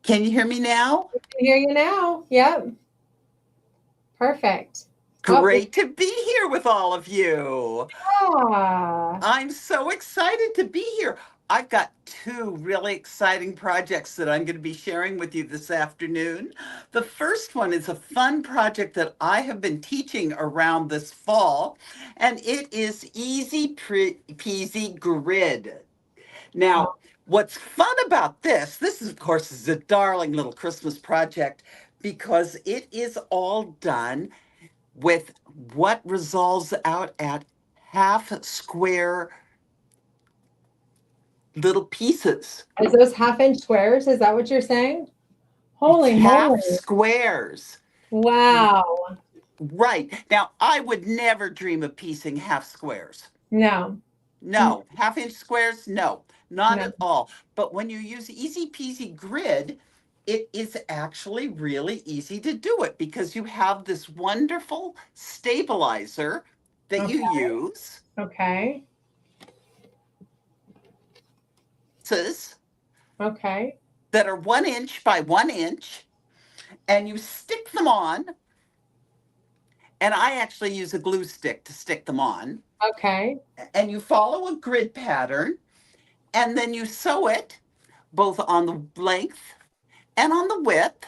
Speaker 4: Can you hear me now?
Speaker 3: I can hear you now. Yep. Perfect.
Speaker 4: Great to be here with all of you.
Speaker 3: Yeah.
Speaker 4: I'm so excited to be here. I've got two really exciting projects that I'm going to be sharing with you this afternoon. The first one is a fun project that I have been teaching around this fall, and it is Easy Peasy Grid. Now, what's fun about this is, of course, is a darling little Christmas project because it is all done with what resolves out at half square little pieces.
Speaker 3: Is those 1/2-inch squares? Is that what you're saying? Holy
Speaker 4: It's half
Speaker 3: moly.
Speaker 4: squares.
Speaker 3: Wow.
Speaker 4: Right. Now, I would never dream of piecing half squares.
Speaker 3: No.
Speaker 4: No. 1/2-inch squares? No, not
Speaker 3: No.
Speaker 4: at all. But when you use Easy Peasy Grid, it is actually really easy to do it because you have this wonderful stabilizer that you use.
Speaker 3: Okay. Okay.
Speaker 4: That are 1 inch by 1 inch, and you stick them on. And I actually use a glue stick to stick them on.
Speaker 3: Okay.
Speaker 4: And you follow a grid pattern, and then you sew it both on the length and on the width,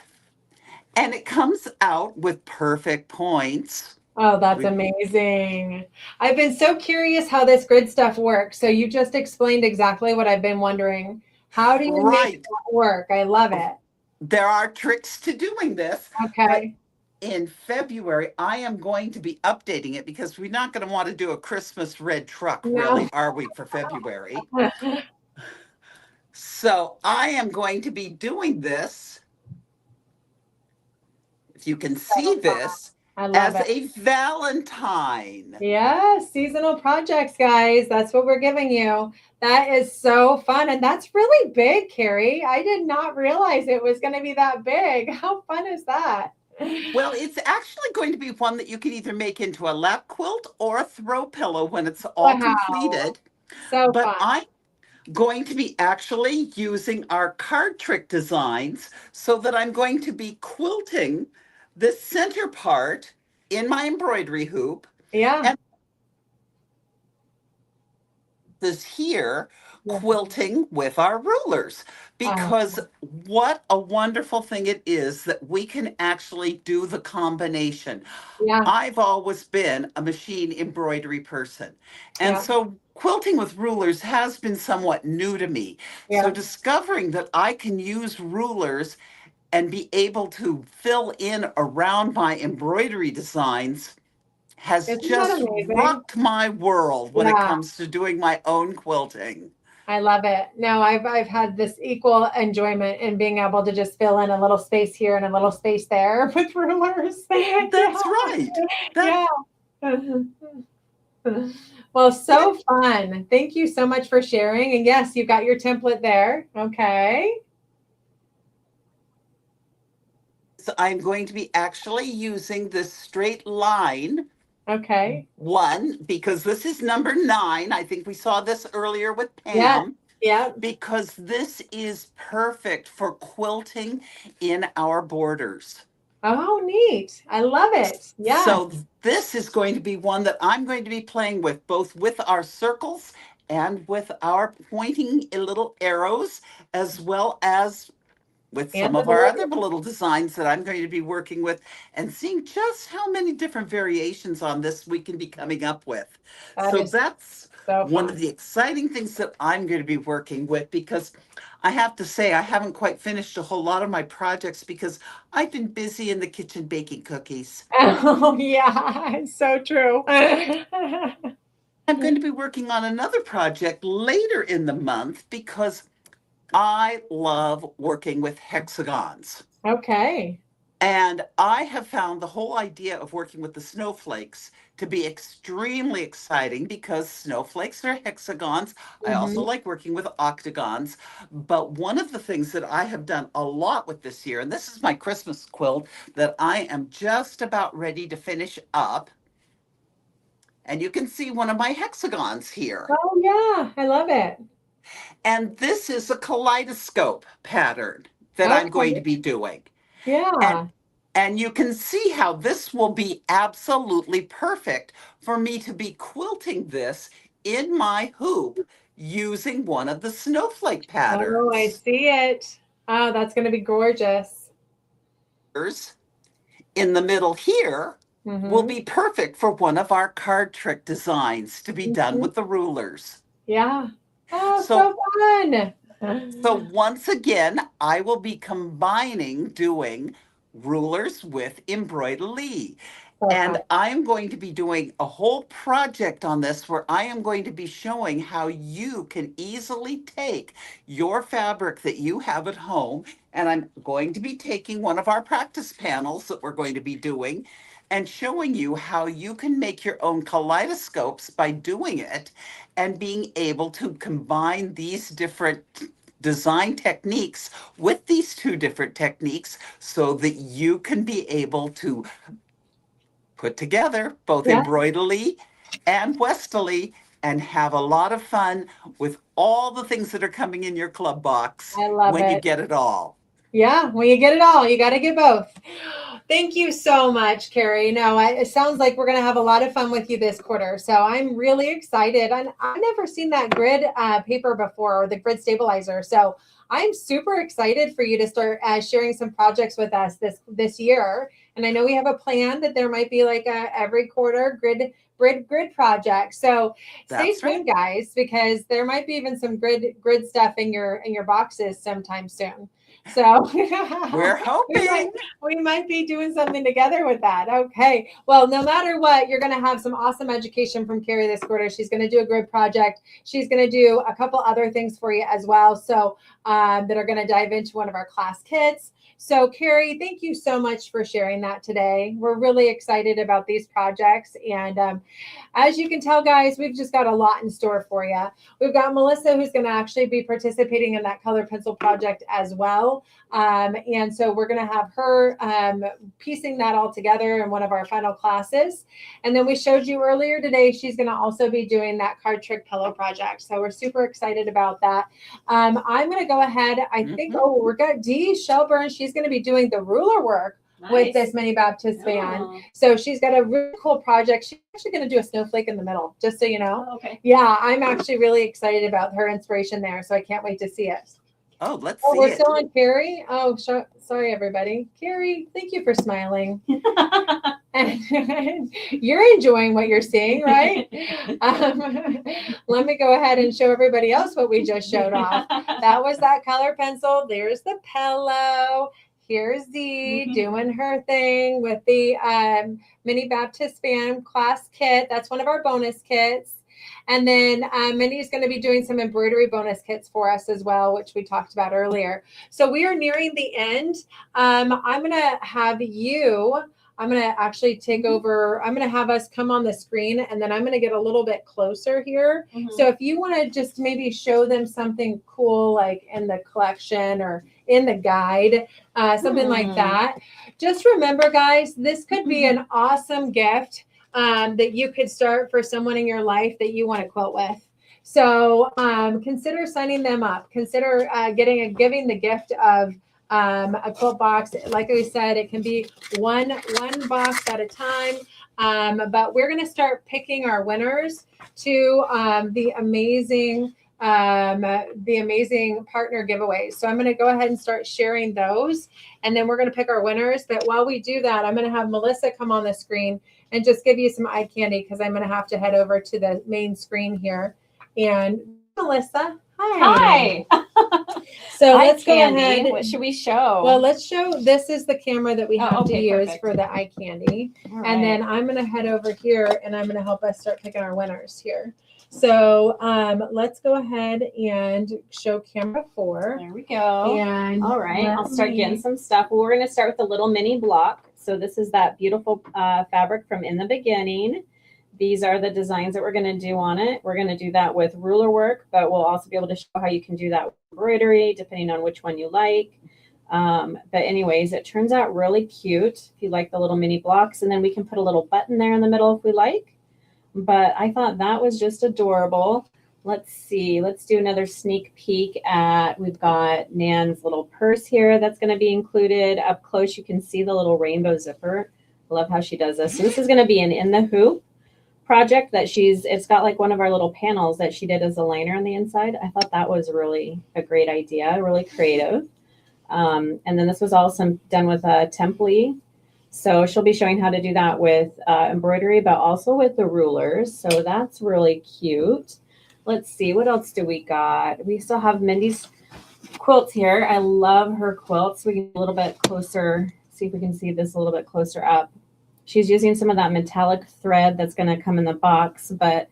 Speaker 4: and it comes out with perfect points.
Speaker 3: Oh, that's amazing. I've been so curious how this grid stuff works. So you just explained exactly what I've been wondering. How do you make that work? I love it.
Speaker 4: There are tricks to doing this.
Speaker 3: Okay.
Speaker 4: In February, I am going to be updating it because we're not going to want to do a Christmas red truck, really, are we, for February? So I am going to be doing this, if you can see this, as a Valentine.
Speaker 3: Yes, seasonal projects, guys. That's what we're giving you. That is so fun. And that's really big, Carrie. I did not realize it was going to be that big. How fun is that?
Speaker 4: Well, it's actually going to be one that you can either make into a lap quilt or a throw pillow when it's all completed.
Speaker 3: So
Speaker 4: but
Speaker 3: fun.
Speaker 4: I'm going to be actually using our card trick designs so that I'm going to be quilting this center part in my embroidery hoop.
Speaker 3: Yeah.
Speaker 4: And this here quilting with our rulers, because what a wonderful thing it is that we can actually do the combination.
Speaker 3: Yeah.
Speaker 4: I've always been a machine embroidery person, and so quilting with rulers has been somewhat new to me. So discovering that I can use rulers and be able to fill in around my embroidery designs has just rocked my world when it comes to doing my own quilting.
Speaker 3: I love it. No, I've had this equal enjoyment in being able to just fill in a little space here and a little space there with rulers.
Speaker 4: That's right.
Speaker 3: Well, so fun. Thank you so much for sharing. And yes, you've got your template there. Okay.
Speaker 4: I'm going to be actually using this straight line
Speaker 3: Okay.
Speaker 4: one, because this is number 9. I think we saw this earlier with
Speaker 3: Yeah.
Speaker 4: Pam.
Speaker 3: Yeah.
Speaker 4: Because this is perfect for quilting in our borders.
Speaker 3: Oh, neat. I love it. Yeah.
Speaker 4: So this is going to be one that I'm going to be playing with, both with our circles and with our pointing little arrows, as well as with
Speaker 3: And
Speaker 4: some
Speaker 3: the
Speaker 4: of our other
Speaker 3: border.
Speaker 4: little designs that I'm going to be working with, and seeing just how many different variations on this we can be coming up with.
Speaker 3: That
Speaker 4: So
Speaker 3: is
Speaker 4: that's
Speaker 3: so
Speaker 4: one
Speaker 3: fun.
Speaker 4: of the exciting things that I'm going to be working with, because I have to say I haven't quite finished a whole lot of my projects because I've been busy in the kitchen baking cookies.
Speaker 3: Oh, yeah. It's so true.
Speaker 4: I'm going to be working on another project later in the month because I love working with hexagons.
Speaker 3: Okay.
Speaker 4: And I have found the whole idea of working with the snowflakes to be extremely exciting because snowflakes are hexagons. I also
Speaker 3: Mhm.
Speaker 4: like working with octagons. But one of the things that I have done a lot with this year, and this is my Christmas quilt that I am just about ready to finish up. And you can see one of my hexagons here.
Speaker 3: Oh, yeah. I love it.
Speaker 4: And this is a kaleidoscope pattern that I'm going to
Speaker 3: Okay.
Speaker 4: be doing. And
Speaker 3: Yeah.
Speaker 4: and you can see how this will be absolutely perfect for me to be quilting this in my hoop using one of the snowflake
Speaker 3: Oh, I
Speaker 4: patterns.
Speaker 3: see it. Oh, that's going to be gorgeous.
Speaker 4: In the middle here will
Speaker 3: Mm-hmm.
Speaker 4: be perfect for one of our card trick designs to be done with the rulers.
Speaker 3: Yeah. Oh,
Speaker 4: So
Speaker 3: so fun.
Speaker 4: So once again, I will be combining doing rulers with embroidery.
Speaker 3: So fun.
Speaker 4: And I'm going to be doing a whole project on this where I am going to be showing how you can easily take your fabric that you have at home. And I'm going to be taking one of our practice panels that we're going to be doing and showing you how you can make your own kaleidoscopes by doing it and being able to combine these different design techniques with these 2 different techniques so that you can be able to put together both
Speaker 3: Yeah.
Speaker 4: embroidery and westerly and have a lot of fun with all the things that are coming in your club box
Speaker 3: I love
Speaker 4: when you
Speaker 3: it.
Speaker 4: get it all.
Speaker 3: Yeah, when you get it all, you got to get both. Thank you so much, Carrie. No, it sounds like we're going to have a lot of fun with you this quarter. So I'm really excited. And I've never seen that grid paper before, or the grid stabilizer. So I'm super excited for you to start sharing some projects with us this year. And I know we have a plan that there might be like a every quarter grid project. So stay
Speaker 4: That's right.
Speaker 3: tuned, guys, because there might be even some grid stuff in your boxes sometime soon. So
Speaker 4: We're hoping.
Speaker 3: we might be doing something together with that. Okay. Well, no matter what, you're going to have some awesome education from Carrie this quarter. She's going to do a grid project. She's going to do a couple other things for you as well. So that are going to dive into one of our class kits. So Carrie, thank you so much for sharing that today. We're really excited about these projects. And as you can tell, guys, we've just got a lot in store for you. We've got Melissa, who's going to actually be participating in that color pencil project as well. And so we're going to have her piecing that all together in one of our final classes. And then we showed you earlier today, she's going to also be doing that card trick pillow project. So we're super excited about that. I'm going to go ahead. I think, we've got Dee Shelburne. She's going to be doing the ruler work with this mini Baptist band. So she's got a really cool project. She's actually going to do a snowflake in the middle, just so you know.
Speaker 8: Oh, okay.
Speaker 3: Yeah, I'm actually really excited about her inspiration there. So I can't wait to see it.
Speaker 4: Oh, let's
Speaker 3: Oh,
Speaker 4: see
Speaker 3: we're
Speaker 4: it.
Speaker 3: still on Carrie. Oh, sorry, everybody. Carrie, thank you for smiling. And you're enjoying what you're seeing, right? Let me go ahead and show everybody else what we just showed off. That was that color pencil. There's the pillow. Here's Dee doing her thing with the mini Baptist band class kit. That's one of our bonus kits. And then Mindy's going to be doing some embroidery bonus kits for us as well, which we talked about earlier. So we are nearing the end. I'm going to have you, I'm going to actually take over. I'm going to have us come on the screen, and then I'm going to get a little bit closer here. So if you want to just maybe show them something cool, like in the collection, or in the guide, something like that. Just remember, guys, this could be an awesome gift that you could start for someone in your life that you want to quilt with. So consider signing them up. Consider giving the gift of a quilt box. Like I said, it can be one box at a time. But we're going to start picking our winners to the amazing partner giveaways. So I'm going to go ahead and start sharing those, and then we're going to pick our winners. But while we do that, I'm going to have Melissa come on the screen and just give you some eye candy, because I'm going to have to head over to the main screen here. And Melissa, hi. So let's go ahead.
Speaker 8: What should we show?
Speaker 3: Well, let's show. This is the camera that we have to use
Speaker 8: perfect.
Speaker 3: for the eye candy.
Speaker 8: All
Speaker 3: And then I'm going to head over here, and I'm going to help us start picking our winners here. So let's go ahead and show camera 4.
Speaker 8: There we go.
Speaker 3: And
Speaker 8: all right, I'll start getting some stuff. Well, we're going to start with the little mini block. So this is that beautiful fabric from In the Beginning. These are the designs that we're going to do on it. We're going to do that with ruler work, but we'll also be able to show how you can do that with embroidery, depending on which one you like. But anyways, it turns out really cute if you like the little mini blocks, and then we can put a little button there in the middle if we like. But I thought that was just adorable. Let's see. Let's do another sneak peek at, we've got Nan's little purse here that's going to be included. Up close, you can see the little rainbow zipper. I love how she does this. So this is going to be an In the Hoop project that it's got like one of our little panels that she did as a liner on the inside. I thought that was really a great idea, really creative. And then this was also done with a template. So she'll be showing how to do that with embroidery, but also with the rulers. So that's really cute. Let's see, what else do we got? We still have Mindy's quilts here. I love her quilts. We can a little bit closer, see if we can see this a little bit closer up. She's using some of that metallic thread that's going to come in the box, but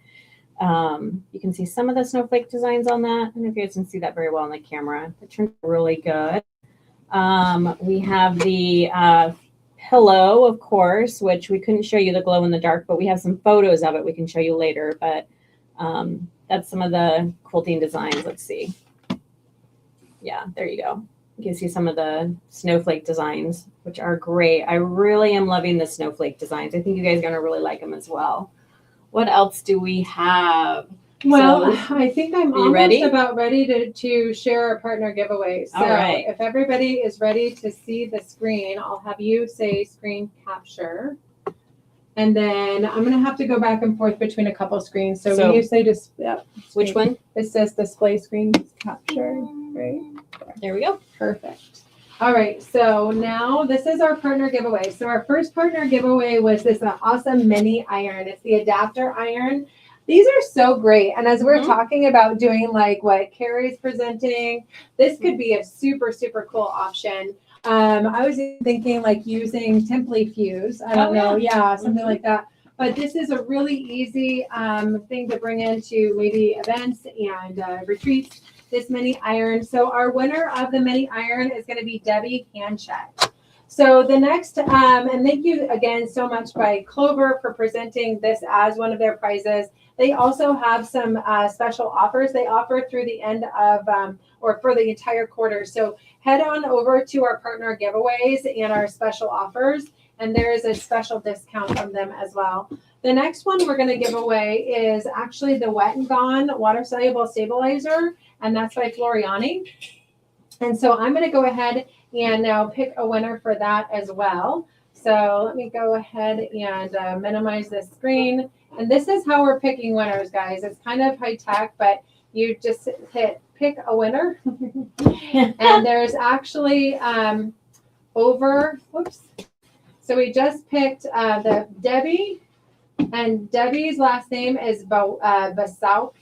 Speaker 8: you can see some of the snowflake designs on that. I don't know if you guys can see that very well on the camera. It turned out really good. We have the pillow, of course, which we couldn't show you the glow in the dark, but we have some photos of it we can show you later. But that's some of the quilting designs. Let's see. Yeah, there you go. You can see some of the snowflake designs, which are great. I really am loving the snowflake designs. I think you guys are going to really like them as well. What else do we have?
Speaker 3: Well,
Speaker 8: So,
Speaker 3: I think I'm almost about ready to share our partner giveaway. So
Speaker 8: all right.
Speaker 3: If everybody is ready to see the screen, I'll have you say screen capture. And then I'm going to have to go back and forth between a couple screens. So when you say
Speaker 8: which one?
Speaker 3: It says display screen capture, right?
Speaker 8: There we go.
Speaker 3: Perfect. All right. So now this is our partner giveaway. So our first partner giveaway was this awesome mini iron. It's the adapter iron. These are so great. And as we're talking about doing like what Carrie's presenting, this could be a super, super cool option. I was thinking like using Template Fuse. I don't know. Yeah, something like that. But this is a really easy thing to bring into maybe events and retreats, this mini iron. So our winner of the mini iron is going to be Debbie Hanchett. So the next, and thank you again so much by Clover for presenting this as one of their prizes. They also have some special offers they offer through the end of, or for the entire quarter. So head on over to our partner giveaways and our special offers, and there is a special discount from them as well. The next one we're going to give away is actually the Wet and Gone Water Soluble Stabilizer, and that's by Floriani. And so I'm going to go ahead and now pick a winner for that as well. So let me go ahead and minimize this screen. And this is how we're picking winners, guys. It's kind of high tech, but you just hit pick a winner. And there's actually whoops. So we just picked the Debbie, and Debbie's last name is Basauki.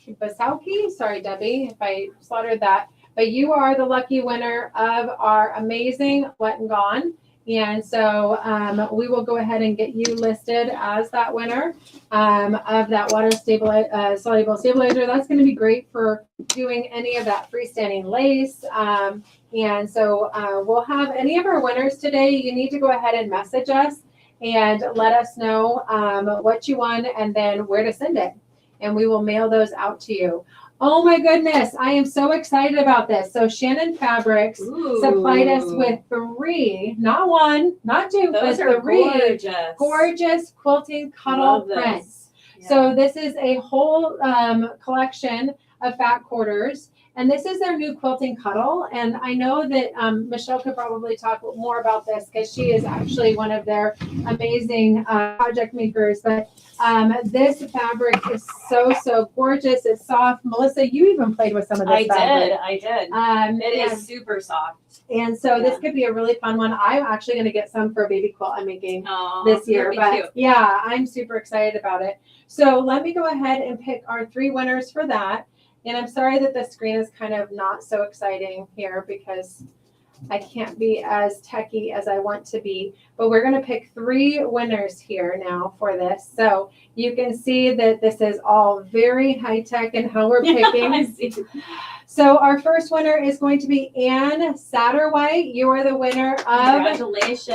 Speaker 3: Sorry, Debbie, if I slaughtered that. But you are the lucky winner of our amazing Wet and Gone. And so we will go ahead and get you listed as that winner of that water soluble stabilizer. That's going to be great for doing any of that freestanding lace. And so we'll have any of our winners today. You need to go ahead and message us and let us know what you won and then where to send it. And we will mail those out to you. Oh my goodness, I am so excited about this. So Shannon Fabrics supplied us with 3, not 1, not 2,
Speaker 8: Those
Speaker 3: but
Speaker 8: are
Speaker 3: 3
Speaker 8: gorgeous.
Speaker 3: quilting cuddle
Speaker 8: Love this.
Speaker 3: prints.
Speaker 8: Yeah.
Speaker 3: So this is a whole collection of fat quarters. And this is their new quilting cuddle. And I know that Michelle could probably talk more about this because she is actually one of their amazing project makers. But this fabric is so gorgeous. It's soft. Melissa, you even played with some of this fabric.
Speaker 8: I did. It is super soft.
Speaker 3: And so this could be a really fun one. I'm actually going to get some for a baby quilt I'm making this year. But cute. Yeah, I'm super excited about it. So let me go ahead and pick our 3 winners for that. And I'm sorry that the screen is kind of not so exciting here because I can't be as techy as I want to be. But we're going to pick 3 winners here now for this. So you can see that this is all very high tech in how we're picking. So our first winner is going to be Ann Satterwhite. You are the winner of
Speaker 8: congratulations.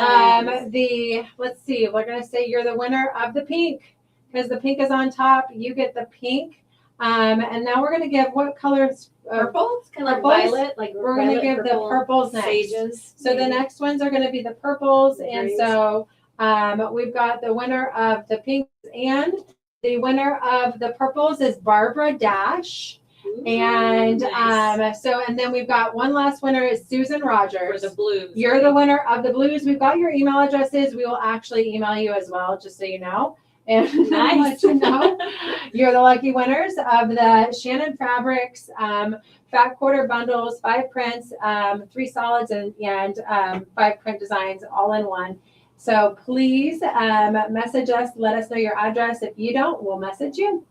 Speaker 3: Let's see, we're going to say you're the winner of the pink because the pink is on top. You get the pink. And now we're going to give what colors?
Speaker 8: Purple? It's kind of like violet. Like
Speaker 3: we're going to give the purples next.
Speaker 8: Sages.
Speaker 3: So the next ones are going to be the purples. And so we've got the winner of the pinks and the winner of the purples is Barbara Dash. Ooh, and
Speaker 8: nice.
Speaker 3: And then we've got one last winner is Susan Rogers.
Speaker 8: For the blues.
Speaker 3: You're the winner of the blues. We've got your email addresses. We will actually email you as well, just so you know. And
Speaker 8: nice.
Speaker 3: let you know you're the lucky winners of the Shannon Fabrics fat quarter bundles, 5 prints, 3 solids, and 5 print designs all in one. So please message us. Let us know your address. If you don't, we'll message you.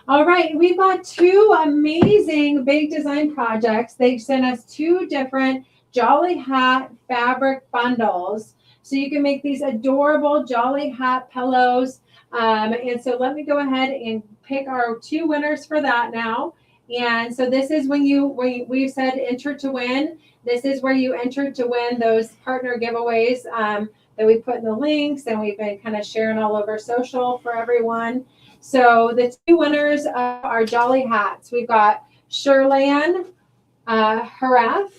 Speaker 3: All right, we've got 2 amazing big design projects. They sent us 2 different Jolly Hat fabric bundles. So you can make these adorable Jolly Hat pillows. And so let me go ahead and pick our 2 winners for that now. And so this is when we've said enter to win. This is where you enter to win those partner giveaways that we put in the links and we've been kind of sharing all over social for everyone. So the 2 winners are Jolly Hats. We've got Sherlan Harath.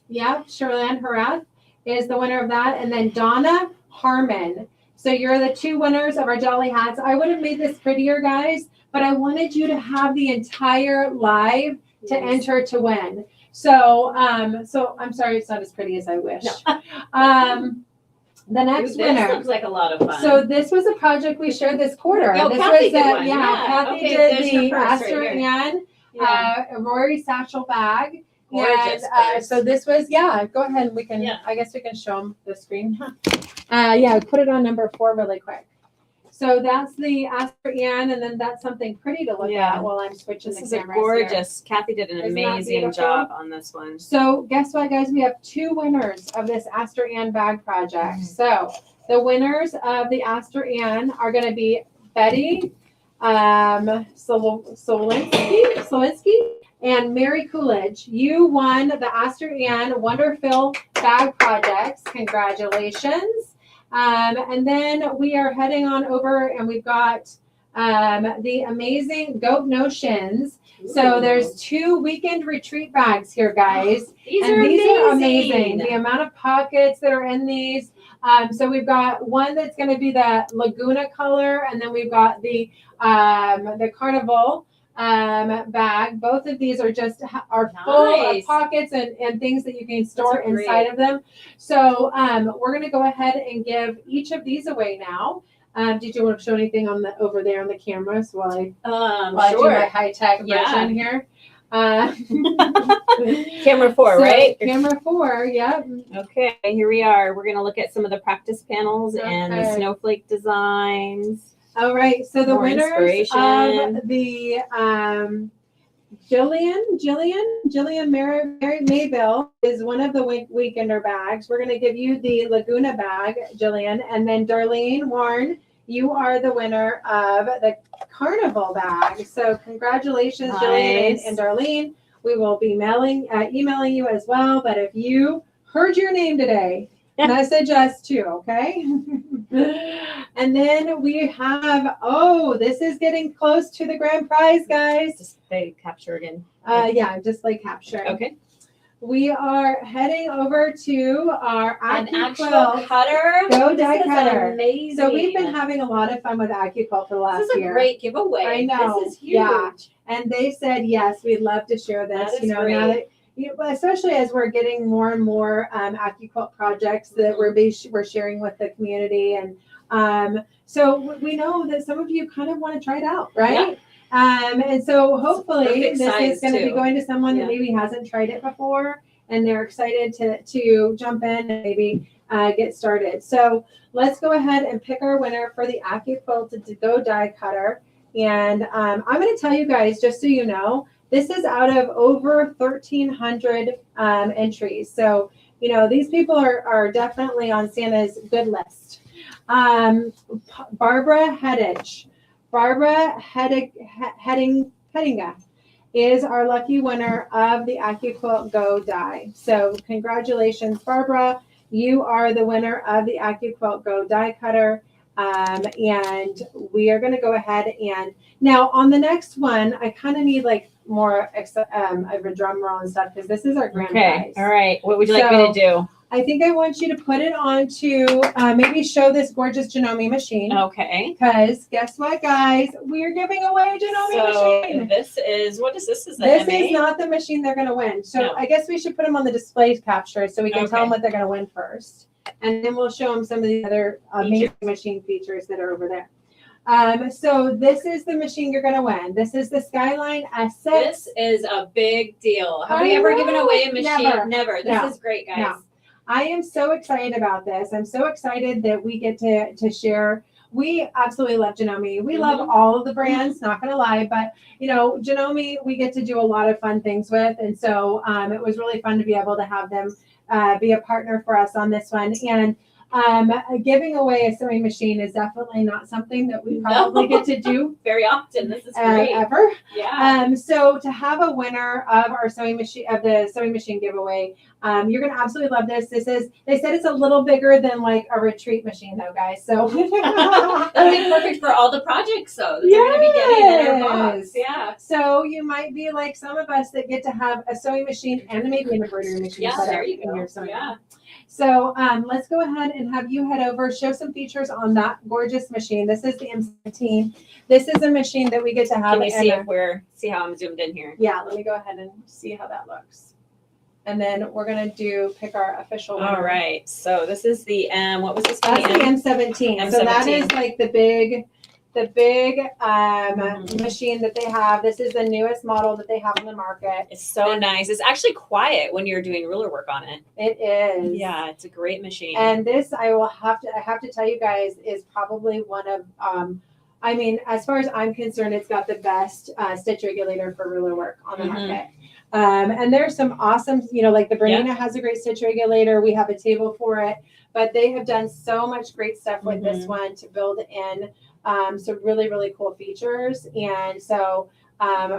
Speaker 3: Yeah, Sherlan Harath is the winner of that. And then Donna Harmon. So you're the 2 winners of our Jolly Hats. I would have made this prettier, guys, but I wanted you to have the entire live to enter to win. So I'm sorry it's not as pretty as I wish. No. The next winner.
Speaker 8: This looks like a lot of fun.
Speaker 3: So this was a project we shared this quarter.
Speaker 8: Oh,
Speaker 3: this
Speaker 8: Kathy
Speaker 3: was
Speaker 8: did one.
Speaker 3: Kathy did the Aster Ann Rory satchel bag.
Speaker 8: Gorgeous.
Speaker 3: And so this was, go ahead and we can, I guess we can show them the screen. Put it on number 4 really quick. So that's the Aster Ann, and then that's something pretty to look at while I'm switching the cameras.
Speaker 8: This is gorgeous.
Speaker 3: Here.
Speaker 8: Kathy did an amazing job on this one.
Speaker 3: So guess what, guys? We have 2 winners of this Aster Ann bag project. So the winners of the Aster Ann are going to be Betty Slowinski and Mary Coolidge. You won the Aster Ann Wonderfill bag projects. Congratulations. And then we are heading on over and we've got the amazing Goat Notions. Ooh. So there's 2 weekend retreat bags here, guys.
Speaker 8: These
Speaker 3: are amazing.
Speaker 8: The
Speaker 3: The amount of pockets that are in these. So we've got one that's going to be the Laguna color, and then we've got the Carnival bag. Both of these are full of pockets and things that you can store inside of them. So we're going to go ahead and give each of these away now. Did you want to show anything over there on the cameras while I do my high-tech version here?
Speaker 8: Camera 4, right?
Speaker 3: Camera 4, yep.
Speaker 8: Okay, here we are. We're going to look at some of the practice panels and the snowflake designs.
Speaker 3: All right, so the winners of the Jillian Mary Mayville is one of the weekender bags. We're going to give you the Laguna bag, Jillian, and then Darlene Warren, you are the winner of the Carnival bag. So congratulations, Jillian and Darlene. We will be emailing you as well. But if you heard your name today Message us too, okay? And then we have, this is getting close to the grand prize, guys.
Speaker 8: Display capture again.
Speaker 3: Yeah, display capture.
Speaker 8: Okay.
Speaker 3: We are heading over to our
Speaker 8: An actual
Speaker 3: AccuQuilt
Speaker 8: cutter.
Speaker 3: Go Die
Speaker 8: This is
Speaker 3: Cutter.
Speaker 8: amazing.
Speaker 3: So we've been having a lot of fun with AccuQuilt for the last
Speaker 8: This is a
Speaker 3: year.
Speaker 8: great giveaway.
Speaker 3: I know.
Speaker 8: This is huge.
Speaker 3: Yeah. And they said, yes, we'd love to share this.
Speaker 8: That is
Speaker 3: now
Speaker 8: great.
Speaker 3: that, especially as we're getting more and more AccuQuilt projects that we're sharing with the community. And so we know that some of you kind of want to try it out, right? And so hopefully this is going to be going to someone that maybe hasn't tried it before and they're excited to jump in and maybe get started. So let's go ahead and pick our winner for the AccuQuilt Go Die Cutter. And I'm going to tell you guys, just so you know, this is out of over 1,300 entries. So, these people are definitely on Santa's good list. Barbara Heddinga is our lucky winner of the AccuQuilt Go Die. So congratulations, Barbara. You are the winner of the AccuQuilt Go Die Cutter. And we are going to go ahead and now on the next one, I kind of need like more of a drum roll and stuff because this is our grand prize.
Speaker 8: All right. What would you like me to do?
Speaker 3: I think I want you to put it onto, maybe show this gorgeous Janome machine.
Speaker 8: Okay.
Speaker 3: Because guess what, guys? We're giving away a Janome machine.
Speaker 8: This is, what is this? Is
Speaker 3: this is not the machine they're going to win. So
Speaker 8: No.
Speaker 3: I guess we should put them on the display capture so we can tell
Speaker 8: Okay.
Speaker 3: them what they're going to win first. And then we'll show them some of the other amazing machine features that are over there. So this is the machine you're going to win. This is the Skyline S6.
Speaker 8: This is a big deal. Have we ever given away a machine? Never. This is great, guys.
Speaker 3: No. I am so excited about this. I'm so excited that we get to share. We absolutely love Janome. We love all of the brands, not going to lie, but Janome, we get to do a lot of fun things with. And so it was really fun to be able to have them be a partner for us on this one. And giving away a sewing machine is definitely not something that we probably get to do
Speaker 8: very often. This is great.
Speaker 3: Ever.
Speaker 8: Yeah.
Speaker 3: So to have a winner of our sewing machine, of the sewing machine giveaway, you're going to absolutely love this. They said it's a little bigger than like a retreat machine though, guys. So
Speaker 8: that'll be perfect for all the projects though that they're going to be getting in their box. Yeah.
Speaker 3: So you might be like some of us that get to have a sewing machine and maybe an embroidery machine.
Speaker 8: Yeah, there you go.
Speaker 3: Yeah. So let's go ahead and have you head over, show some features on that gorgeous machine. This is the M17. This is a machine that we get to have.
Speaker 8: Can you see how I'm zoomed in here?
Speaker 3: Yeah, let me go ahead and see how that looks. And then we're going to pick our official winner.
Speaker 8: All right. So this is the what was this?
Speaker 3: That's the M17. So that is like the big machine that they have. This is the newest model that they have in the market.
Speaker 8: It's so nice. It's actually quiet when you're doing ruler work on it.
Speaker 3: It is.
Speaker 8: Yeah, it's a great machine.
Speaker 3: And this I have to tell you guys is probably one of as far as I'm concerned, it's got the best stitch regulator for ruler work on the market. And there's some awesome, like the Bernina has a great stitch regulator. We have a table for it, but they have done so much great stuff with this one to build in some really, really cool features. And so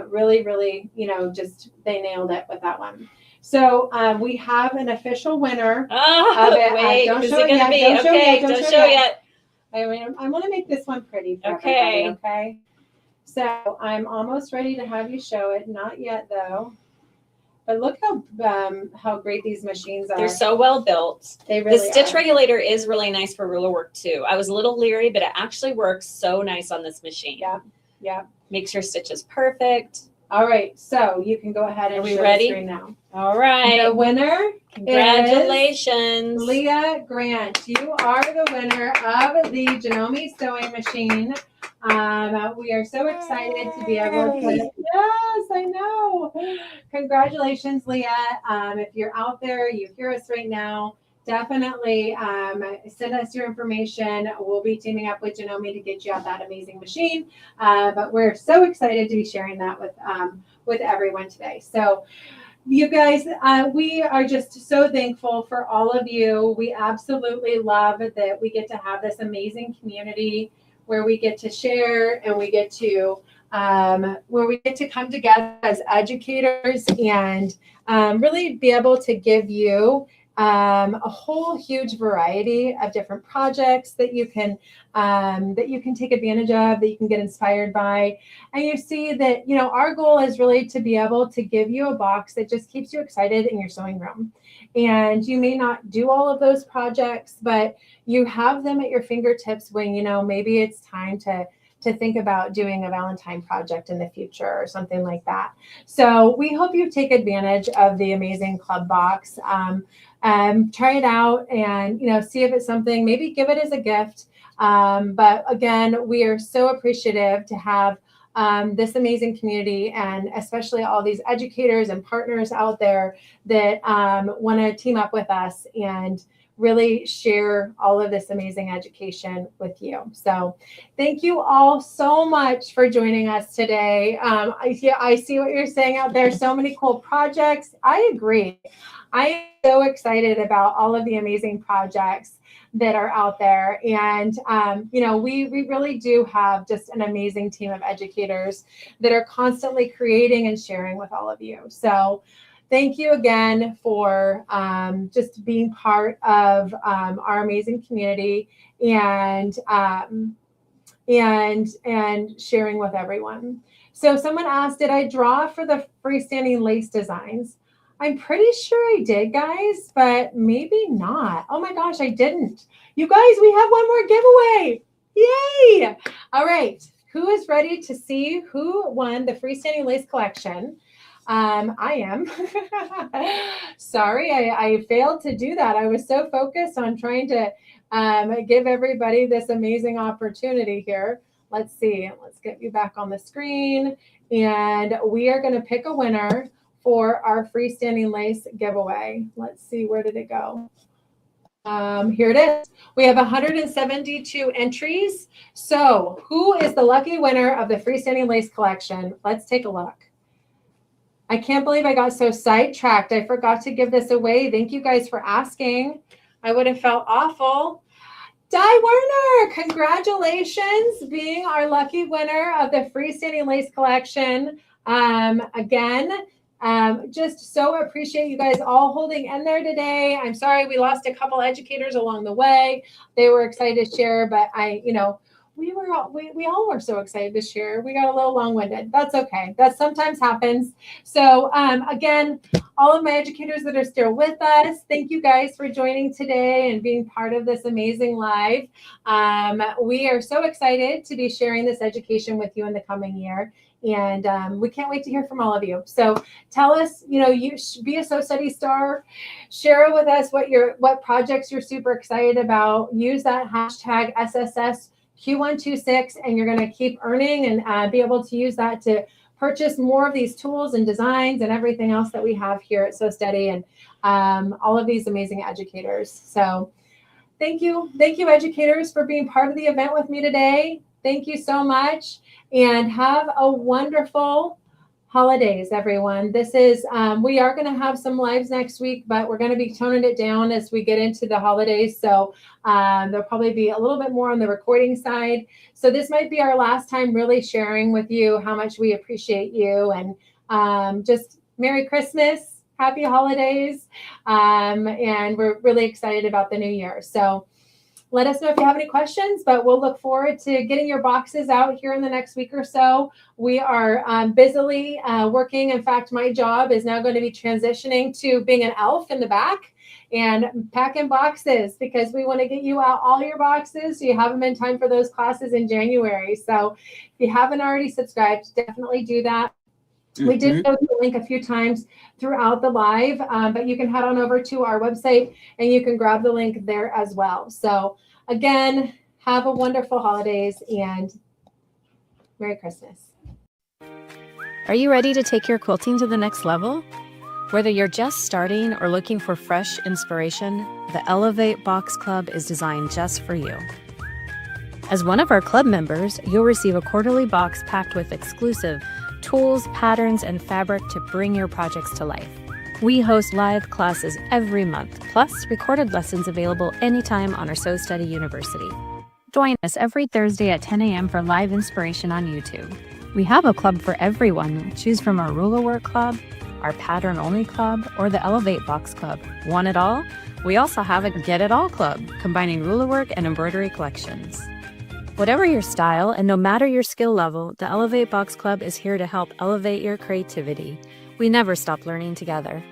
Speaker 3: really, really, just they nailed it with that one. So we have an official winner of it.
Speaker 8: Wait,
Speaker 3: Don't
Speaker 8: who's
Speaker 3: show
Speaker 8: it going to be? Okay, don't show yet.
Speaker 3: I want to make this one pretty for everybody, okay? So I'm almost ready to have you show it. Not yet, though. But look how great these machines are.
Speaker 8: They're so well built.
Speaker 3: They really
Speaker 8: The stitch
Speaker 3: are.
Speaker 8: regulator is really nice for ruler work too. I was a little leery, but it actually works so nice on this machine.
Speaker 3: Yeah.
Speaker 8: Makes your stitches perfect.
Speaker 3: All right, so you can go ahead and
Speaker 8: Are we
Speaker 3: show
Speaker 8: ready?
Speaker 3: the screen now.
Speaker 8: All right.
Speaker 3: The winner
Speaker 8: Congratulations.
Speaker 3: is Leah Grant. You are the winner of the Janome sewing machine. We are so excited to be able to. Yes, I know. Congratulations, Leah. If you're out there, you hear us right now, definitely send us your information. We'll be teaming up with Janome to get you out that amazing machine. But we're so excited to be sharing that with everyone today. So you guys, we are just so thankful for all of you. We absolutely love that we get to have this amazing community where we get to share and we get to where we get to come together as educators and really be able to give you a whole huge variety of different projects that you can take advantage of, that you can get inspired by. And you see that, you know, our goal is really to be able to give you a box that just keeps you excited in your sewing room. And you may not do all of those projects, but you have them at your fingertips when, you know, maybe it's time to think about doing a Valentine project in the future or something like that. So we hope you take advantage of the amazing club box. Try it out and, you know, see if it's something, maybe give it as a gift. But again, we are so appreciative to have this amazing community, and especially all these educators and partners out there that want to team up with us and really share all of this amazing education with you. So thank you all so much for joining us today. I see what you're saying out there. So many cool projects. I agree. I am so excited about all of the amazing projects that are out there. And, you know, we really do have just an amazing team of educators that are constantly creating and sharing with all of you. So thank you again for just being part of our amazing community and sharing with everyone. So someone asked, did I draw for the freestanding lace designs? I'm pretty sure I did, guys, but maybe not. Oh my gosh, I didn't. You guys, we have one more giveaway. Yay! All right. Who is ready to see who won the freestanding lace collection? I am. Sorry, I failed to do that. I was so focused on trying to give everybody this amazing opportunity here. Let's see. Let's get you back on the screen. And we are going to pick a winner for our freestanding lace giveaway. Let's see, where did it go? Here it is. We have 172 entries. So who is the lucky winner of the freestanding lace collection? Let's take a look. I can't believe I got so sidetracked. I forgot to give this away. Thank you guys for asking. I would have felt awful. Di Werner, congratulations being our lucky winner of the freestanding lace collection. Again, just so appreciate you guys all holding in there today. I'm sorry we lost a couple educators along the way. They were excited to share, but we all were so excited to share. We got a little long-winded. That's okay. That sometimes happens. So again, all of my educators that are still with us, thank you guys for joining today and being part of this amazing live. We are so excited to be sharing this education with you in the coming year. And we can't wait to hear from all of you. So tell us, you be a Sew Study Star. Share with us what projects you're super excited about. Use that hashtag SSS Q126, and you're going to keep earning and be able to use that to purchase more of these tools and designs and everything else that we have here at Sew Study and all of these amazing educators. So thank you, educators, for being part of the event with me today. Thank you so much, and have a wonderful holidays, everyone. This is, we are going to have some lives next week, but we're going to be toning it down as we get into the holidays. So there'll probably be a little bit more on the recording side. So this might be our last time really sharing with you how much we appreciate you, and just Merry Christmas, Happy Holidays. And we're really excited about the new year. So let us know if you have any questions, but we'll look forward to getting your boxes out here in the next week or so. We are busily working. In fact, my job is now going to be transitioning to being an elf in the back and packing boxes, because we want to get you out all your boxes so you have them in time for those classes in January. So if you haven't already subscribed, definitely do that. We did show the link a few times throughout the live, but you can head on over to our website and you can grab the link there as well. So again, have a wonderful holidays and Merry Christmas.
Speaker 1: Are you ready to take your quilting to the next level? Whether you're just starting or looking for fresh inspiration, the Elevate Box Club is designed just for you. As one of our club members, you'll receive a quarterly box packed with exclusive tools, patterns, and fabric to bring your projects to life. We host live classes every month, plus recorded lessons available anytime on our Sew Study University. Join us every Thursday at 10 a.m. for live inspiration on YouTube. We have a club for everyone. Choose from our ruler work club, our pattern only club, or the Elevate Box Club. Want it all? We also have a Get It All Club, combining ruler work and embroidery collections. Whatever your style and no matter your skill level, the Elevate Box Club is here to help elevate your creativity. We never stop learning together.